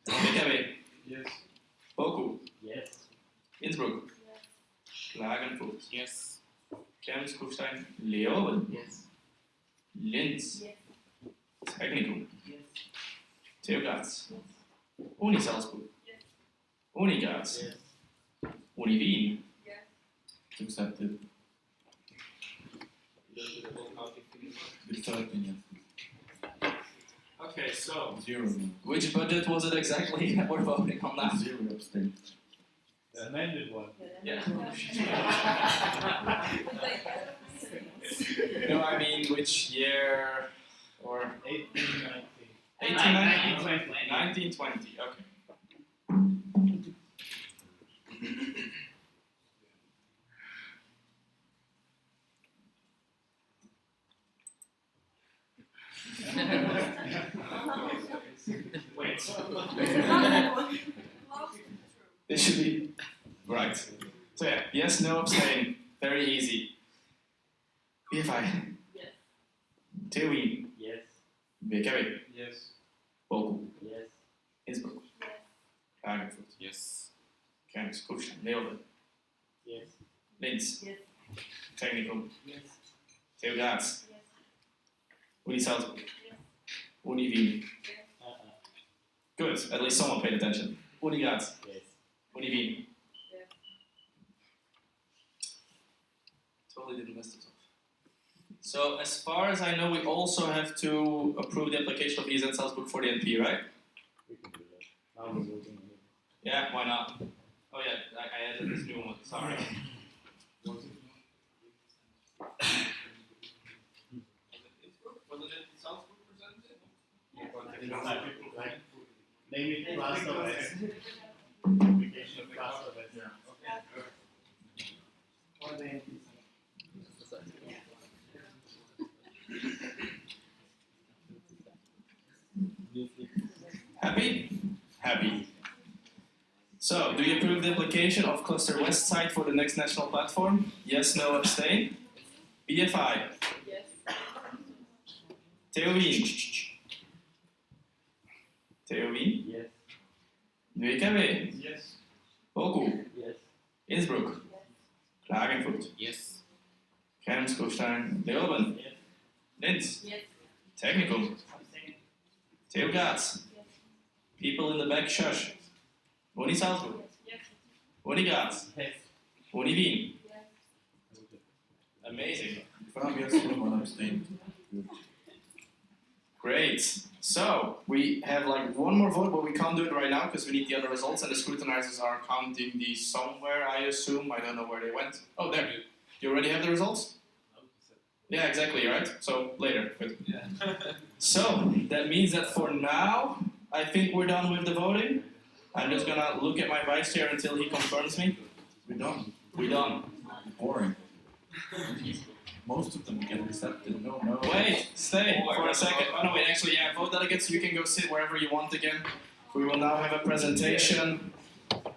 WKW. Yes. Boku. Yes. Innsbruck. Klagenfurt. Yes. Krems, Kufstein. Leoben. Yes. Linz. Yes. Technikum. Yes. TU Graz. Uni Salzburg. Yes. Uni Graz. Yes. Uni Wien. Yes. Accepted. With 13 yeses. Okay, so 0 no. which budget was it exactly that we're voting on now? 0 abstain. The amended one. Yeah. No, I mean which year or 1819. 1920. 1920. Okay. Wait. This should be right. So yeah, yes, no, abstain. Very easy. BFI. Yes. TU Wien. Yes. WKW. Yes. Boku. Yes. Innsbruck. Yes. Klagenfurt. Yes. Krems, Kufstein, Leoben. Yes. Linz. Yes. Technikum. Yes. TU Graz. Yes. Uni Salzburg. Yes. Uni Wien. Uh-uh. Good, at least someone paid attention. Uni Graz. Yes. Uni Wien. Yes. Totally didn't mess this up. So as far as I know, we also have to approve the application of EZ Salzburg for the NP, right? We can do that. Now we're voting on it. Yeah, why not? Oh yeah, I added this new one, sorry. Was it Salzburg presented? Name it Cluster West. Application of Cluster West. Okay. Happy? Happy. So, do you approve the application of Cluster West site for the next national platform? Yes, no, abstain? BFI. Yes. Theo Wien. Theo Wien? Yes. WKW? Yes. Bogu? Yes. Innsbruck? Klagenfurt? Yes. Kernskopstein? Leoben? Yes. Linz? Yes. Technical? Theo Graz? People in the back, shush. Uni Salzburg? Yes. Uni Graz? Yes. Uni Wien? Yes. Amazing. Fabian Solomon abstained. Good. Great. So we have like one more vote, but we can't do it right now because we need the other results, and the scrutinizers are counting these somewhere, I assume. I don't know where they went. Oh, there. You already have the results? Yeah, exactly, right? So later. Good. Yeah. So that means that for now, I think we're done with the voting. I'm just gonna look at my vice chair until he confirms me. We're done. We're done. Boring. Most of them get accepted. No. Wait, stay for a second. Oh no, wait, actually, yeah, vote delegates, you can go sit wherever you want again. We will now have a presentation.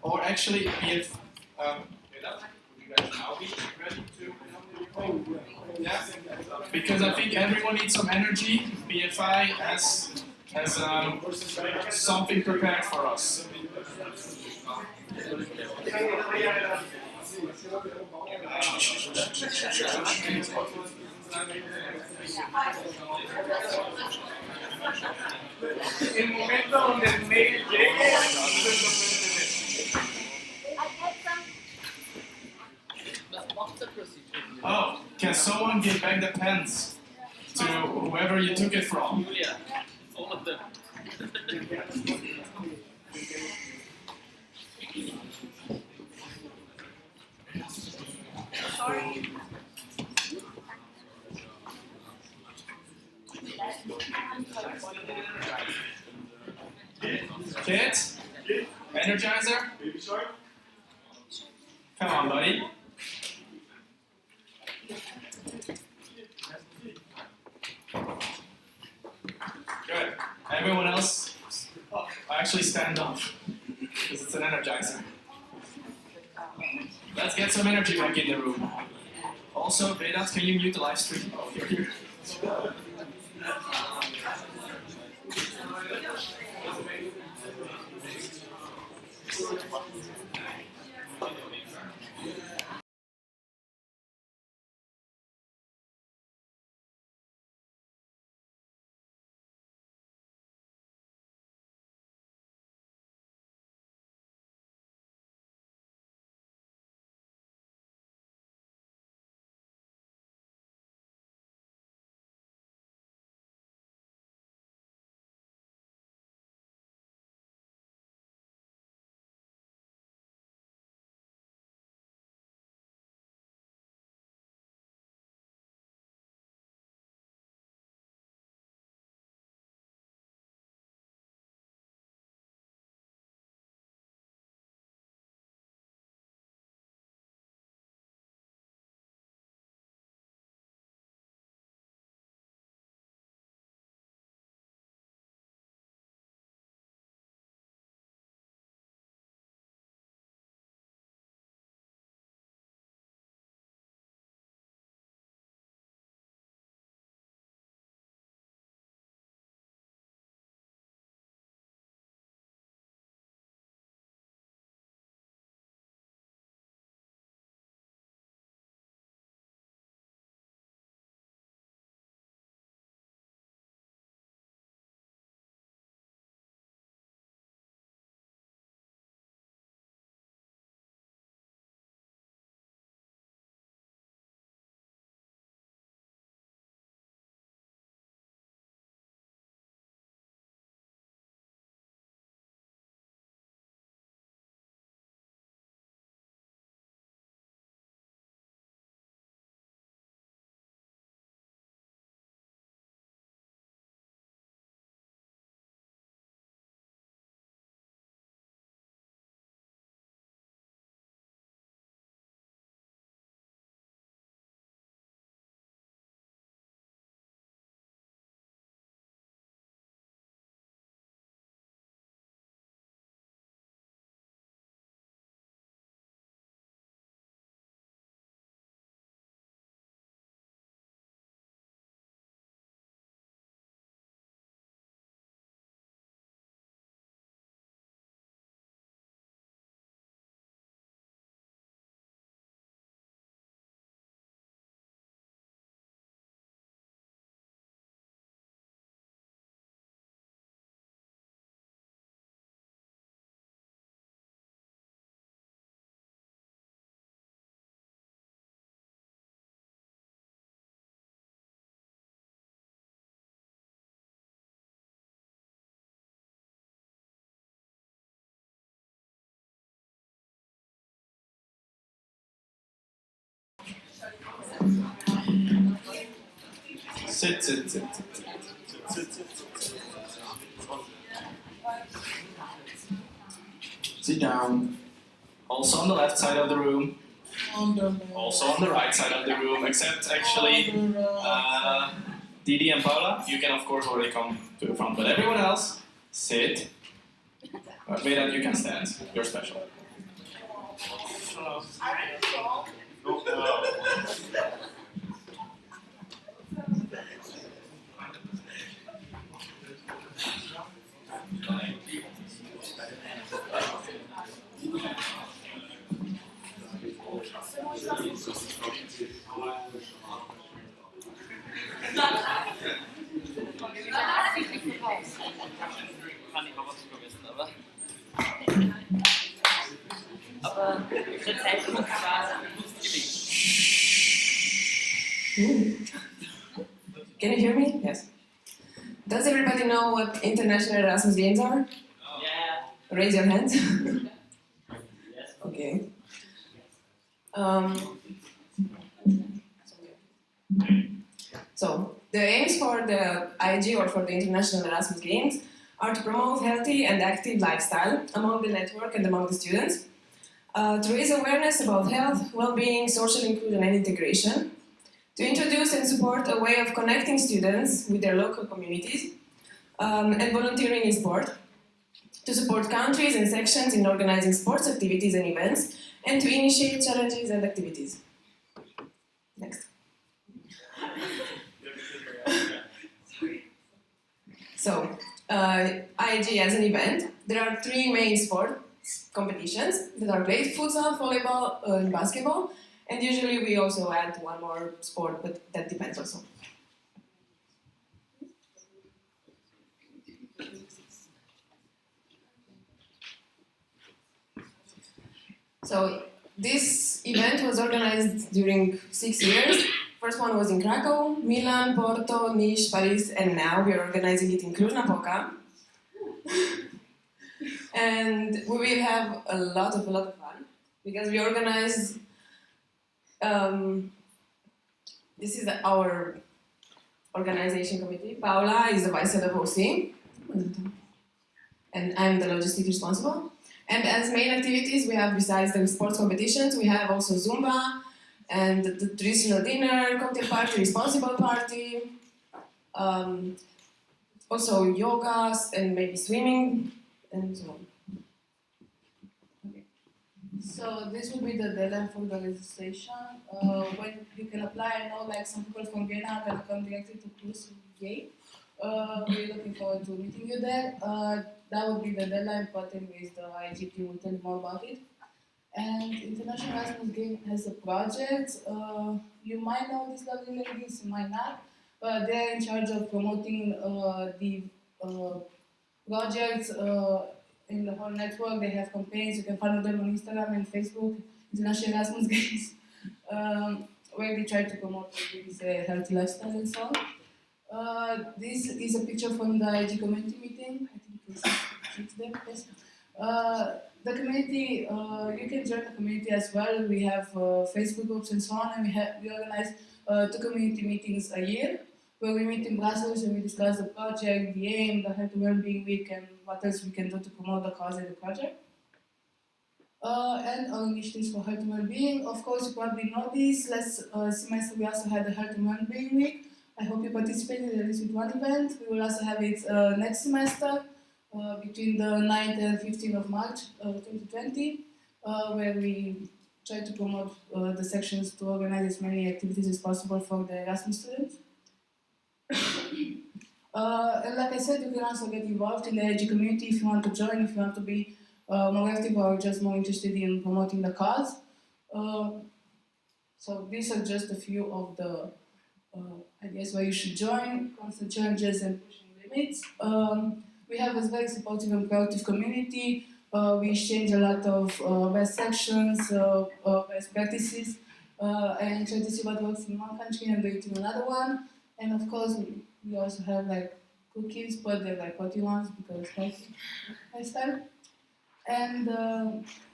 Or actually, if, would you guys now be ready to? Yeah, because I think everyone needs some energy. BFI has something prepared for us. El momento donde el mail llegue, Oh, can someone give back the pens to whoever you took it from? Julia, all of them. Sorry. Kids? Energizer? Come on, buddy. Good. Everyone else, actually stand up, because it's an energizer. Let's get some energy back in the room. Also, Vedat, can you mute the live stream? Oh, you're here. Sit. Sit down. Also on the left side of the room. Also on the right side of the room, except actually Didi and Paula. You can of course already come to the front, but everyone else, sit. Vedan, you can stand. You're special. Aber der Zeitpunkt war Can you hear me? Yes. Does everybody know what International Erasmus Games are? Yeah. Raise your hands. Yes. Okay. So, the aims for the IG or for the International Erasmus Games are to promote healthy and active lifestyle among the network and among the students, to raise awareness about health, well-being, social inclusion and integration, to introduce and support a way of connecting students with their local communities, and volunteering in sport, to support countries and sections in organizing sports activities and events, and to initiate challenges and activities. Next. So, IG as an event, there are three main sports competitions that are played: futsal, volleyball, and basketball. And usually we also add one more sport, but that depends also. So this event was organized during 6 years. First one was in Krakow, Milan, Porto, Nice, Paris, and now we are organizing it in Cluj-Napoca. And we will have a lot of fun because we organize. This is our organization committee. Paula is the vice head of OC, and I'm the logistics responsible. And as main activities, we have, besides the sports competitions, we have also Zumba and the traditional dinner, cocktail party, responsible party, also yoga and maybe swimming and so on. So this will be the deadline for the registration. When you can apply, I know like some people from Vienna are gonna come directly to Cluj. Yay! We're looking forward to meeting you there. That would be the deadline, but anyways, the IG team will tell you more about it. And International Erasmus Game has a project. You might know these lovely ladies, you might not, but they're in charge of promoting the projects in the whole network. They have campaigns. You can follow them on Instagram and Facebook, International Erasmus Games, where they try to promote this healthy lifestyle and so on. This is a picture from the IG community meeting. I think it's there. Yes. The community, you can join the community as well. We have Facebook groups and so on, and we organize 2 community meetings a year, where we meet in Brussels and we discuss the project, the aim, the Health and Wellbeing Week, and what else we can do to promote the cause and the project. And our initiatives for health and well-being. Of course, you probably know this. Last semester we also had the Health and Wellbeing Week. I hope you participated at least with one event. We will also have it next semester, between the 9th and 15th of March 2020, where we try to promote the sections to organize as many activities as possible for the Erasmus students. And like I said, you can also get involved in the IG community if you want to join, if you want to be more active or just more interested in promoting the cause. So these are just a few of the ideas where you should join: constant challenges and pushing limits. We have a very supportive and proactive community. We exchange a lot of best sections, best practices, and try to see what works in one country and do it in another one. And of course, we also have like cookies, but they're like healthy ones because healthy lifestyle. And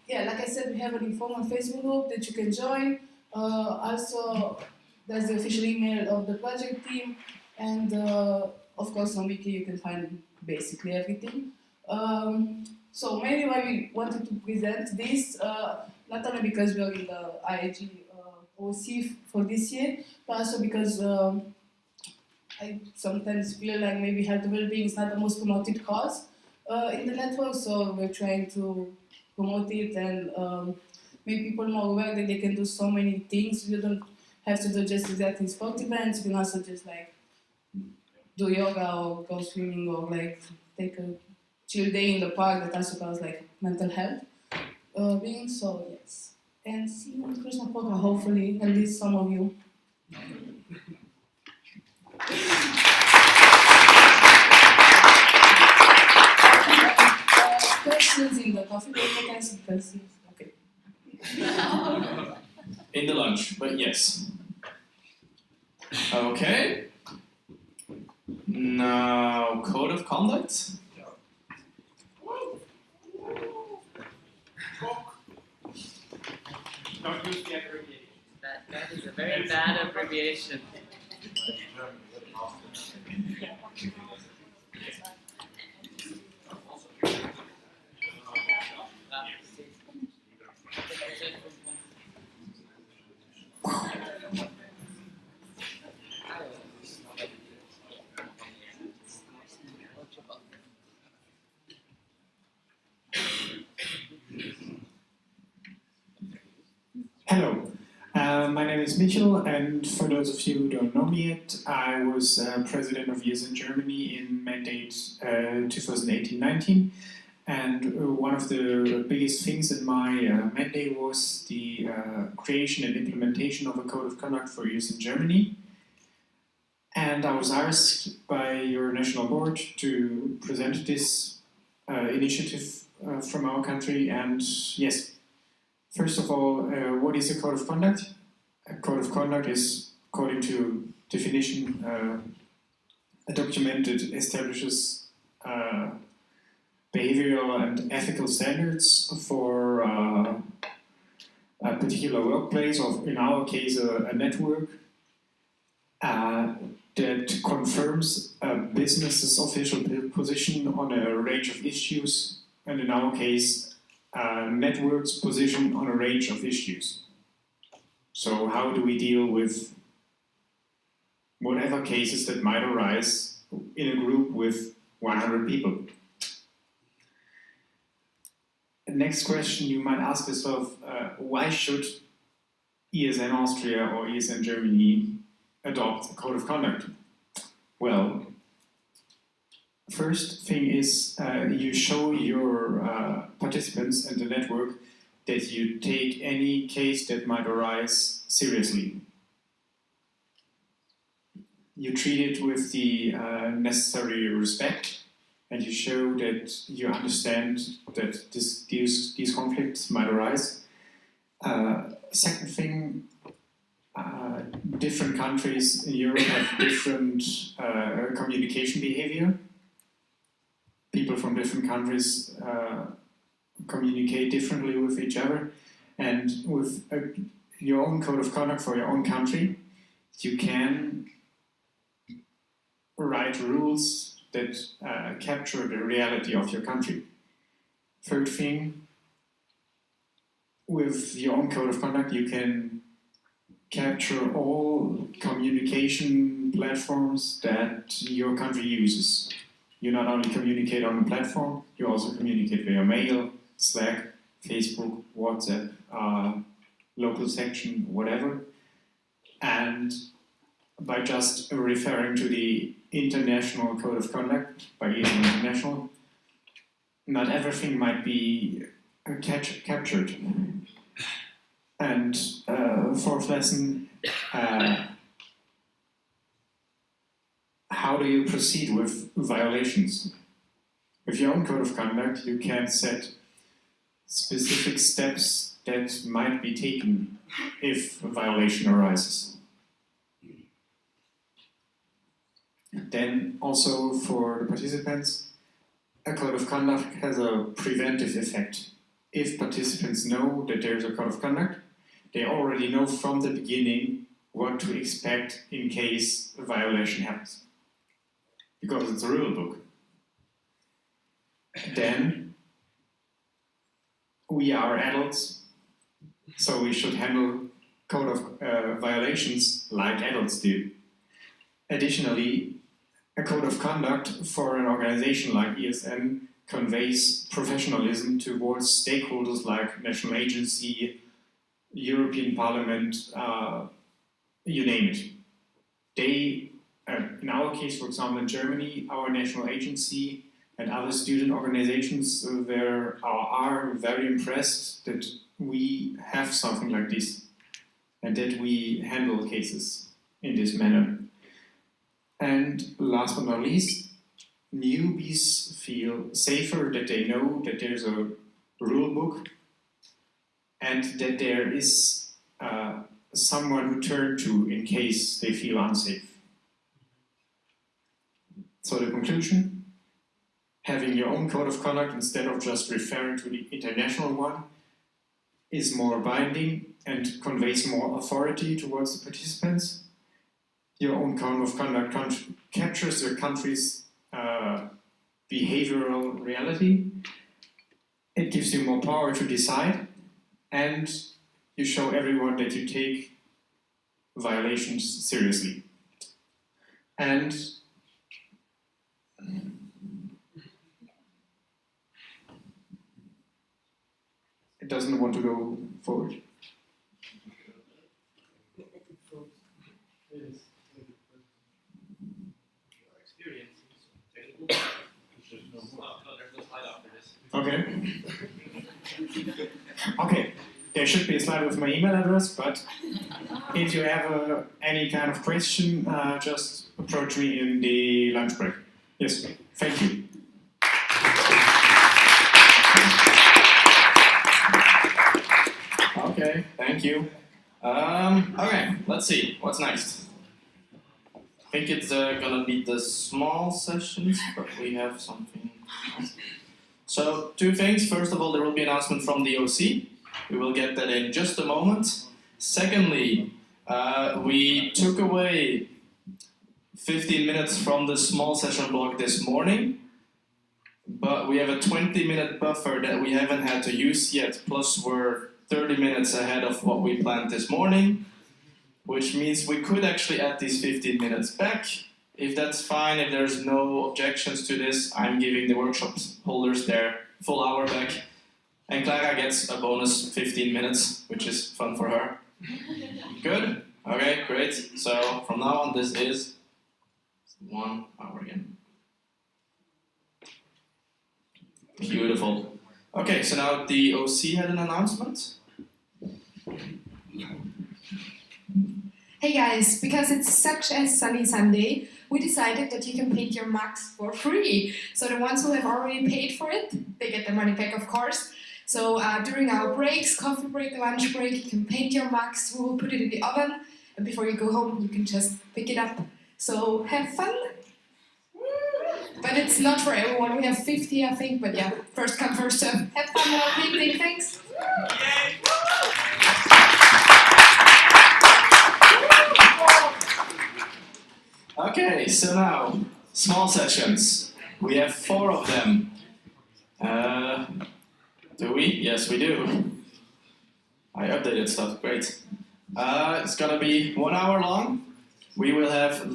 yeah, like I said, we have an informal Facebook group that you can join. Also, there's the official email of the project team. And of course, on Wiki you can find basically everything. So mainly why we wanted to present this, not only because we're in the IAG OC for this year, but also because I sometimes feel like maybe health well-being is not the most promoted cause in the network, so we're trying to promote it and make people more aware that they can do so many things. You don't have to do just exactly sport events, you can also just like do yoga or go swimming or like take a chill day in the park that also cause like mental health being, so yes. And see you on Krishna Poka, hopefully, at least some of you. Questions in the coffee break, because okay. In the lunch, but yes. Okay. Now, code of conduct. Don't use the abbreviation. That is a very bad abbreviation. Hello, my name is Michel, and for those of you who don't know me yet, I was president of Years in Germany in mandate 2018-19, and one of the biggest things in my mandate was the creation and implementation of a code of conduct for Years in Germany. And I was asked by your national board to present this initiative from our country, and yes. First of all, what is a code of conduct? A code of conduct is, according to definition, a document that establishes behavioral and ethical standards for a particular workplace, or in our case, a network, that confirms a business's official position on a range of issues, and in our case, network's position on a range of issues. So how do we deal with whatever cases that might arise in a group with 100 people? The next question you might ask yourself, why should ESN Austria or ESN Germany adopt a code of conduct? Well, first thing is you show your participants in the network that you take any case that might arise seriously. You treat it with the necessary respect, and you show that you understand that these conflicts might arise. Second thing, different countries in Europe have different communication behavior. People from different countries communicate differently with each other, and with your own code of conduct for your own country, you can write rules that capture the reality of your country. Third thing, with your own code of conduct, you can capture all communication platforms that your country uses. You not only communicate on the platform, you also communicate via mail, Slack, Facebook, WhatsApp, local section, whatever. And by just referring to the International Code of Conduct, by using international, not everything might be captured. And fourth lesson, how do you proceed with violations? With your own code of conduct, you can set specific steps that might be taken if a violation arises. Then also for the participants, a code of conduct has a preventive effect. If participants know that there's a code of conduct, they already know from the beginning what to expect in case a violation happens. because it's a rule book. Then we are adults, so we should handle code of violations like adults do. Additionally, a code of conduct for an organization like ESN conveys professionalism towards stakeholders like national agency, European Parliament, you name it. They, in our case, for example, in Germany, our national agency and other student organizations are very impressed that we have something like this and that we handle cases in this manner. And last but not least, newbies feel safer that they know that there's a rule book and that there is someone who turn to in case they feel unsafe. So the conclusion, having your own code of conduct instead of just referring to the international one is more binding and conveys more authority towards the participants. Your own code of conduct captures your country's behavioral reality. It gives you more power to decide, and you show everyone that you take violations seriously. And it doesn't want to go forward. Okay. Okay. There should be a slide with my email address, but if you have any kind of question, just approach me in the lunch break. Yes, thank you. Okay, thank you. Okay, let's see, what's next? I think it's gonna be the small sessions, but we have something else. So, two things. First of all, there will be an announcement from the OC. We will get that in just a moment. Secondly, we took away 15 minutes from the small session block this morning, but we have a 20-minute buffer that we haven't had to use yet, plus we're 30 minutes ahead of what we planned this morning, which means we could actually add these 15 minutes back. If that's fine, if there's no objections to this, I'm giving the workshop holders their full hour back. And Clara gets a bonus 15 minutes, which is fun for her. Good? Okay, great. So from now on, this is 1 hour again. Beautiful. Okay, so now the OC had an announcement. Hey guys, because it's such a sunny Sunday, we decided that you can paint your mugs for free. So the ones who have already paid for it, they get their money back, of course. So during our breaks, coffee break, lunch break, you can paint your mugs. We will put it in the oven, and before you go home, you can just pick it up. So have fun. But it's not for everyone. We have 50, I think. But yeah, first come, first serve. Have fun while painting. Thanks. Okay, so now, small sessions. We have 4 of them. Do we? Yes, we do. I updated stuff, great. It's gonna be 1 hour long. We will have,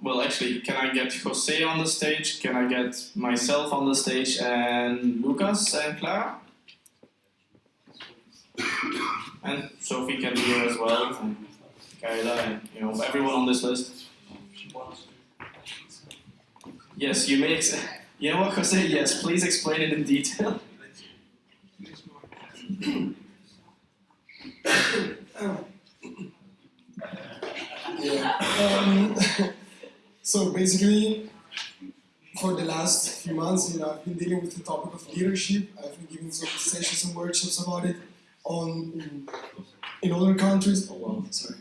well actually, can I get Jose on the stage? Can I get myself on the stage and Lucas and Clara? And Sophie can be here as well, and Kayla, and everyone on this list. Yes, you may. You know what, Jose? Yes, please explain it in detail. So basically, for the last few months, I've been dealing with the topic of leadership. I've been giving some sessions and workshops about it in other countries. Oh wow, sorry.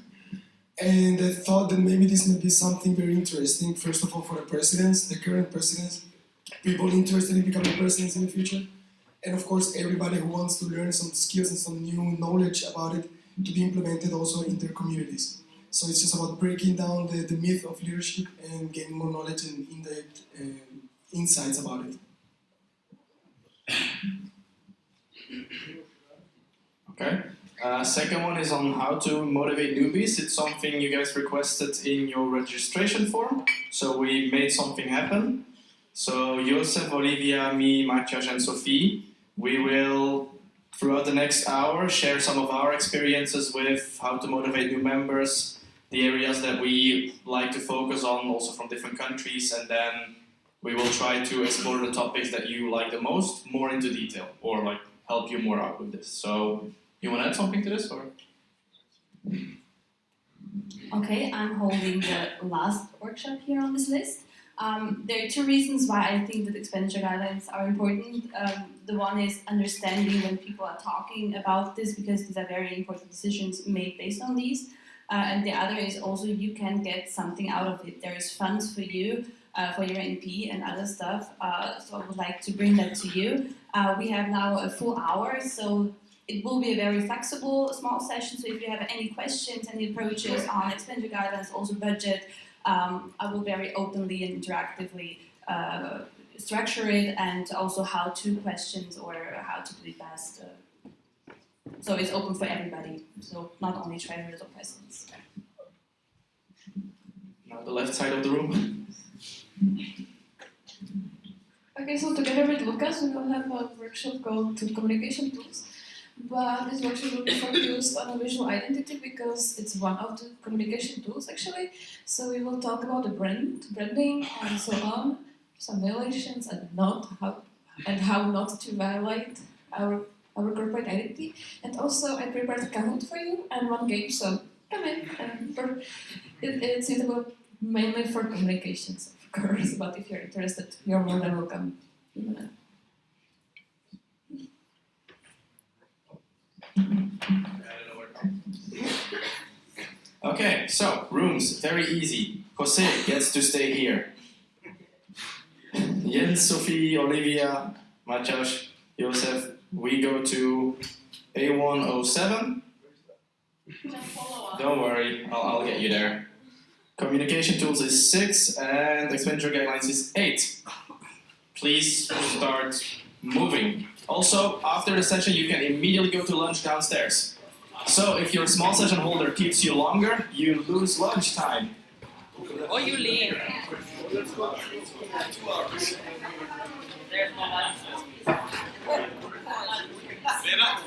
And I thought that maybe this might be something very interesting, first of all for the presidents, the current presidents, people interested in becoming presidents in the future, and of course everybody who wants to learn some skills and some new knowledge about it to be implemented also in their communities. So it's just about breaking down the myth of leadership and getting more knowledge and in-depth insights about it. Okay. Second one is on how to motivate newbies. It's something you guys requested in your registration form. So we made something happen. So Josef, Olivia, me, Maciej and Sophie, we will throughout the next hour share some of our experiences with how to motivate new members, the areas that we like to focus on, also from different countries, and then we will try to explore the topics that you like the most more into detail, or like help you more out with this. So you want to add something to this, or? Okay, I'm holding the last workshop here on this list. There are two reasons why I think that expenditure guidelines are important. The one is understanding when people are talking about this, because these are very important decisions made based on these. And the other is also you can get something out of it. There is funds for you, for your NP and other stuff. So I would like to bring that to you. We have now a full hour, so it will be a very flexible, small session. So if you have any questions, any approaches on expenditure guidelines, also budget, I will very openly and interactively structure it, and also how-to questions or how to do it best. So it's open for everybody, so not only treasurers or presidents. Now the left side of the room. Okay, so together with Lucas, we will have a workshop called Communication Tools. But this workshop will be focused on a visual identity because it's one of the communication tools actually. So we will talk about the branding and so on, some violations and how not to violate our corporate identity. And also I prepared a Kahoot for you and one game, so come in. And it's suitable mainly for communications, of course, but if you're interested, you're more than welcome. Okay, so rooms, very easy. Jose gets to stay here. Jens, Sophie, Olivia, Maciej, Josef, we go to A107. Don't worry, I'll get you there. Communication tools is 6 and expenditure guidelines is 8. Please start moving. Also, after the session, you can immediately go to lunch downstairs. So if your small session holder keeps you longer, you lose lunch time. Or you leave. 2 hours. There's no lunch. Vienna?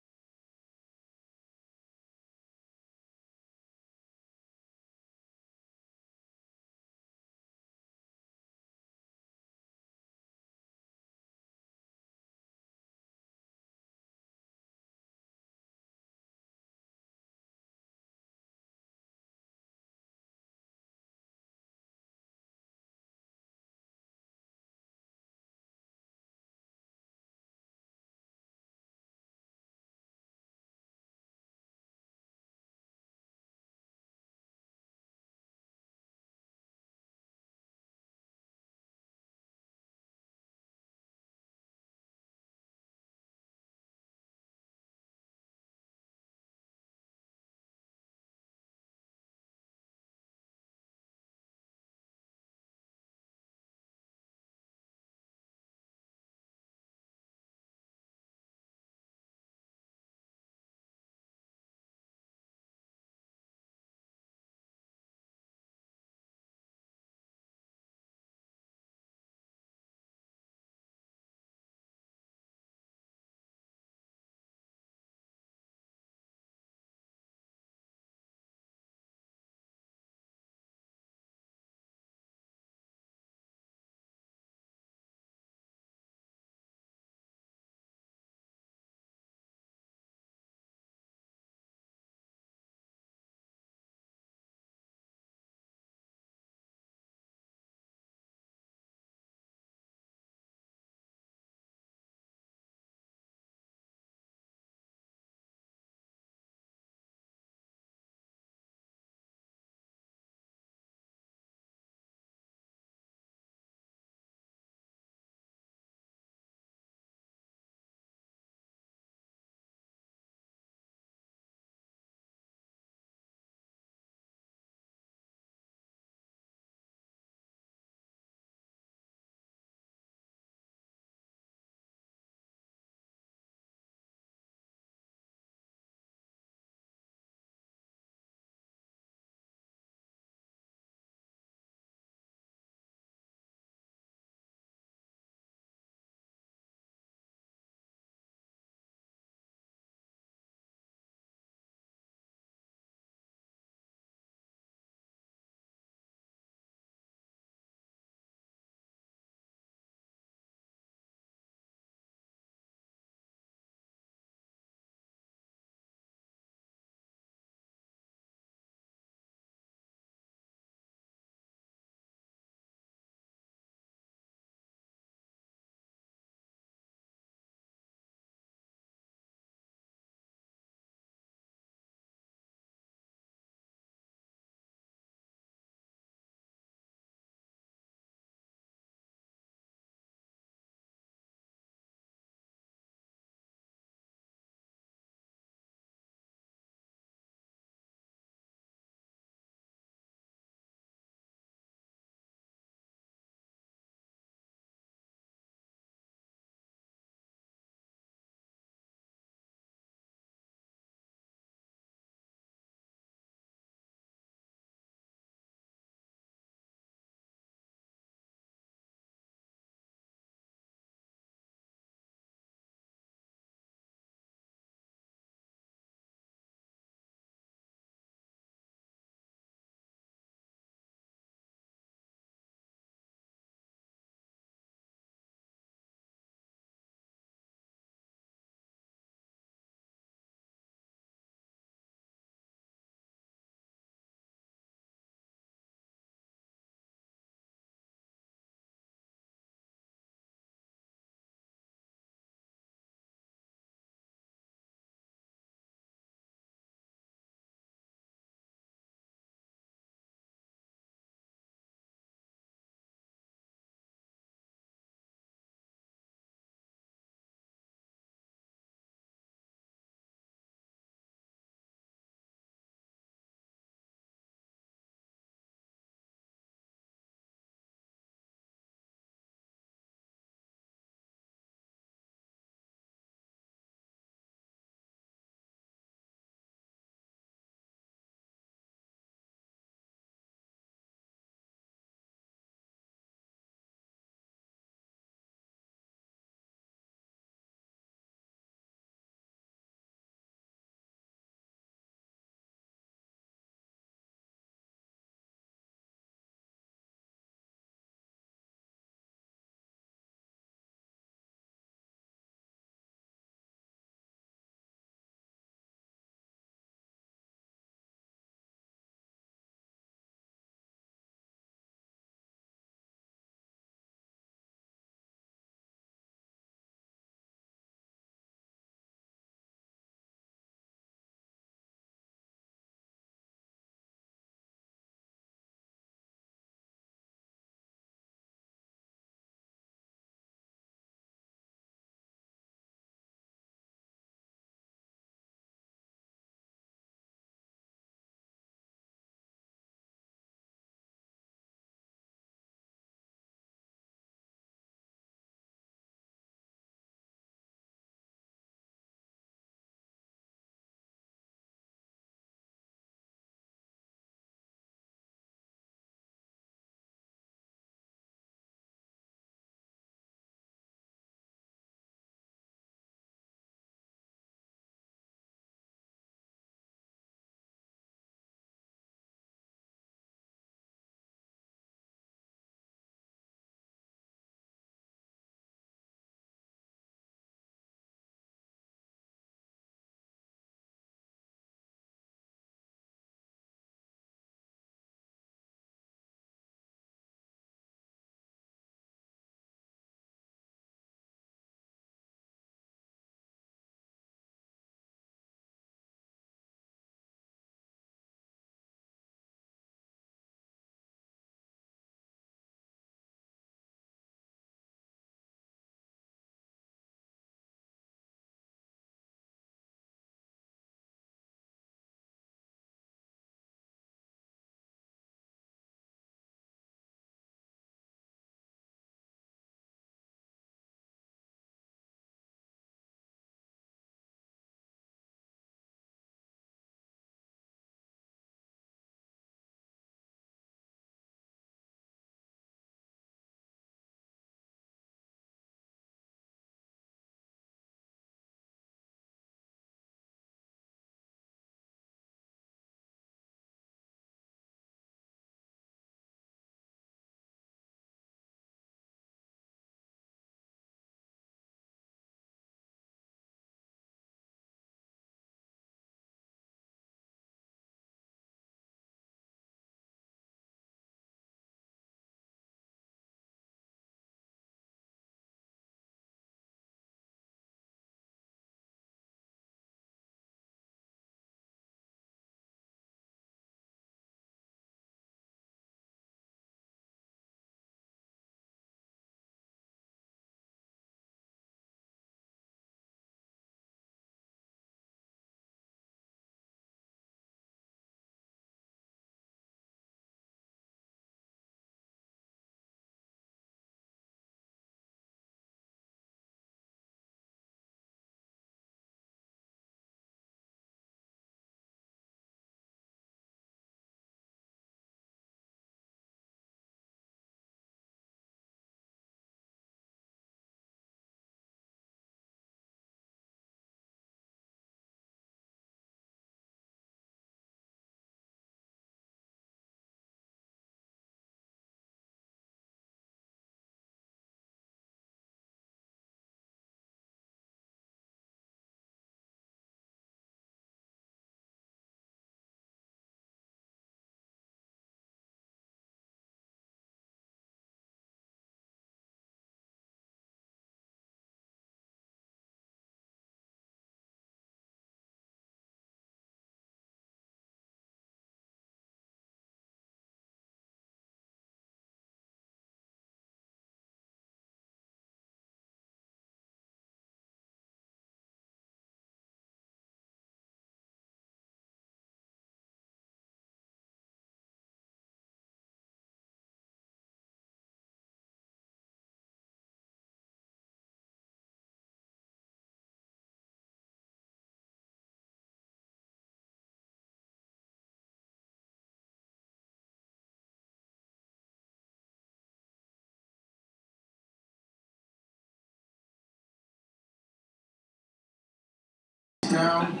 now.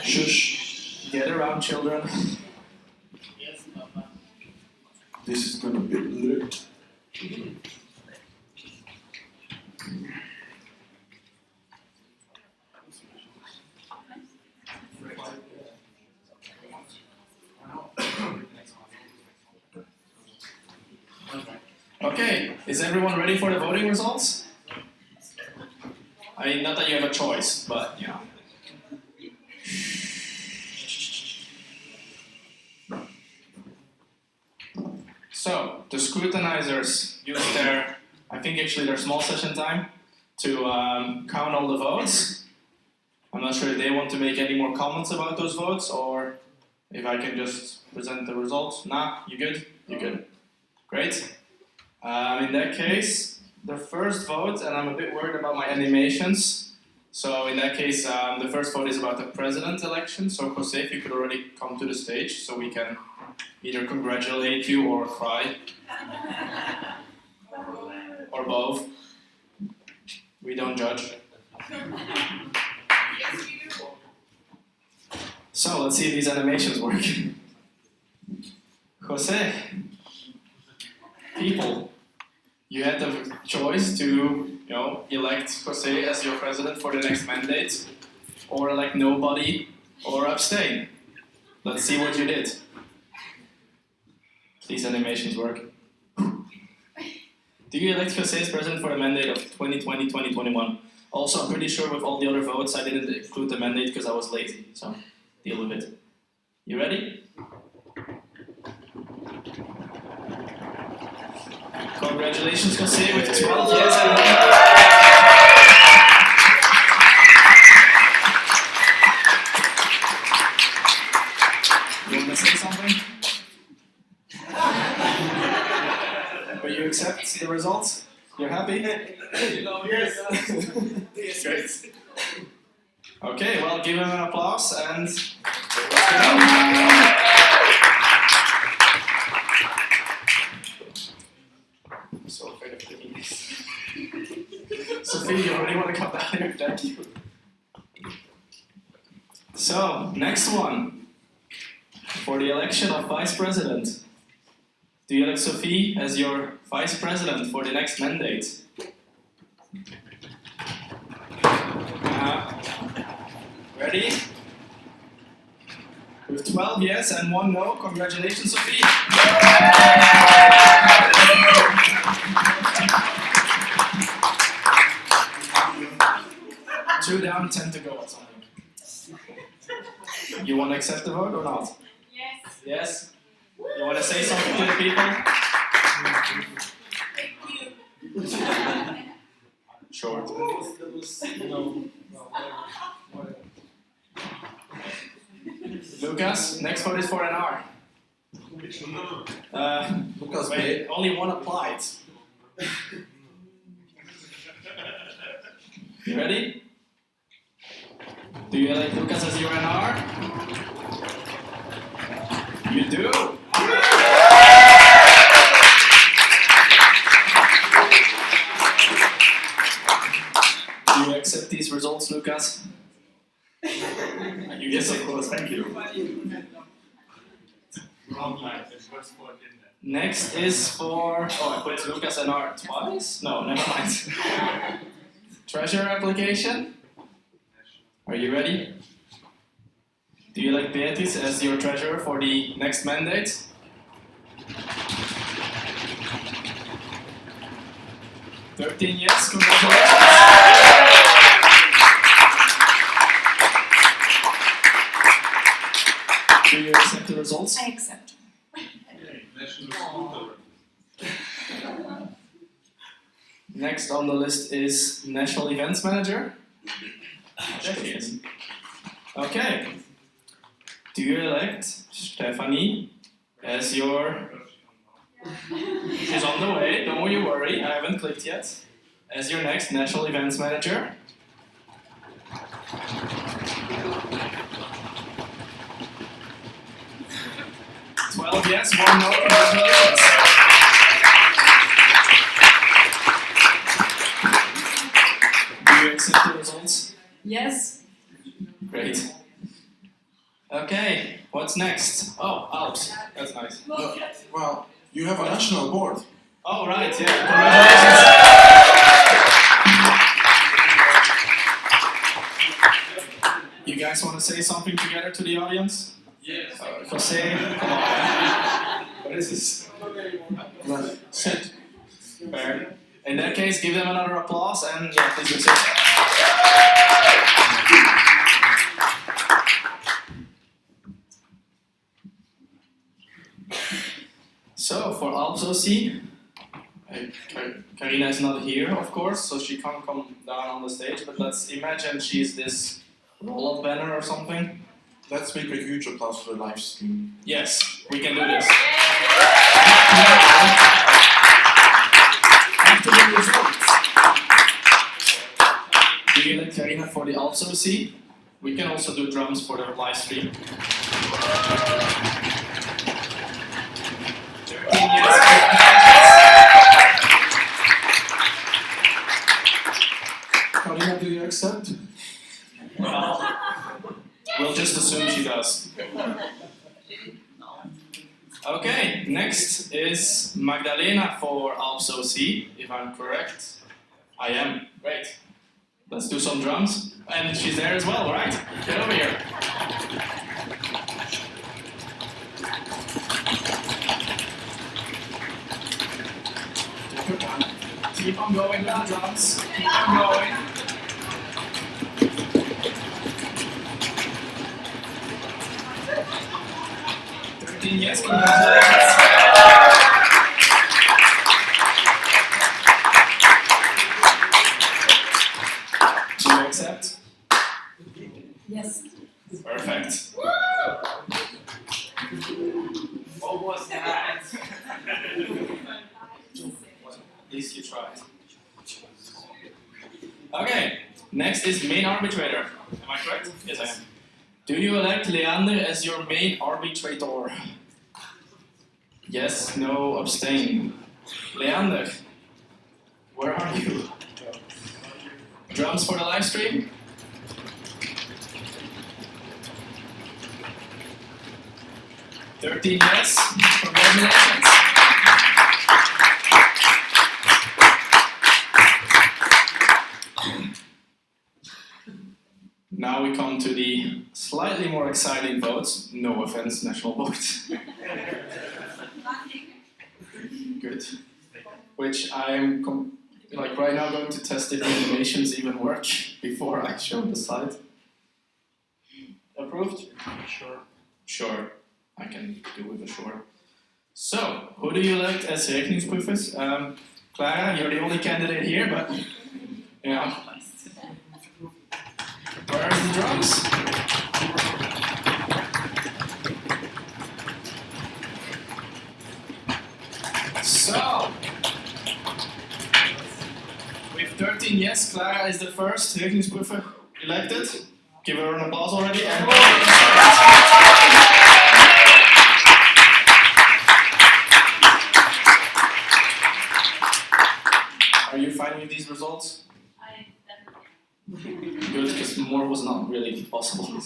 Shush. Get around, children. Yes, Papa. This is gonna be lit. Okay, is everyone ready for the voting results? I mean, not that you have a choice, but you know. So, the scrutinizers used their, I think actually their small session time to count all the votes. I'm not sure if they want to make any more comments about those votes or if I can just present the results. Nah, you good? You good. Great. In that case, the first vote, and I'm a bit worried about my animations. So in that case, the first vote is about the president election. So Jose, if you could already come to the stage so we can either congratulate you or cry. Or both. We don't judge. So let's see if these animations work. Jose, people, you had the choice to, elect Jose as your president for the next mandate, or elect nobody, or abstain. Let's see what you did. These animations work. Do you elect Jose as president for the mandate of 2020-2021? Also, I'm pretty sure with all the other votes, I didn't include the mandate because I was lazy, so deal with it. You ready? Congratulations, Jose, with 12 years and you want to say something? But you accept the results? You're happy? Yes. Yes, great. Okay, well, give him an applause and let's go. I'm so afraid of taking this. Sophie, you already want to come down here? Thank you. So, next one. For the election of vice president. Do you elect Sophie as your vice president for the next mandate? Ready? With 12 yes and 1 no, congratulations, Sophie. 2 down, 10 to go or something. You want to accept the vote or not? Yes. Yes? You want to say something to the people? Thank you. Short. Lucas, next vote is for an R. Lucas, wait, only one applied. You ready? Do you elect Lucas as your NR? You do? Do you accept these results, Lucas? Yes, of course, thank you. Next is for... Oh, I put Lucas and R twice? No, never mind. Treasure application? Are you ready? Do you like Beatrice as your treasurer for the next mandate? $13 yes, congratulations. Do you accept the results? I accept. Next on the list is National Events Manager. There she is. Okay. Do you elect Stephanie as your... She's on the way, don't you worry, I haven't clicked yet. As your next National Events Manager. Well, yes, 1 no, congratulations. Do you accept the results? Yes. what's next? Oh, Alps. That's nice. Well, you have a national board. Oh, right, yeah. Congratulations. You guys want to say something together to the audience? Yes. Jose, come on. What is this? Sit. Fair. In that case, give them another applause and yeah, please do sit. So for Alps OC, Karina is not here, of course, so she can't come down on the stage, but let's imagine she's this roll-up banner or something. Let's make a huge applause for the live stream. Yes, we can do this. After the results. Do you elect Karina for the Alps OC? We can also do drums for the live stream. 13 years. Karina, do you accept? Well, we'll just assume she does. Okay, next is Magdalena for Alps OC, if I'm correct. I am. Great. Let's do some drums. And she's there as well, right? Get over here. Take your time. Keep on going with the drums. Keep on going. Yes, congratulations. Do you accept? Yes. Perfect. What was that? At least you tried. Okay, next is main arbitrator. Am I correct? Yes, I am. Do you elect Leander as your main arbitrator? Yes, no, abstain. Leander, where are you? Drums for the live stream? $13 yes. Congratulations. Now we come to the slightly more exciting votes. No offense, national votes. Good. Which I'm like right now going to test if the animations even work before I show the slide. Approved? Sure. Sure. I can do with a sure. So, who do you elect as Rechnungsprüfers? Clara, you're the only candidate here, but yeah. Where are the drums? So, with 13 yes, Clara is the first Rechnungsprüfer elected. Give her an applause already. And are you fine with these results? I definitely. Good, because more was not really possible.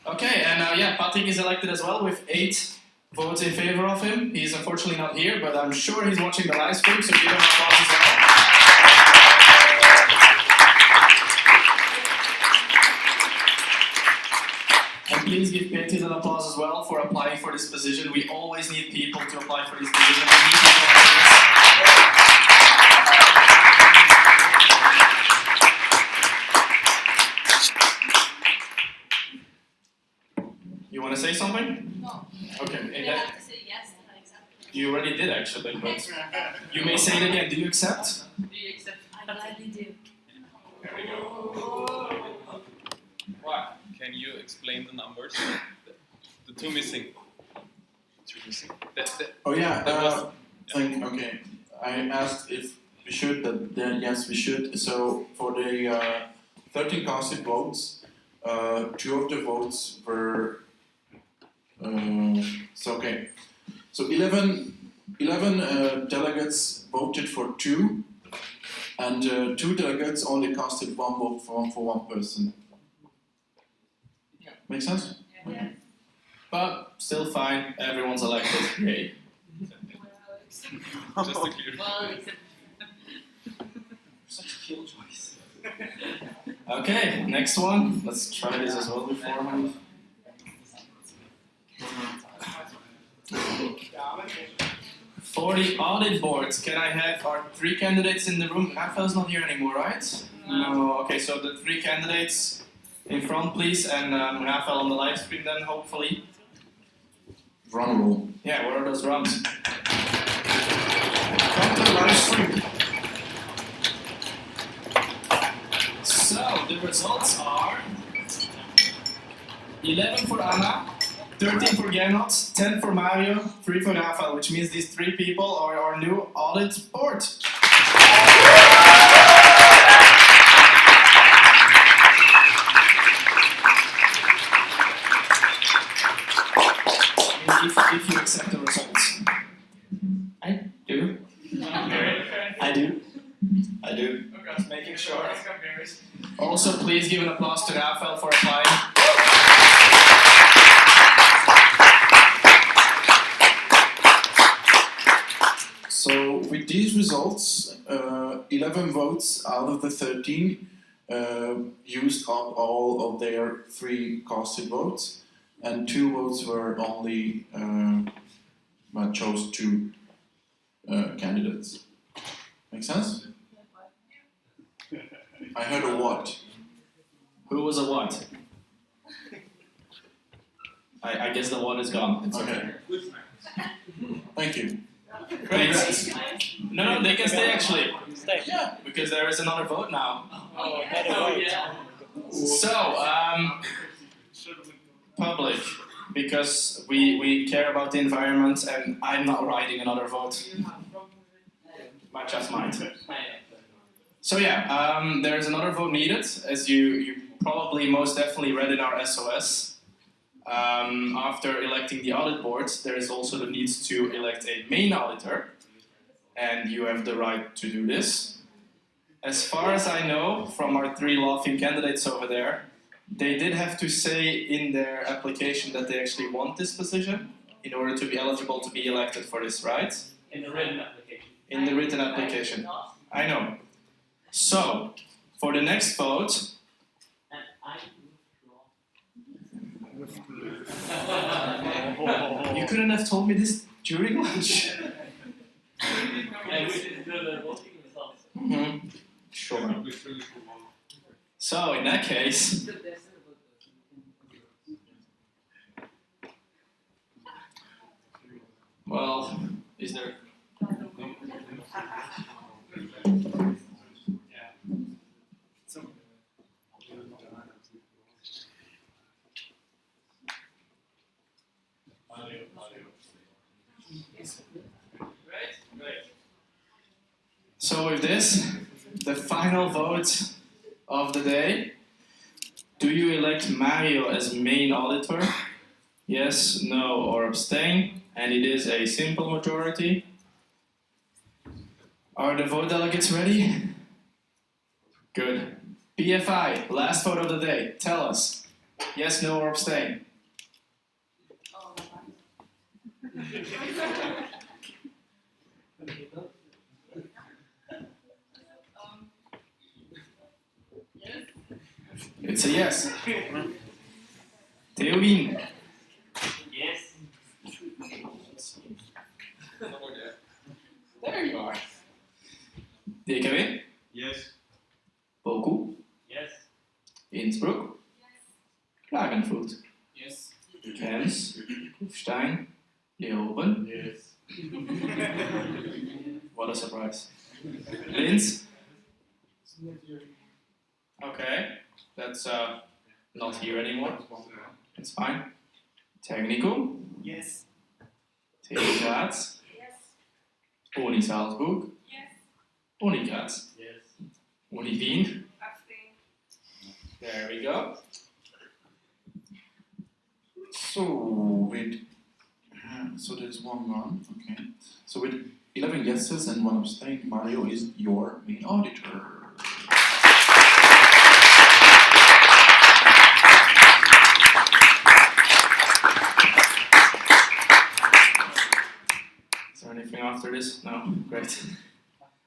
Okay, and yeah, Patrick is elected as well with 8 votes in favor of him. He's unfortunately not here, but I'm sure he's watching the live stream, so give him an applause as well. And please give Peter an applause as well for applying for this position. We always need people to apply for this position. We need people like this. You want to say something? No. Okay. You have to say yes and I accept. You already did actually, but you may say it again. Do you accept? Do you accept? I gladly do. There we go. What? Can you explain the numbers? The two missing. Two missing. Oh yeah, that was, okay. I asked if we should, then yes we should. So for the 13 casted votes, 2 of the votes were okay. So 11 delegates voted for 2, and 2 delegates only casted 1 vote for one person. Make sense? Yeah. But still fine, everyone's elected. Yay. Just to clear. Such a killjoys. Okay, next one. Let's try this as well beforehand. For the audit board, can I have our 3 candidates in the room? Rafael's not here anymore, right? No. Okay, so the 3 candidates in front, please, and Rafael on the live stream then, hopefully. Drum roll. Yeah, where are those drums? Come to the live stream. So, the results are 11 for Anna, 13 for Gernot, 10 for Mario, 3 for Rafael, which means these 3 people are our new audit board. If you accept the results. I do. I do. I do. Just making sure. Also, please give an applause to Rafael for applying. So with these results, 11 votes out of the 13 used up all of their 3 casted votes, and 2 votes were only chose 2 candidates. Make sense? I heard a what? Who was a what? I guess the what is gone. It's okay. Thank you. Great. No, they can stay actually. Stay. Yeah, because there is another vote now. Oh, yeah. So, public, because we care about the environment, and I'm not writing another vote. Might just might. So yeah, there is another vote needed, as you probably most definitely read in our SOS. After electing the audit board, there is also the need to elect a main auditor, and you have the right to do this. As far as I know, from our 3 laughing candidates over there, they did have to say in their application that they actually want this position in order to be eligible to be elected for this, right? In the written application. In the written application. I know. So, for the next vote, you couldn't have told me this during lunch. Mm-hmm. Sure. So, in that case, well, is there... So with this, the final vote of the day. Do you elect Mario as main auditor? Yes, no, or abstain? And it is a simple majority. Are the vote delegates ready? Good. PFI, last vote of the day. Tell us. Yes, no, or abstain? It's a yes. Theorin. Yes. There you are. DKW? Yes. Boku? Yes. Innsbruck? Klagenfurt? Yes. Krems? Kufstein? Leoben? Yes. What a surprise. Linz? Okay, that's not here anymore. It's fine. Technical? Yes. TU Graz? Yes. Uni Salzburg? Yes. Uni Graz? Yes. Uni Wien? Abstain. There we go. So there's 1-1, okay. So with 11 yeses and 1 abstain, Mario is your main auditor. after this? No? Great.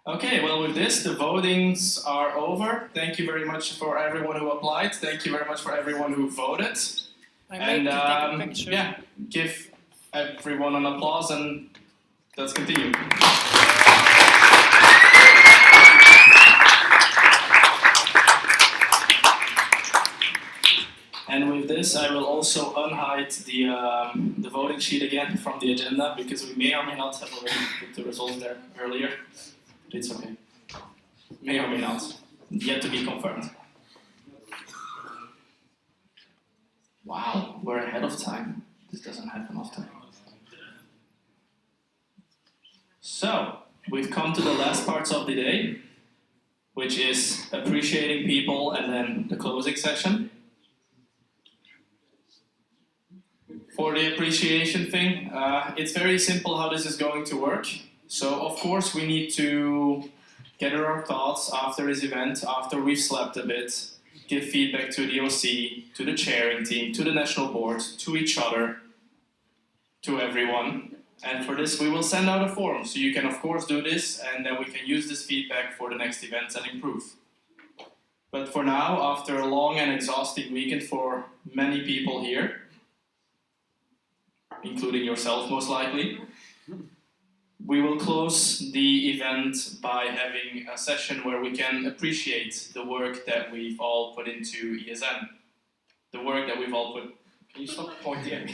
Okay, well with this, the votings are over. Thank you very much for everyone who applied. Thank you very much for everyone who voted. And yeah, give everyone an applause and let's continue. And with this, I will also unhide the voting sheet again from the agenda because we may or may not have already put the results there earlier. It's okay. May or may not. Yet to be confirmed. Wow, we're ahead of time. This doesn't happen often. So, we've come to the last parts of the day, which is appreciating people and then the closing session. For the appreciation thing, it's very simple how this is going to work. So, of course, we need to gather our thoughts after this event, after we've slept a bit, give feedback to the OC, to the chairing team, to the national board, to each other, to everyone. And for this, we will send out a form. So you can, of course, do this, and then we can use this feedback for the next events and improve. But for now, after a long and exhausting weekend for many people here, including yourself most likely, we will close the event by having a session where we can appreciate the work that we've all put into ESN. The work that we've all put... Can you stop pointing at me?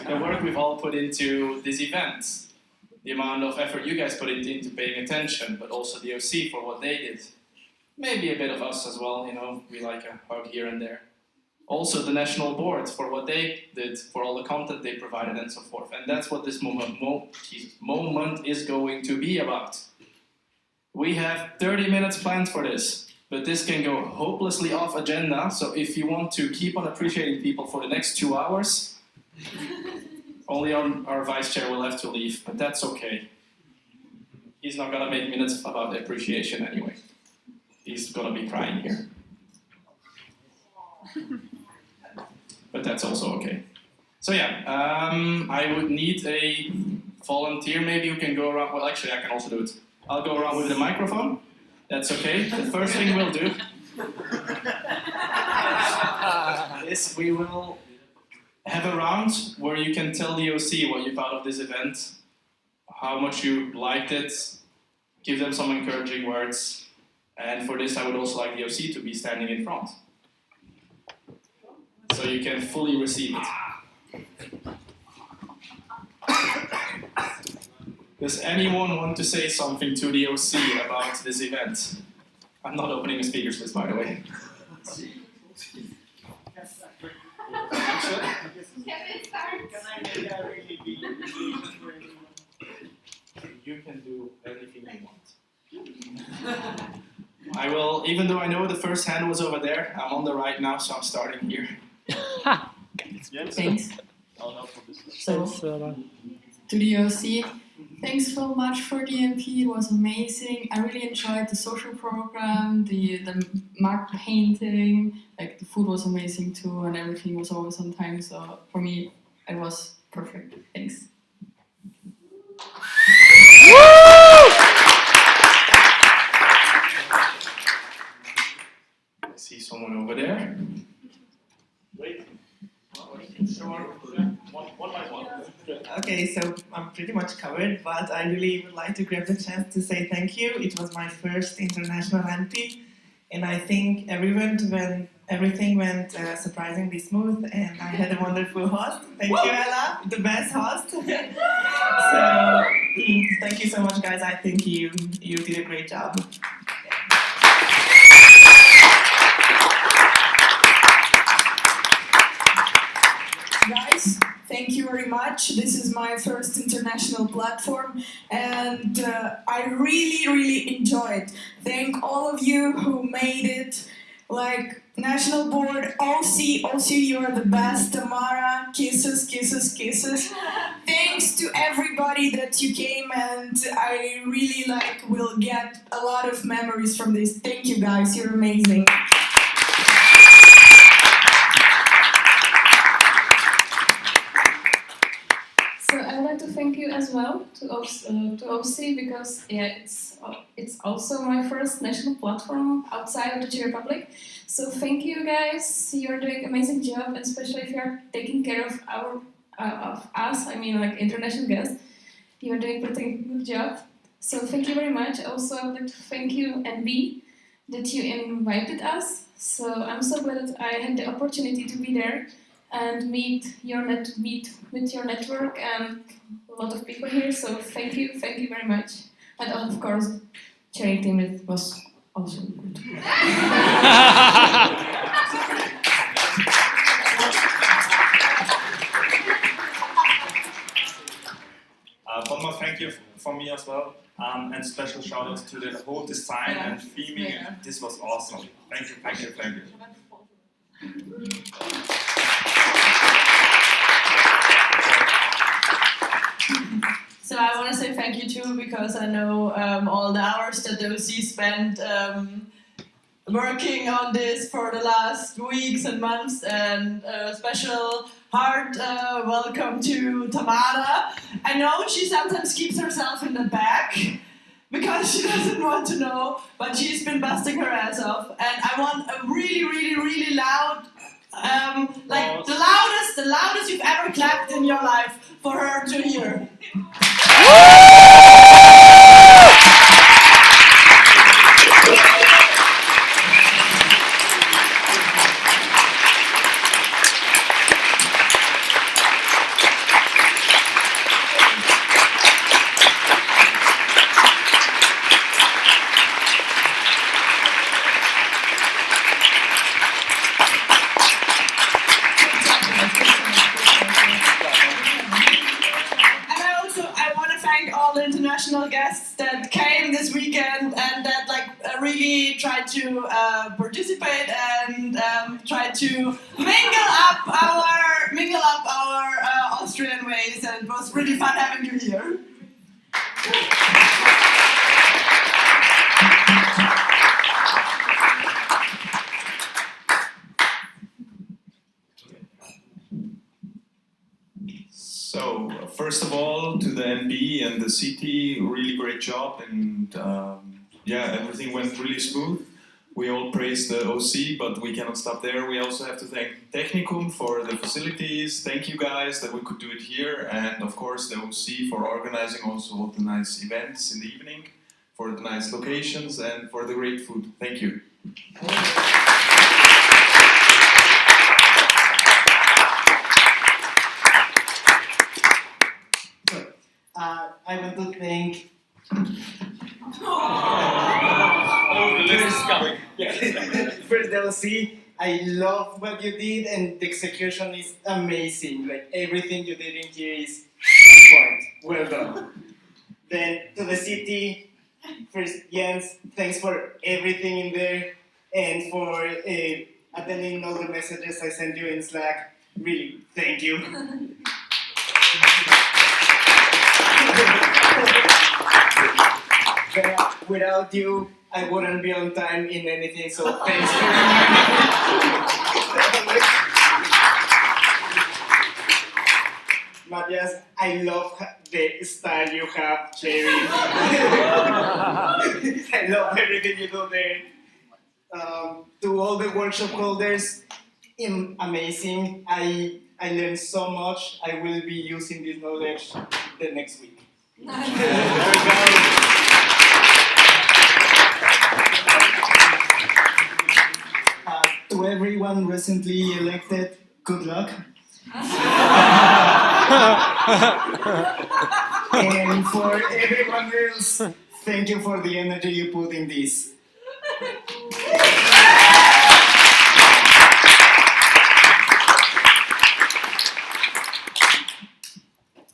The work we've all put into this event. The amount of effort you guys put into paying attention, but also the OC for what they did. Maybe a bit of us as well, you know, we like a hug here and there. Also the national board for what they did, for all the content they provided and so forth. And that's what this moment is going to be about. We have 30 minutes planned for this, but this can go hopelessly off agenda. So if you want to keep on appreciating people for the next 2 hours, only our vice chair will have to leave, but that's okay. He's not gonna make minutes about appreciation anyway. He's gonna be crying here. But that's also okay. So yeah, I would need a volunteer maybe who can go around. Well, actually, I can also do it. I'll go around with the microphone. That's okay. The first thing we'll do is we will have a round where you can tell the OC what you thought of this event, how much you liked it, give them some encouraging words. And for this, I would also like the OC to be standing in front, so you can fully receive it. Does anyone want to say something to the OC about this event? I'm not opening a speakers list, by the way. You can do anything you want. I will, even though I know the first hand was over there, I'm on the right now, so I'm starting here. Thanks. So, to the OC, thanks so much for the MP, it was amazing. I really enjoyed the social program, the mug painting, like the food was amazing too, and everything was always on time, so for me, it was perfect. Thanks. I see someone over there. Wait. One by one. Okay, so I'm pretty much covered, but I really would like to grab the chance to say thank you. It was my first international MP, and I think everything went surprisingly smooth, and I had a wonderful host. Thank you, Ella, the best host. So, thank you so much, guys. I think you did a great job. Guys, thank you very much. This is my first international platform, and I really enjoyed. Thank all of you who made it. Like national board, OC, you are the best. Tamara, kisses. Thanks to everybody that you came, and I really will get a lot of memories from this. Thank you guys, you're amazing. So I'd like to thank you as as well to OC because it's also my first national platform outside of the Czech Republic. So thank you guys. You're doing amazing job, and especially if you're taking care of us. I mean, like international guests. You're doing pretty good job. So thank you very much. Also, I would like to thank you, NB, that you invited us. So I'm so glad that I had the opportunity to be there and meet with your network and a lot of people here. So thank you very much. And of course, chairing team, it was also good. One more thank you from me as well, and special shout outs to the whole design and theming. Yeah. This was awesome. Thank you, thank you, thank you. So I want to say thank you too, because I know all the hours that the OC spent working on this for the last weeks and months, and a special heart welcome to Tamara. I know she sometimes keeps herself in the back because she doesn't want to know, but she's been busting her ass off, and I want a really loud, like the loudest you've ever clapped in your life for her to hear. International guests that came this weekend and that really tried to participate and tried to mingle up our Austrian ways, and it was really fun having you here. So, first of all, to the NB and the city, really great job, and yeah, everything went really smooth. We all praise the OC, but we cannot stop there. We also have to thank Technicum for the facilities. Thank you guys that we could do it here, and of course the OC for organizing also all the nice events in the evening, for the nice locations, and for the great food. Thank you. I want to thank. Oh, the list is coming. First, the OC. I love what you did, and the execution is amazing. Like everything you did in here is on point. Well done. Then to the city. First, Jens, thanks for everything in there and for attending all the messages I sent you in Slack. Really, thank you. Without you, I wouldn't be on time in anything, so thanks for Matthias, I love the style you have, Cherry. I love everything you do there. To all the workshop holders, amazing. I learned so much. I will be using this knowledge the next week. To everyone recently elected, good luck. And for everyone else, thank you for the energy you put in this.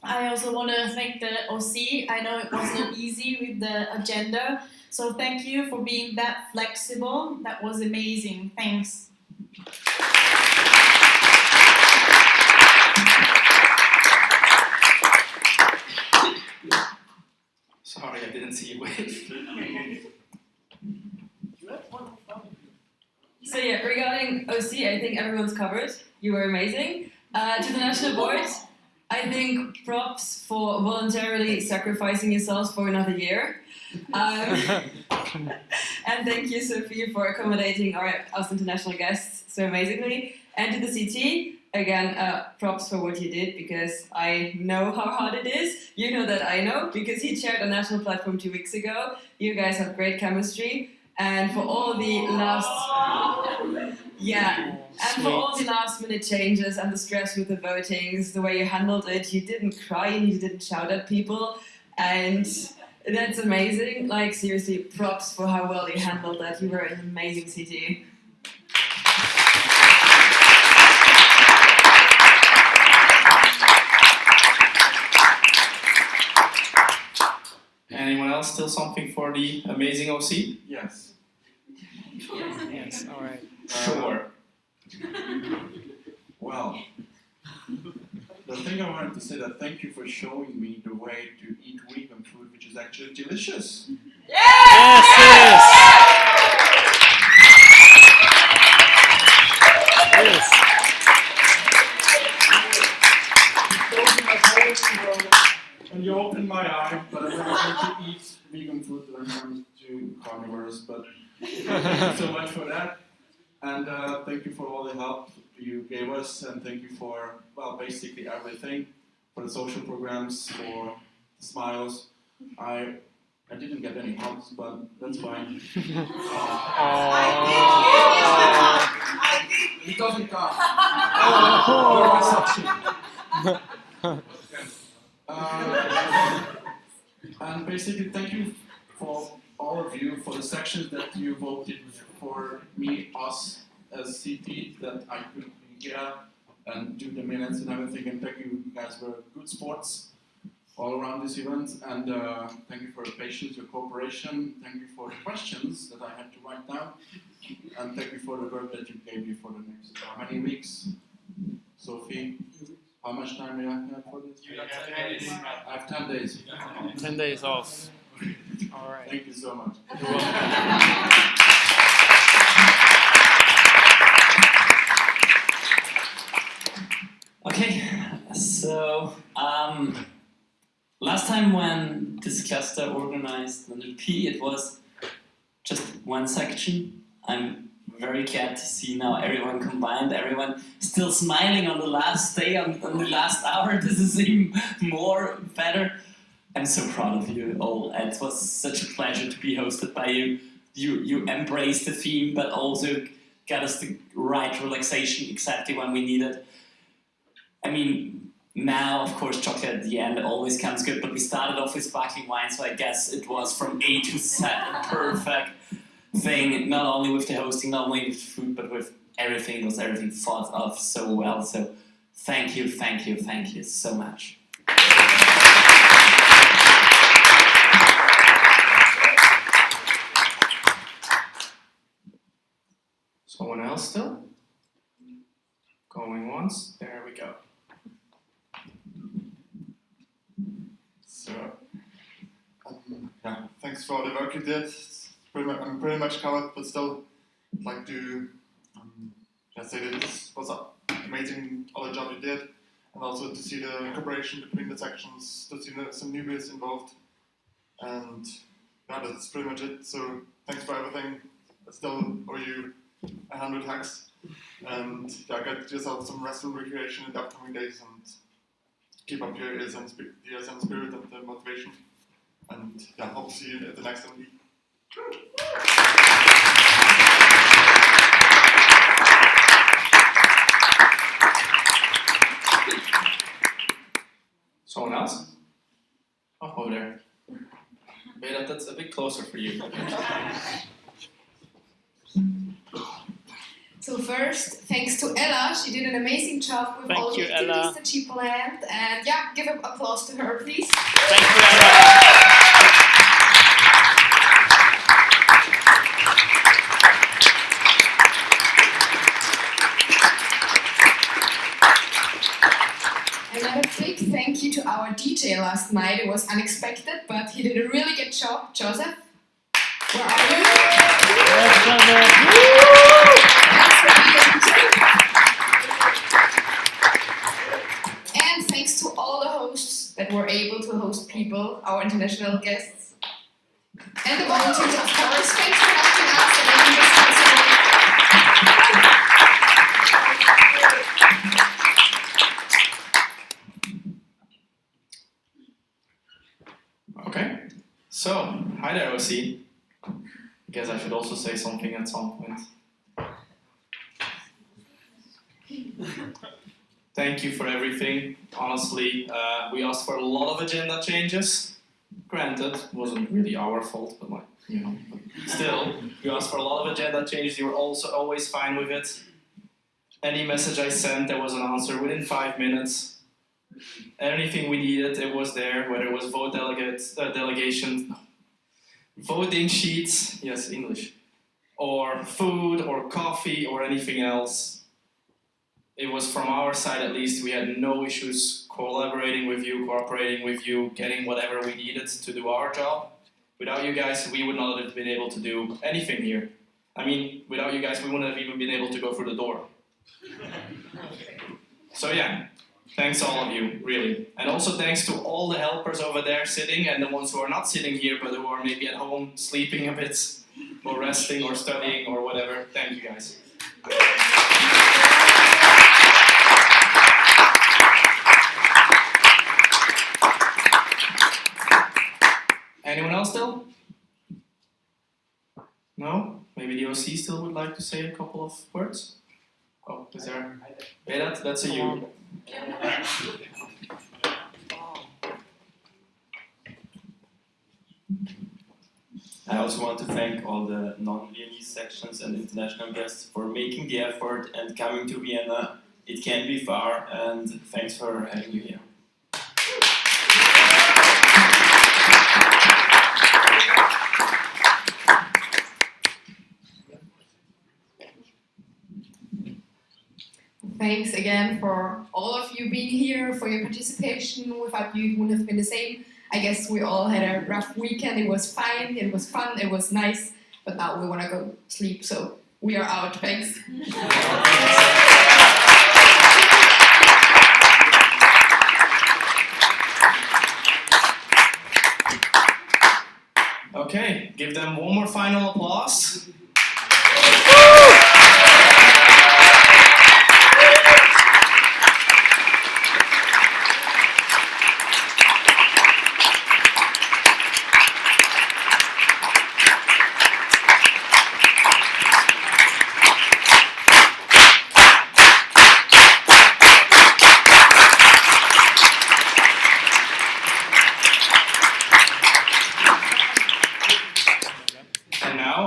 I also want to thank the OC. I know it wasn't easy with the agenda, so thank you for being that flexible. That was amazing. Thanks. Sorry, I didn't see you wave. So yeah, regarding OC, I think everyone's covered. You were amazing. To the national board, I think props for voluntarily sacrificing yourselves for another year. And thank you, Sophie, for accommodating us international guests so amazingly. And to the CT, again, props for what you did, because I know how hard it is. You know that I know, because he chaired a national platform 2 weeks ago. You guys have great chemistry. And for all the last minute changes and the stress with the votings, the way you handled it, you didn't cry and you didn't shout at people, and that's amazing. Like, seriously, props for how well you handled that. You were an amazing CT. Anyone else still something for the amazing OC? Yes. Yes, all right. Sure. Well, the thing I wanted to say that thank you for showing me the way to eat vegan food, which is actually delicious. Yes, yes. And you opened my eye, but I never want to eat vegan food when I'm to carnivores, but thank you so much for that. And thank you for all the help you gave us, and thank you for, well, basically everything, for the social programs, for the smiles. I didn't get any hugs, but that's fine. It doesn't count. And basically, thank you for all of you for the sections that you voted for me, us, as CT, that I could be here and do the minutes and everything. And thank you, you guys were good sports all around this event. And thank you for your patience, your cooperation. Thank you for the questions that I had to write down. And thank you for the work that you gave me for the next how many weeks? Sophie, how much time do I have for this? You have 10 days. I have 10 days. 10 days off. All right. Thank you so much. You're welcome. Okay, so last time when this cluster organized the P, it was just one section. I'm very glad to see now everyone combined, everyone still smiling on the last day, on the last hour. This is even more better. I'm so proud of you all. It was such a pleasure to be hosted by you. You embraced the theme, but also got us the right relaxation exactly when we need it. I mean, now, of course, chocolate at the end always comes good, but we started off with sparkling wine, so I guess it was from A to Z a perfect thing, not only with the hosting, not only with the food, but with everything. It was everything thought of so well, so thank you so much. Someone else still? Going once? There we go. So, yeah, thanks for all the work you did. I'm pretty much covered, but still, I'd like to just say that this was amazing, all the job you did, and also to see the cooperation between the sections, to see some newbies involved, and yeah, that's pretty much it. So, thanks for everything. I still owe you 100 hacks, and yeah, get yourself some rest and recreation in the upcoming days, and keep up your ESN spirit and the motivation. And yeah, hope to see you at the next MD. Someone else? Oh, over there. Beta, that's a bit closer for you. So first, thanks to Ella. She did an amazing job with all the activities that she planned. And yeah, give an applause to her, please. Thank you, Ella. Another big thank you to our DJ last night. It was unexpected, but he did a really good job. Joseph, where are you? Yes, Joseph. And thanks to all hosts that were able to host people, our international guests, and the volunteers, of course. Thanks for helping us and making this possible. Okay, so hi there, OC. I guess I should also say something at some point. Thank you for everything. Honestly, we asked for a lot of agenda changes. Granted, it wasn't really our fault, but like, you know. Still, we asked for a lot of agenda changes. You were also always fine with it. Any message I sent, there was an answer within 5 minutes. Anything we needed, it was there. Whether it was vote delegates, delegation, voting sheets, yes, English, or food, or coffee, or anything else. It was from our side at least, we had no issues collaborating with you, cooperating with you, getting whatever we needed to do our job. Without you guys, we would not have been able to do anything here. I mean, without you guys, we wouldn't have even been able to go through the door. So yeah, thanks all of you, really. And also thanks to all the helpers over there sitting and the ones who are not sitting here, but who are maybe at home sleeping a bit, or resting, or studying, or whatever. Thank you guys. Anyone else still? No? Maybe the OC still would like to say a couple of words? Oh, is there? Hey, that's a you. I also want to thank all the non-Viennese sections and international guests for making the effort and coming to Vienna. It can be far, and thanks for having you here. Thanks again for all of you being here, for your participation. Without you, it wouldn't have been the same. I guess we all had a rough weekend. It was fine, it was fun, it was nice, but now we want to go sleep, so we are out. Thanks. Okay, give them one more final applause.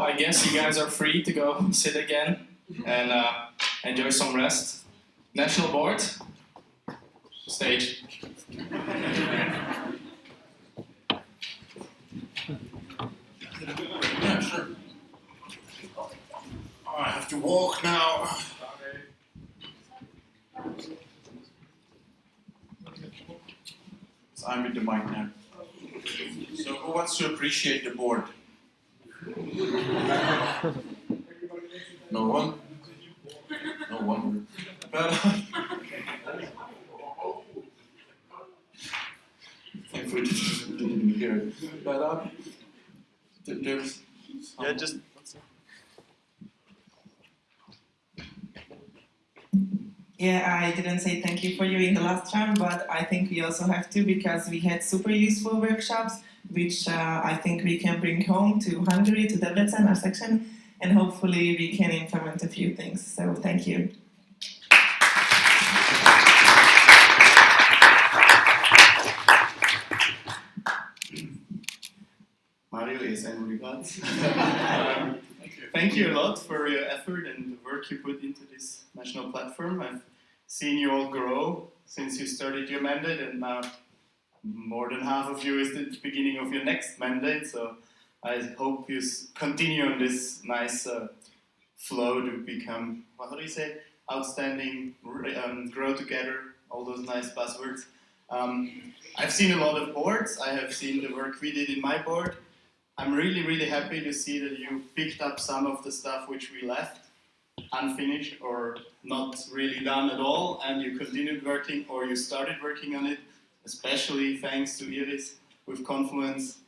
I guess you guys are free to go sit again and enjoy some rest. National Board, stage. Yeah, sure. Oh, I have to walk now. So I'm with the mic now. So who wants to appreciate the board? No one? No one. But thankfully didn't hear it. But there's Yeah, just. Yeah, I didn't say thank you for you in the last round, but I think we also have to because we had super useful workshops, which I think we can bring home to Hungary, to Debrecen, our section, and hopefully we can implement a few things. So thank you. Mario is en regards. Thank you a lot for your effort and the work you put into this national platform. I've seen you all grow since you started your mandate, and now more than half of you is the beginning of your next mandate. So I hope you continue on this nice flow to become, what do you say, outstanding, grow together, all those nice buzzwords. I've seen a lot of boards. I have seen the work we did in my board. I'm really, really happy to see that you picked up some of the stuff which we left unfinished or not really done at all, and you continued working or you started working on it. especially thanks to Iris with Confluence.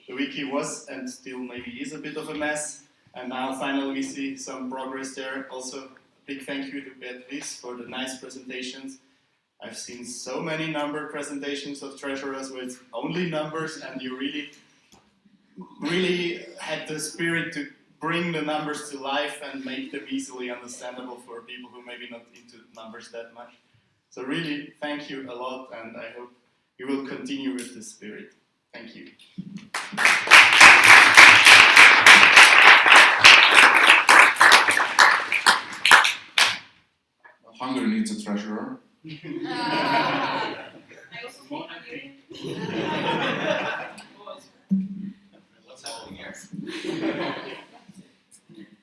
The wiki was and still maybe is a bit of a mess, and now finally we see some progress there. Also, a big thank you to Beatrice for the nice presentations. I've seen so many number presentations of treasurers with only numbers, and you really had the spirit to bring the numbers to life and make them easily understandable for people who maybe not into numbers that much. So really, thank you a lot, and I hope you will continue with this spirit. Thank you. Hungary needs a treasurer.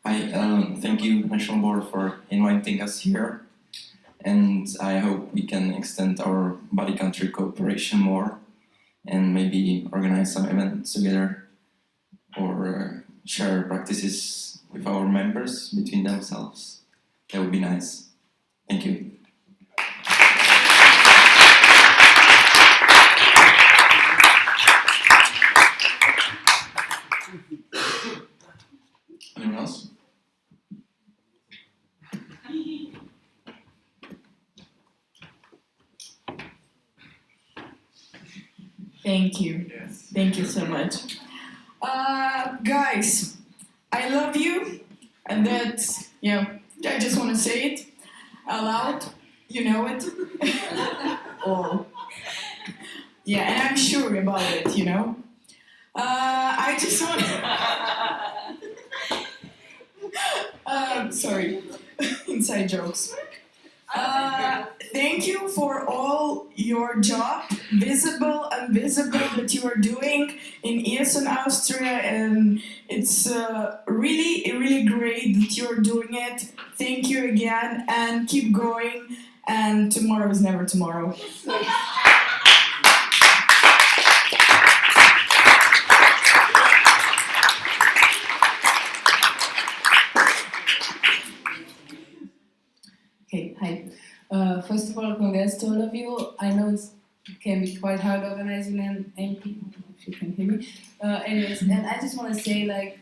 Hi, thank you, National Board, for inviting us here. And I hope we can extend our body country cooperation more and maybe organize some events together or share practices with our members between themselves. That would be nice. Thank you. Anyone else? Thank you. Thank you so much. Guys, I love you, and that's, I just want to say it out loud. You know it. Oh. Yeah, and I'm sure about it, you know. I just want sorry, inside jokes. Thank you for all your job, visible and invisible, that you are doing in Essen, Austria, and it's really great that you're doing it. Thank you again, and keep going, and tomorrow is never tomorrow. Okay, hi. First of all, congrats to all of you. I know it can be quite hard organizing an MP, if you can hear me. Anyways, and I just want to say, like,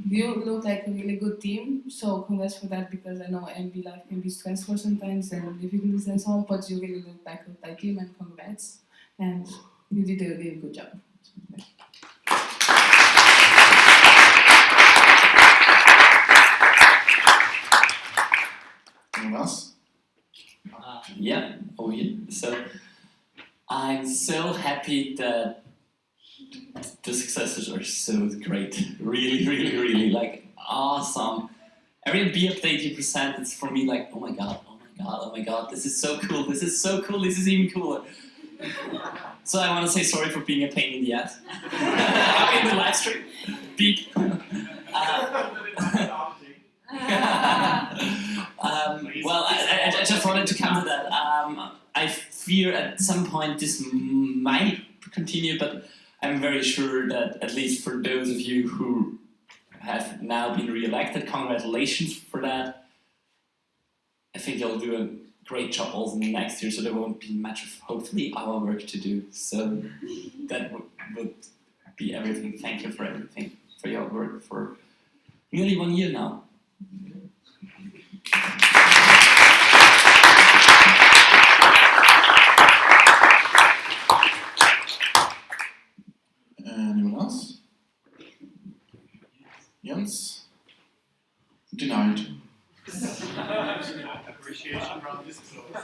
you look like a really good team, so congrats for that, because I know MP life can be stressful sometimes and difficulties and so on, but you really look like a tight team, and congrats. And you did a really good job. Anyone else? Yeah, so I'm so happy that the successes are so great. Really, like, awesome. Every B update you present, it's for me like, oh my god, this is so cool, this is even cooler. So I want to say sorry for being a pain in the ass. In the live stream. Beep. Well, I just wanted to come to that. I fear at some point this might continue, but I'm very sure that at least for those of you who have now been re-elected, congratulations for that. I think you'll do a great job also next year, so there won't be much of, hopefully, our work to do. So that would be everything. Thank you for everything, for your work for nearly 1 year now. Anyone else? Jens? Denied. Appreciation round is closed.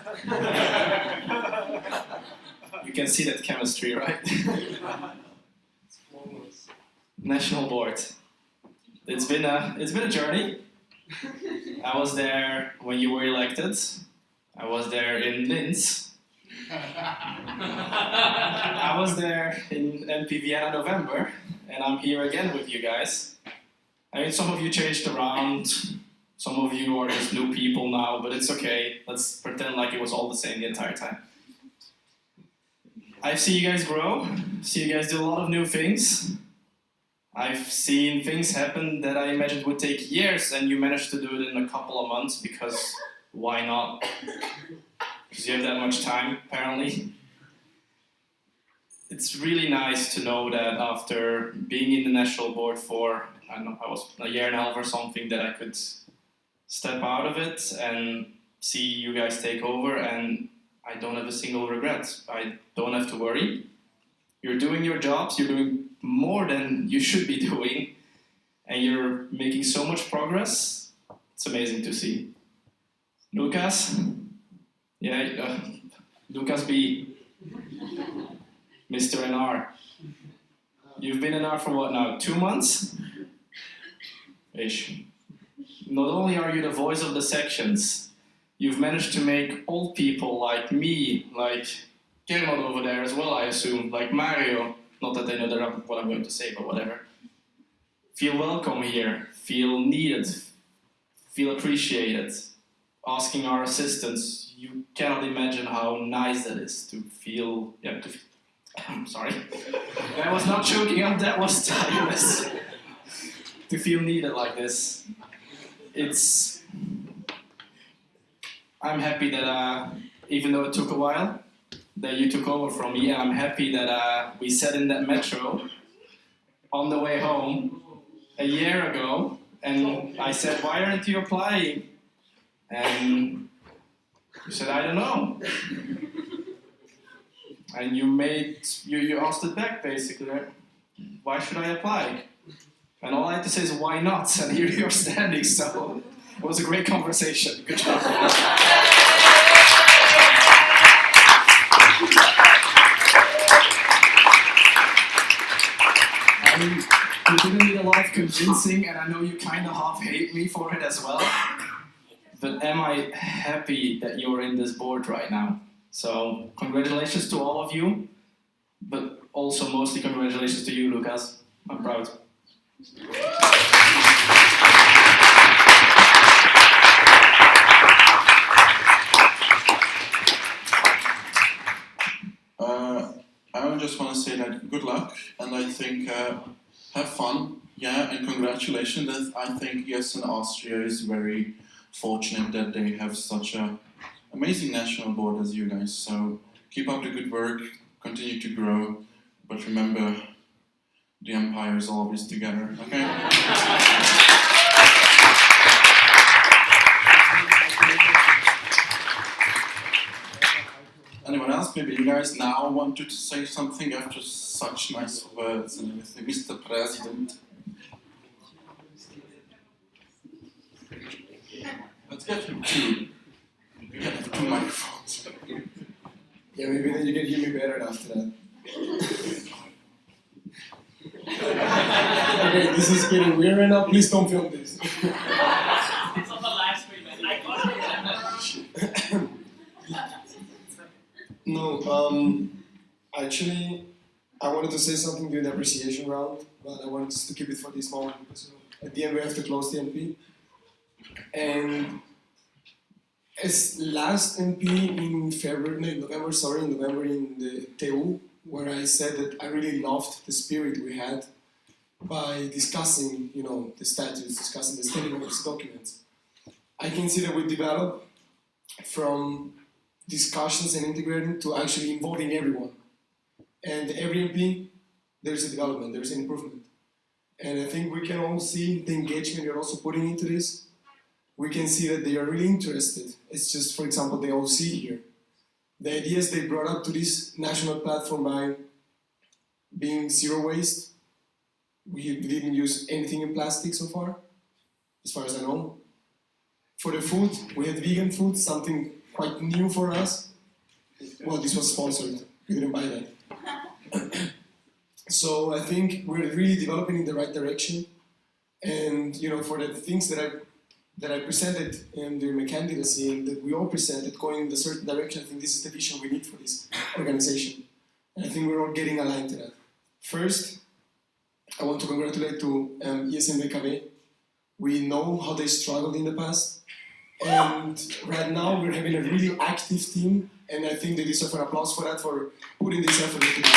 You can see that chemistry, right? National Board. It's been a journey. I was there when you were elected. I was there in Linz. I was there in MP Vienna November, and I'm here again with you guys. I mean, some of you changed around, some of you are just new people now, but it's okay. Let's pretend like it was all the same the entire time. I've seen you guys grow, see you guys do a lot of new things. I've seen things happen that I imagined would take years, and you managed to do it in a couple of months, because why not? Because you have that much time, apparently. it's really nice to know that after being in the national board for, I don't know, I was a year and a half or something, that I could step out of it and see you guys take over, and I don't have a single regret. I don't have to worry. You're doing your jobs, you're doing more than you should be doing, and you're making so much progress. It's amazing to see. Lucas? Yeah, Lucas B. Mr. NR. You've been NR for what now, 2 months? Ish. Not only are you the voice of the sections, you've managed to make old people like me, like Gernot over there as well, I assume, like Mario, not that they know what I'm going to say, but whatever, feel welcome here, feel needed, feel appreciated, asking our assistance. You cannot imagine how nice that is to feel, I'm sorry, I was not choking up, that was timeless. To feel needed like this. I'm happy that, even though it took a while, that you took over from me, and I'm happy that we sat in that metro on the way home a year ago, and I said, why aren't you applying? And you said, I don't know. And you asked it back, basically, right? Why should I apply? And all I had to say is, why not? And here you're standing, so it was a great conversation. Good job. You didn't need a lot of convincing, and I know you kind of half hate me for it as well. But am I happy that you're in this board right now? So congratulations to all of you, but also mostly congratulations to you, Lucas. I'm proud. I just want to say that good luck, and I think have fun, yeah, and congratulations. That I think yes, and Austria is very fortunate that they have such a amazing national board as you guys. So keep up the good work, continue to grow, but remember, the empire is always together. Okay. Anyone else? Maybe you guys now want to say something after such nice words and everything. Mr. President. Let's get him two. We can have 2 microphones. Yeah, maybe then you can hear me better after that. Okay, this is getting weird right now. Please don't film this. It's on the live stream, and I got it. No, actually, I wanted to say something during the appreciation round, but I wanted to keep it for this moment because at the end we have to close the MP. And as last MP in November in the TU, where I said that I really loved the spirit we had by discussing, the statutes, discussing the statement of these documents. I can see that we developed from discussions and integrating to actually involving everyone. And every MP, there's a development, there's an improvement. And I think we can all see the engagement you're also putting into this. We can see that they are really interested. It's just, for example, the OC here. The ideas they brought up to this national platform by being zero waste. We didn't use anything in plastic so far, as far as I know. For the food, we had vegan food, something quite new for us. Well, this was sponsored. We didn't buy that. So I think we're really developing in the right direction. And for the things that I presented during my candidacy and that we all presented going in a certain direction, I think this is the vision we need for this organization. And I think we're all getting aligned to that. First, I want to congratulate to ISMVKB. We know how they struggled in the past. And right now we're having a really active team, and I think they deserve an applause for that, for putting this effort into this.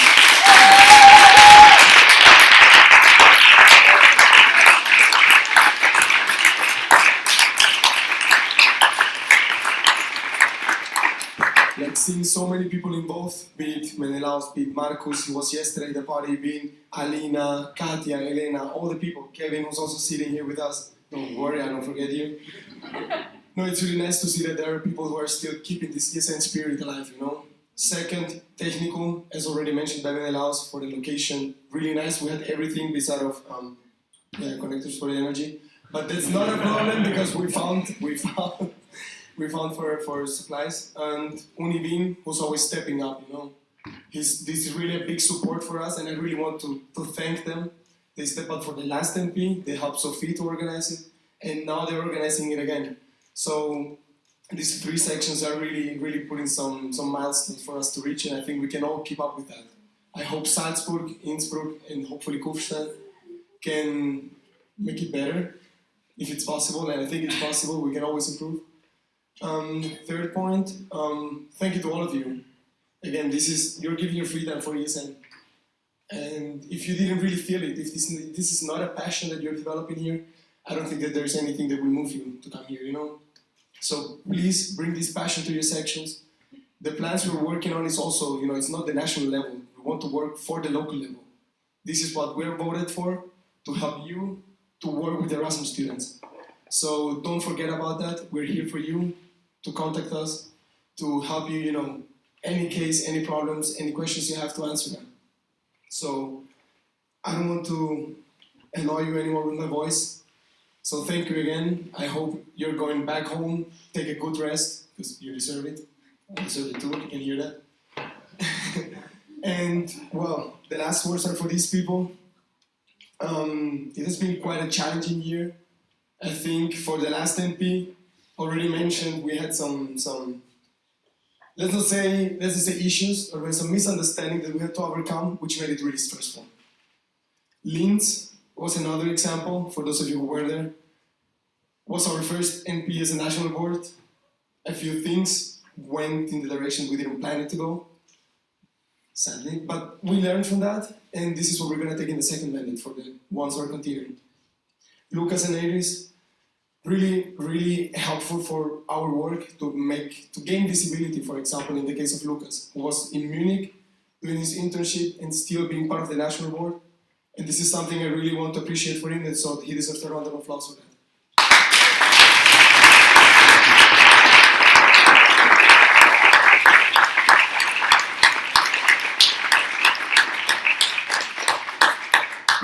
seeing so many people involved, be it Menelaus, be it Marcus, who was yesterday at the party, be it Alina, Katia, Elena, all the people. Kevin was also sitting here with us. Don't worry, I don't forget you. No, it's really nice to see that there are people who are still keeping this ESN spirit alive, you know. Second, technical, as already mentioned by Menelaus, for the location. Really nice, we had everything beside of connectors for the energy. But that's not a problem because we found for supplies. And Univin, who's always stepping up, you know. This is really a big support for us, and I really want to thank them. They stepped up for the last MP, they helped Sophie to organize it, and now they're organizing it again. So these 3 sections are really putting some milestones for us to reach, and I think we can all keep up with that. I hope Salzburg, Innsbruck, and hopefully Kufstein can make it better, if it's possible, and I think it's possible, we can always improve. Third point, thank you to all of you. Again, you're giving your free time for ESN. And if you didn't really feel it, if this is not a passion that you're developing here, I don't think that there's anything that will move you to come here, you know? So please bring this passion to your sections. The plans we're working on is also, you know, it's not the national level. We want to work for the local level. This is what we're voted for, to help you to work with Erasmus students. So don't forget about that. We're here for you, to contact us, to help you, you know, any case, any problems, any questions you have to answer them. So I don't want to annoy you anymore with my voice. So thank you again. I hope you're going back home, take a good rest, because you deserve it. I deserve it too, you can hear that. And well, the last words are for these people. It has been quite a challenging year. I think for the last MP, already mentioned, we had some let's just say issues, or some misunderstanding that we had to overcome, which made it really stressful. Linz was another example, for those of you who were there. Was our first MP as a national board. A few things went in the direction we didn't plan it to go, sadly, but we learned from that, and this is what we're going to take in the second mandate for the ones who are continuing. Lucas and Iris, really helpful for our work to gain visibility, for example, in the case of Lucas, who was in Munich doing his internship and still being part of the national board. And this is something I really want to appreciate for him, and so he deserves a round of applause for that.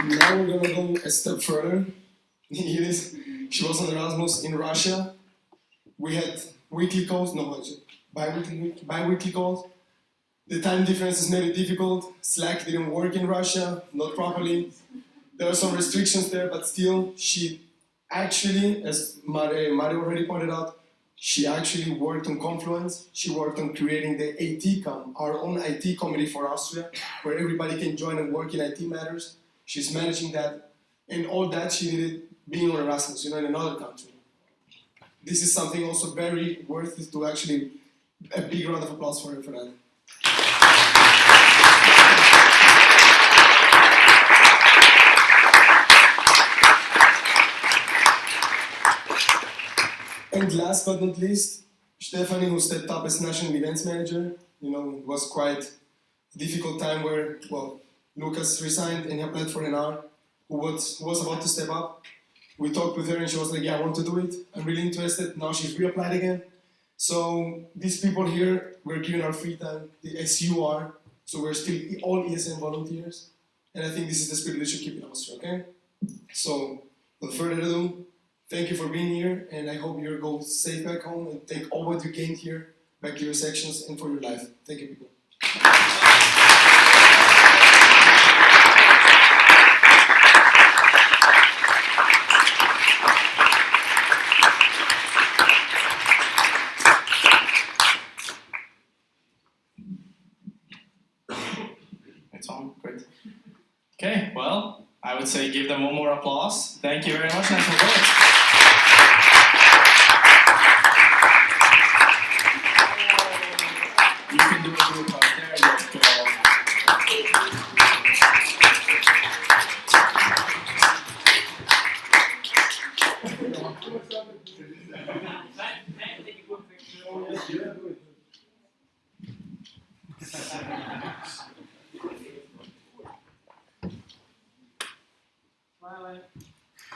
Now we're gonna go a step further. She was on Erasmus in Russia. We had weekly calls, no, bi-weekly calls. The time differences made it difficult. Slack didn't work in Russia, not properly. There were some restrictions there, but still, she actually, as Mario already pointed out, she actually worked on Confluence. She worked on creating the AT-Com, our own IT committee for Austria, where everybody can join and work in IT matters. She's managing that, and all that she did it being on Erasmus, you know, in another country. This is something also very worth it to actually, a big round of applause for her for that. And last but not least, Stephanie, who stepped up as national events manager. You know, it was quite a difficult time where, well, Lucas resigned and he applied for an R, who was about to step up. We talked with her and she was like, yeah, I want to do it. I'm really interested. Now she's reapplied again. So these people here, we're giving our free time, as you are. So we're still all ESN volunteers. And I think this is the spirit we should keep in Austria, okay? So, without further ado, thank you for being here. And I hope you go safe back home and take all what you gained here back to your sections and for your life. Thank you, people. It's on, great. Okay, well, I would say give them one more applause. Thank you very much, National Board. You can do a group out there. Let's go.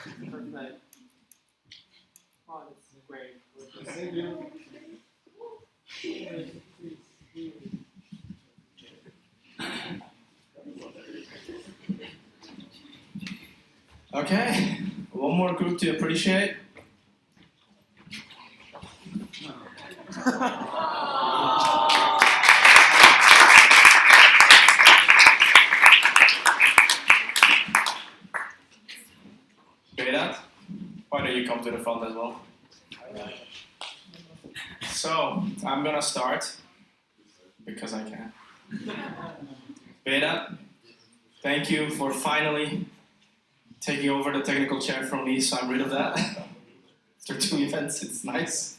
Perfect. Oh, that's great. Thank you. Okay, one more group to appreciate. Vedat, why don't you come to the front as well? So, I'm gonna start, because I can. Vedat, thank you for finally taking over the technical chair from me, so I'm rid of that. After 2 events, it's nice.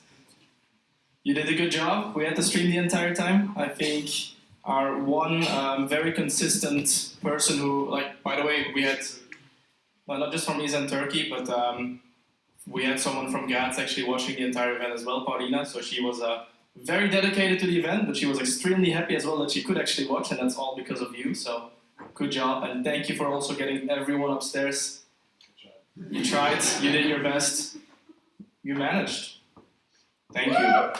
You did a good job. We had to stream the entire time. I think our one very consistent person who, like, by the way, we had, well, not just from Eastern Turkey, but we had someone from GATS actually watching the entire event as well, Paulina. So she was very dedicated to the event, but she was extremely happy as well that she could actually watch, and that's all because of you. So good job, and thank you for also getting everyone upstairs. You tried, you did your best, you managed. Thank you.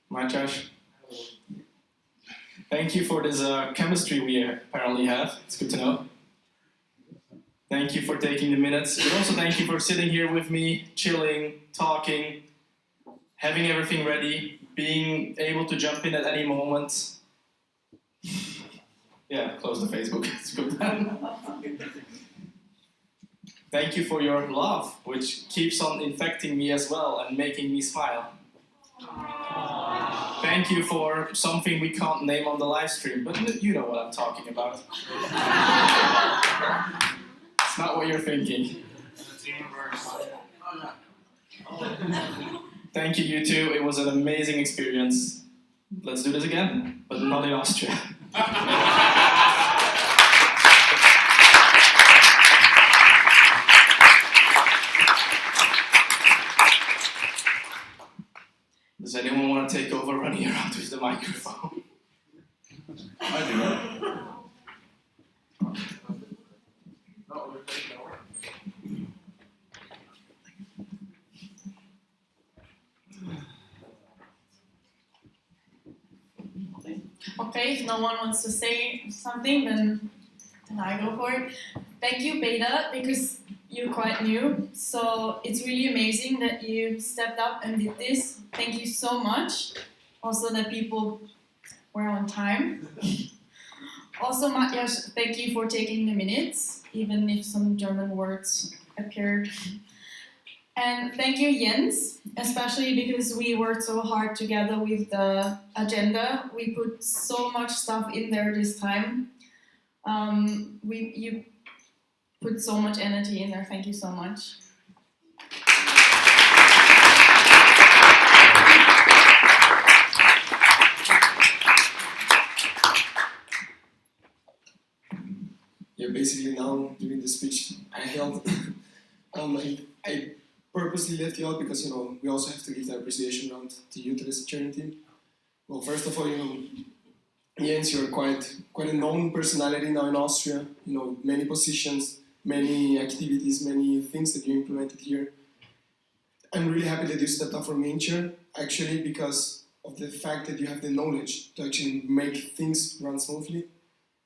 My Josh. Thank you for this chemistry we apparently have. It's good to know. Thank you for taking the minutes, but also thank you for sitting here with me, chilling, talking, having everything ready, being able to jump in at any moment. Yeah, close the Facebook. It's good. Thank you for your love, which keeps on infecting me as well and making me smile. Thank you for something we can't name on the live stream, but you know what I'm talking about. It's not what you're thinking. Thank you, you two. It was an amazing experience. Let's do this again, but not in Austria. Does anyone want to take over running around with the microphone? I do. Okay, if no one wants to say something, then I go for it. Thank you, Beta, because you're quite new. So it's really amazing that you stepped up and did this. Thank you so much. Also that people were on time. Also, Matjas, thank you for taking the minutes, even if some German words appeared. And thank you, Jens, especially because we worked so hard together with the agenda. We put so much stuff in there this time. You put so much energy in there. Thank you so much. Yeah, basically now during the speech I held, I purposely left you out because we also have to give the appreciation round to you, to the cheering team. Well, first of all, Jens, you're quite a known personality now in Austria. Many positions, many activities, many things that you implemented here. I'm really happy that you stepped up for main chair, actually, because of the fact that you have the knowledge to actually make things run smoothly.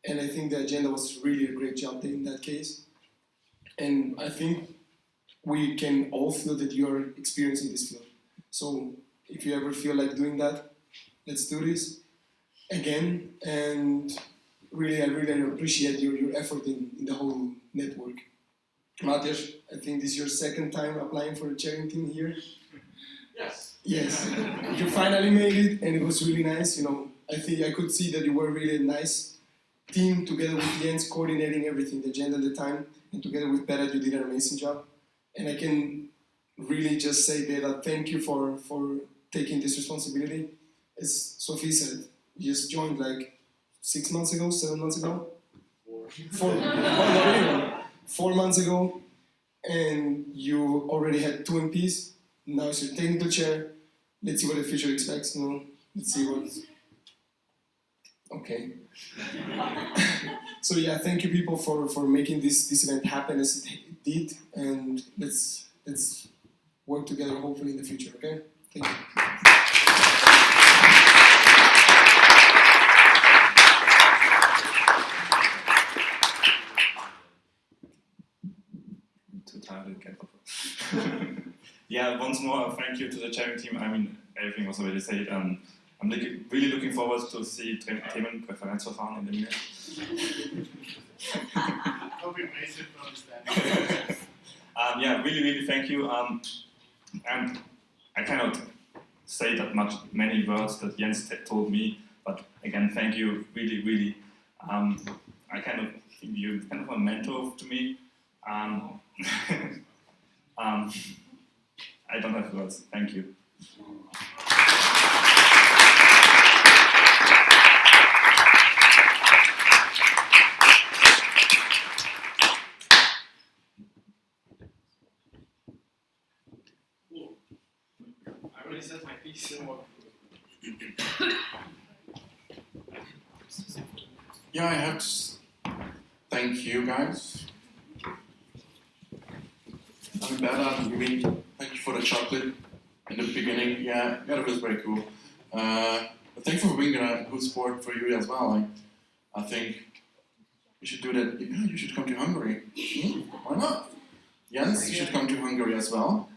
And I think the agenda was really a great job in that case. And I think we can all feel that you're experiencing this field. So if you ever feel like doing that, let's do this again. And really, I really appreciate your effort in the whole network. Matjas, I think this is your second time applying for the chairing team here. Yes. Yes, you finally made it, and it was really nice. I think I could see that you were really a nice team together with Jens, coordinating everything, the agenda at the time, and together with Berat, you did an amazing job. And I can really just say, Berat, thank you for taking this responsibility. As Sophie said, you just joined like 6 months ago, 7 months ago? 4 months ago, and you already had 2 MPs. Now it's your technical chair. Let's see what the future expects. Let's see what. Okay. So yeah, thank you people for making this event happen as it did, and let's work together hopefully in the future. Okay. Thank you. Too tired to get up. Yeah, once more, thank you to the chairing team. I mean, everything was already said. I'm really looking forward to see Themenpräferenzverfahren in the minute. Hope you made it understand. Yeah, really thank you. And I cannot say that many words that Jens told me, but again, thank you, really. I kind of think you're kind of a mentor to me. I don't have words. Thank you. Cool. I already said my piece. Yeah, I have to thank you guys. I'm bad. Thank you for the chocolate in the beginning. Yeah, that was very cool. But thank you for being a good sport for you as well. I think you should do that. Yeah, you should come to Hungary. Why not? Yes, you should come to Hungary as well.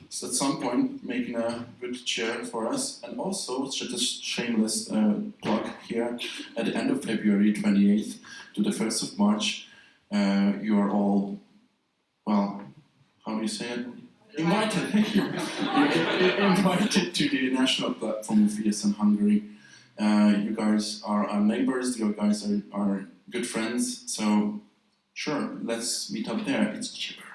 So at some point, making a good chair for us, and also just a shameless plug here. At the end of February 28th to the 1st of March, you are all, well, how do you say it? Invited. Thank you. Invited to the national platform of VSN Hungary. You guys are our neighbors. You guys are good friends. So sure, let's meet up there. It's cheaper.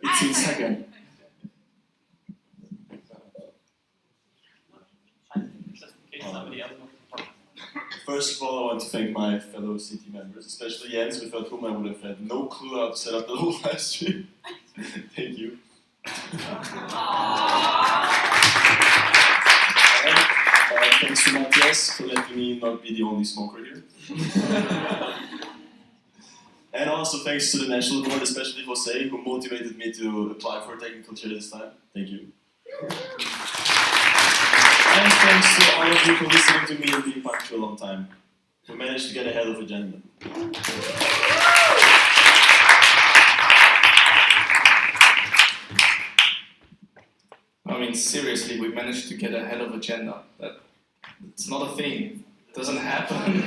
It's in second. First of all, I want to thank my fellow city members, especially Jens, without whom I would have had no clue how to set up the whole live stream. Thank you. And thanks to Matthias for letting me not be the only smoker here. And also thanks to the national board, especially Jose, who motivated me to apply for a technical chair this time. Thank you. And thanks to all of you for listening to me and being punctual on time. We managed to get ahead of agenda. I mean, seriously, we managed to get ahead of agenda. It's not a thing. It doesn't happen.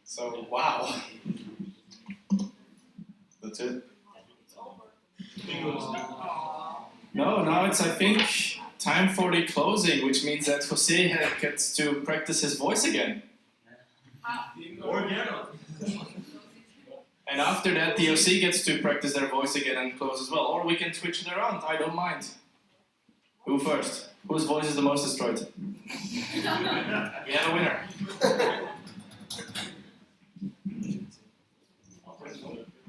So, wow. That's it? No, now it's, I think, time for the closing, which means that Jose gets to practice his voice again. And after that, the OC gets to practice their voice again and close as well. Or we can switch it around, I don't mind. Who first? Whose voice is the most destroyed? We have a winner.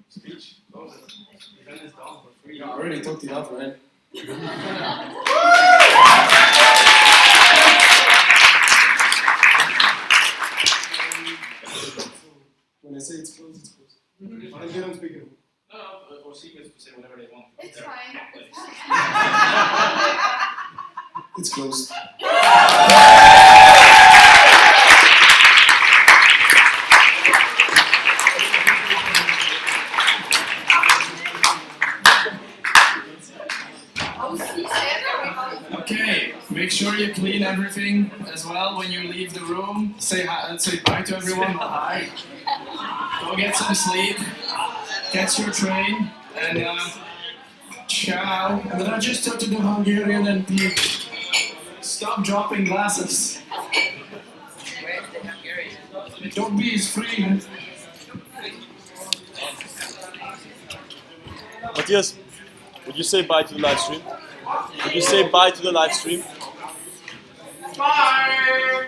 Speech. Event is done for free. You already talked enough, right? When I say it's closed, it's closed. And they don't speak anymore. No, or secrets to say whatever they want. It's fine. It's closed. Okay, make sure you clean everything as well when you leave the room. Say hi and say bye to everyone. Hi. Go get some sleep. Catch your train and ciao. And then I just talked to the Hungarian MP. Stop dropping glasses. Don't be his friend. Matthias, would you say bye to the live stream? Would you say bye to the live stream? Bye!